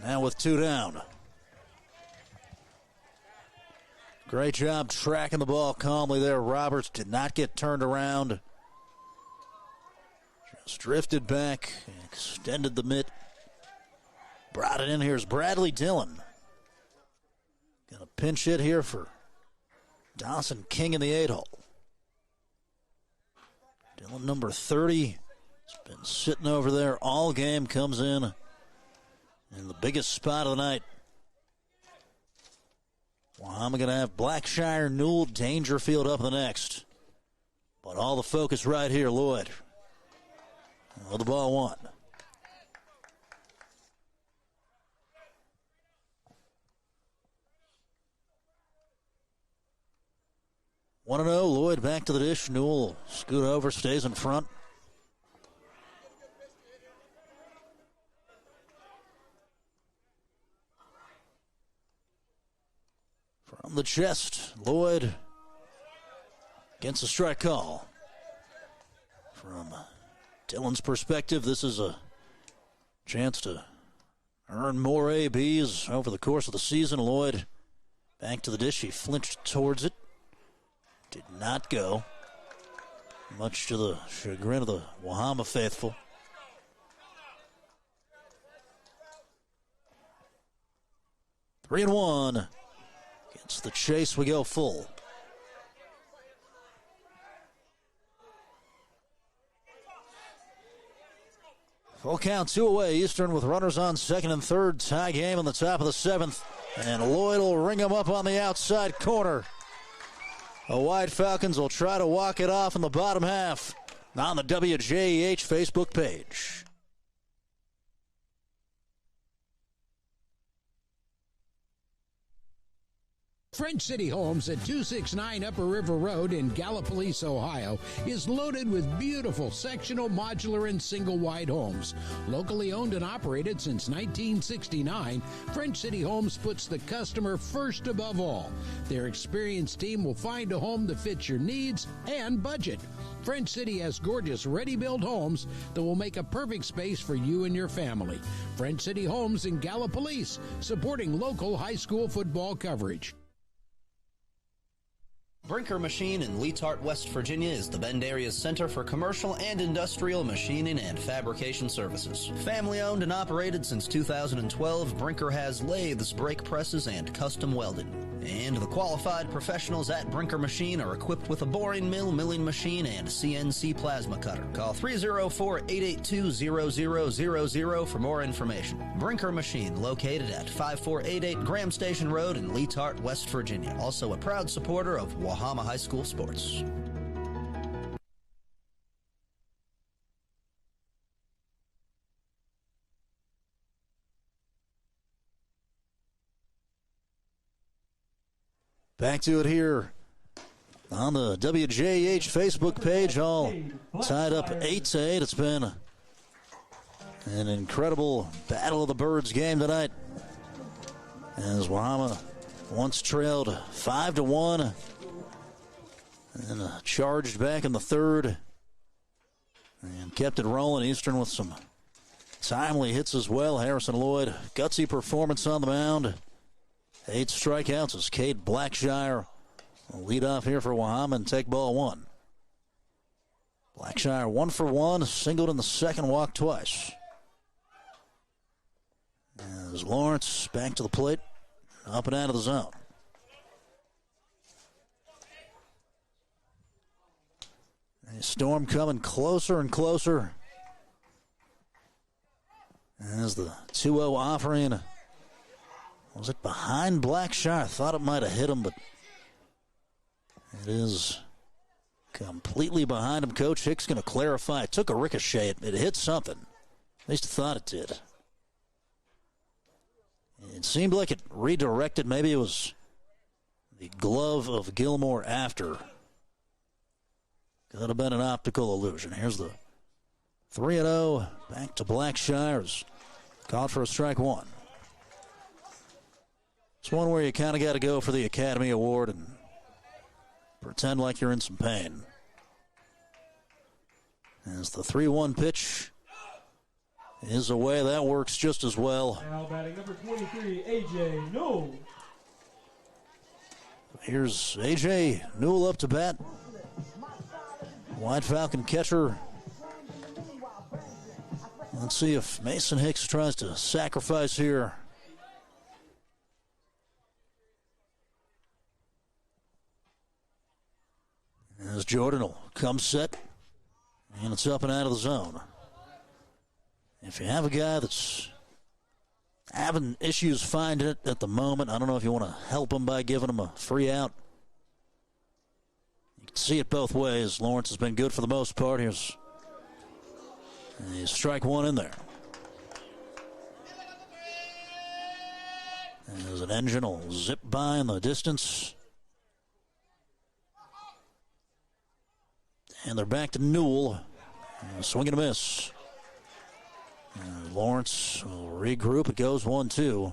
now with 2 down. Great job tracking the ball calmly there. Roberts did not get turned around. Just drifted back, extended the mitt. Brought it in. Here's Bradley Dillon. Gonna pinch hit here for Dawson King in the 8-hole. Dillon, number 30, has been sitting over there all game, comes in the biggest spot of the night. Wahama going to have Blackshire, Newell, Dangerfield up the next. But all the focus right here, Lloyd. With the ball 1. One 1-0, Lloyd back to the dish. Newell scoot over, stays in front. From the chest, Lloyd against the strike call. From Dillon's perspective, this is a chance to earn more ABs over the course of the season. Lloyd back to the dish. He flinched towards it. Did not go, much to the chagrin of the Wahama faithful. Three and 1. Against the chase, we go full. Full count, 2 away. Eastrern with runners on second and third. Tie game on the top of the 7th. And Lloyd will ring him up on the outside corner. The White Falcons will try to walk it off in the bottom half on the WJEH Facebook page. French City Homes at 269 Upper River Road in Gallipolis, Ohio, is loaded with beautiful sectional, modular, and single-wide homes. Locally owned and operated since 1969, French City Homes puts the customer first above all. Their experienced team will find a home that fits your needs and budget. French City has gorgeous ready-built homes that will make a perfect space for you and your family. French City Homes in Gallipolis, supporting local high school football coverage. Brinker Machine in Leetart, West Virginia is the Bend area's center for commercial and industrial machining and fabrication services. Family owned and operated since 2012, Brinker has lathes, brake presses, and custom welding. And the qualified professionals at Brinker Machine are equipped with a boring mill, milling machine, and CNC plasma cutter. Call 304-882-0000 for more information. Brinker Machine, located at 5488 Graham Station Road in Leetart, West Virginia. Also a proud supporter of Wahama High School sports. Back to it here on the WJH Facebook page, all tied up 8-8. It's been an incredible Battle of the Birds game tonight, as Wahama once trailed 5-1 and charged back in the third and kept it rolling. Eastrern with some timely hits as well. Harrison Lloyd, gutsy performance on the mound. 8 strikeouts as Cade Blackshire will lead off here for Wahama and take ball one. Blackshire 1 for 1, singled in the second, walked twice. As Lawrence back to the plate, up and out of the zone. A storm coming closer and closer as the 2-0 offering. Was it behind Blackshire? I thought it might have hit him, but it is completely behind him. Coach Hicks going to clarify. It took a ricochet. It hit something. At least I thought it did. It seemed like it redirected. Maybe it was the glove of Gilmore after. Could have been an optical illusion. Here's the 3-0. Back to Blackshire's. Called for a strike one. It's one where you kind of got to go for the Academy Award and pretend like you're in some pain. As the 3-1 pitch is away, that works just as well. Now batting number 23, A.J. Newell. Here's A.J. Newell up to bat. White Falcon catcher. Let's see if Mason Hicks tries to sacrifice here. As Jordan will come set, and it's up and out of the zone. If you have a guy that's having issues finding it at the moment, I don't know if you want to help him by giving him a free out. You can see it both ways. Lawrence has been good for the most part. Here's strike one in there. As an engine will zip by in the distance. And they're back to Newell. Swing and a miss. Lawrence will regroup. It goes 1-2.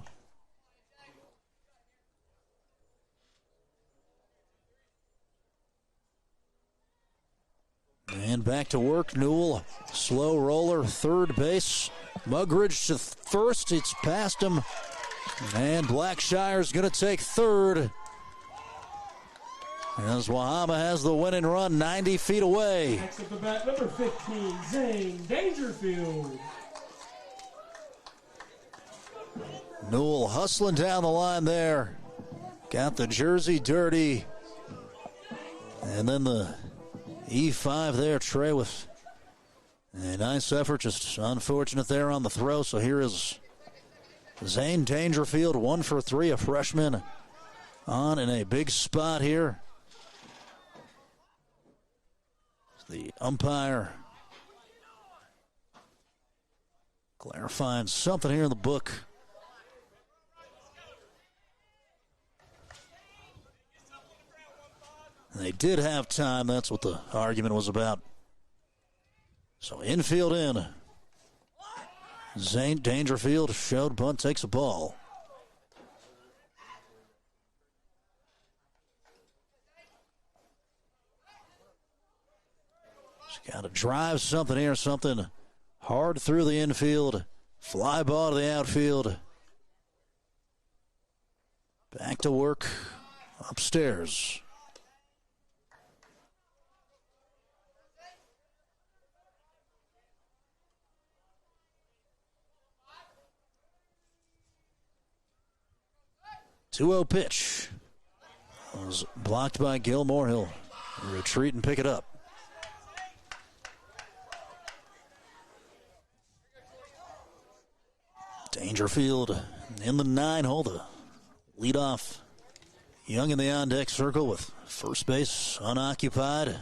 And back to work. Newell, slow roller, third base. Mugridge to first. It's past him. And Blackshire's going to take third. As Wahama has the winning run 90 feet away. Next up the bat, number 15, Zane Dangerfield. Newell hustling down the line there. Got the jersey dirty. And then the E5 there, Trey, with a nice effort. Just unfortunate there on the throw. So here is Zane Dangerfield, 1 for 3, a freshman on in a big spot here. The umpire clarifying something here in the book. They did have time. That's what the argument was about. So infield in. Zane Dangerfield showed bunt, takes a ball. Got to drive something here, something hard through the infield. Fly ball to the outfield. Back to work upstairs. 2-0 pitch. It was blocked by Gilmore. He'll retreat and pick it up. Dangerfield in the 9-hole. The leadoff Young in the on-deck circle with first base unoccupied.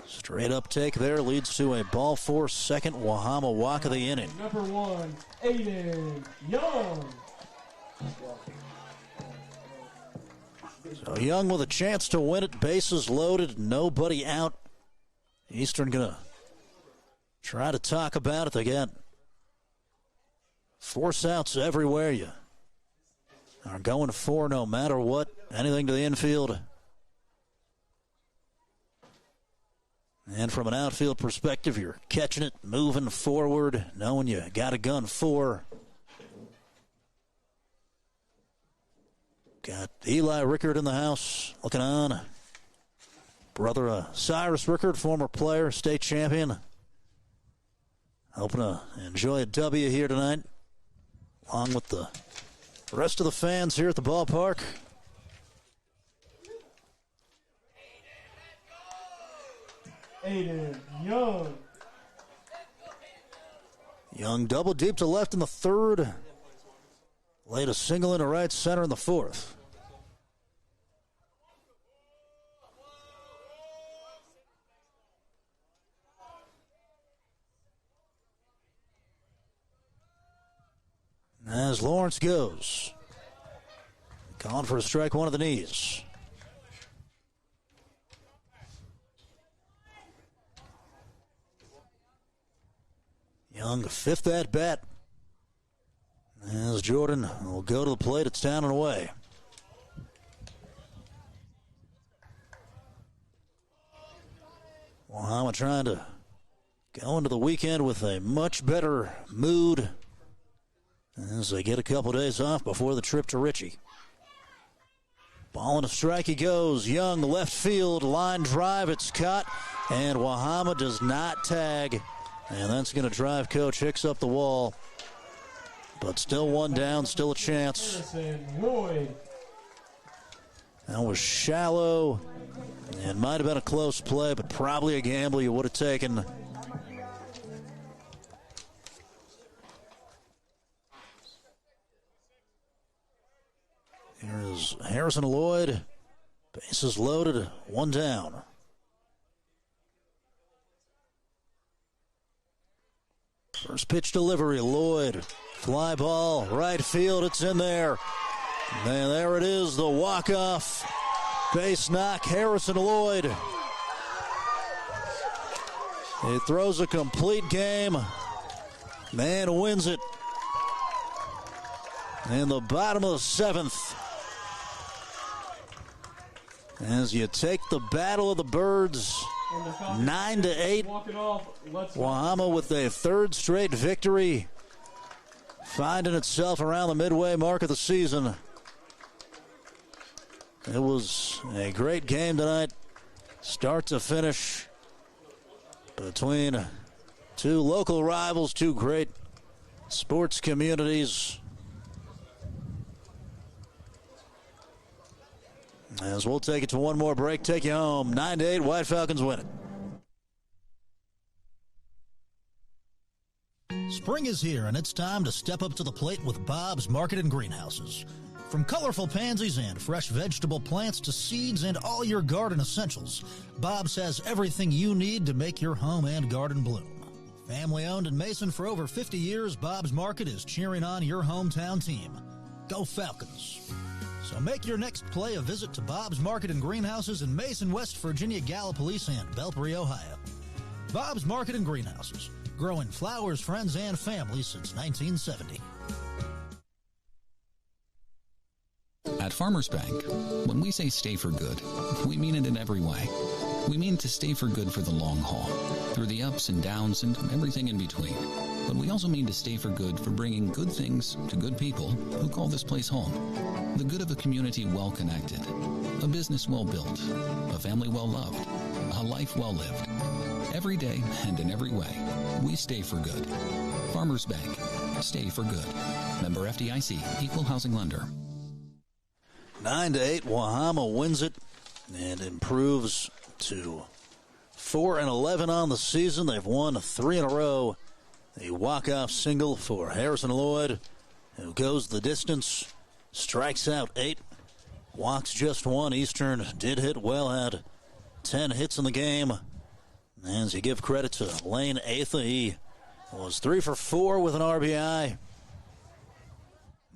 Straight up take there leads to a ball four, second Wahama walk of the inning. Number 1, Aiden Young. So Young with a chance to win it, bases loaded, nobody out. Eastrern gonna try to talk about it again. Force outs everywhere. You are going for no matter what. Anything to the infield. And from an outfield perspective, you're catching it, moving forward, knowing you got a gun for. Got Eli Rickard in the house, looking on. Brother Cyrus Rickard, former player, state champion. Hoping to enjoy a W here tonight, along with the rest of the fans here at the ballpark. Aiden Young. Young double deep to left in the third. Laid a single into right center in the fourth. As Lawrence goes. Calling for a strike one of the knees. Young, fifth at bat. As Jordan will go to the plate, it's down and away. Wahama trying to go into the weekend with a much better mood as they get a couple days off before the trip to Ritchie. Ball and a strike he goes. Young left field, line drive, it's caught, and Wahama does not tag. And that's going to drive Coach Hicks up the wall. But still one down, still a chance. That was shallow. And might have been a close play, but probably a gamble you would have taken. Here's Harrison Lloyd. Bases loaded, one down. First pitch delivery, Lloyd. Fly ball, right field, it's in there. And there it is, the walk-off. Base knock, Harrison Lloyd. He throws a complete game. Man wins it. In the bottom of the seventh. As you take the battle of the birds, 9-8. Wahama with a third straight victory, finding itself around the midway mark of the season. It was a great game tonight, start to finish, between two local rivals, two great sports communities. As we'll take it to one more break, take you home. 9-8, White Falcons win it. Spring is here, and it's time to step up to the plate with Bob's Market and Greenhouses. From colorful pansies and fresh vegetable plants to seeds and all your garden essentials, Bob's has everything you need to make your home and garden bloom. Family owned in Mason for over 50 years, Bob's Market is cheering on your hometown team. Go Falcons! So make your next play a visit to Bob's Market and Greenhouses in Mason, West Virginia, Gallipolis, and Belpre, Ohio. Bob's Market and Greenhouses, growing flowers, friends, and family since 1970. At Farmers Bank, when we say stay for good, we mean it in every way. We mean to stay for good for the long haul, through the ups and downs and everything in between. But we also mean to stay for good for bringing good things to good people who call this place home. The good of a community well connected, a business well built, a family well loved, a life well lived. Every day and in every way, we stay for good. Farmers Bank, Stay for good. Member FDIC, Equal Housing Lender. 9-8, Wahama wins it and improves to 4-11 on the season. They've won 3 in a row. A walk-off single for Harrison Lloyd, who goes the distance, strikes out 8, walks just 1. Eastrern did hit well, had 10 hits in the game. As you give credit to Lane Atha, he was 3 for 4 with an RBI.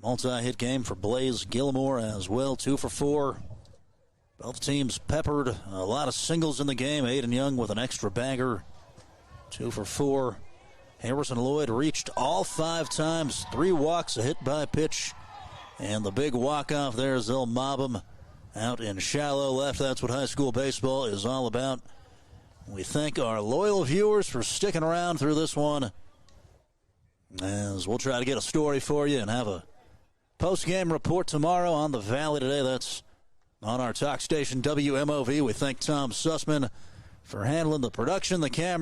Multi-hit game for Blaze Gilmore as well, 2 for 4. Both teams peppered a lot of singles in the game. Aiden Young with an extra bagger, 2 for 4. Harrison Lloyd reached all 5 times, 3 walks, a hit by pitch, and the big walk-off there is they'll mob him out in shallow left. That's what high school baseball is all about. We thank our loyal viewers for sticking around through this one, as we'll try to get a story for you and have a post-game report tomorrow on the Valley Today. That's on our talk station, WMOV. We thank Tom Sussman for handling the production, the camera.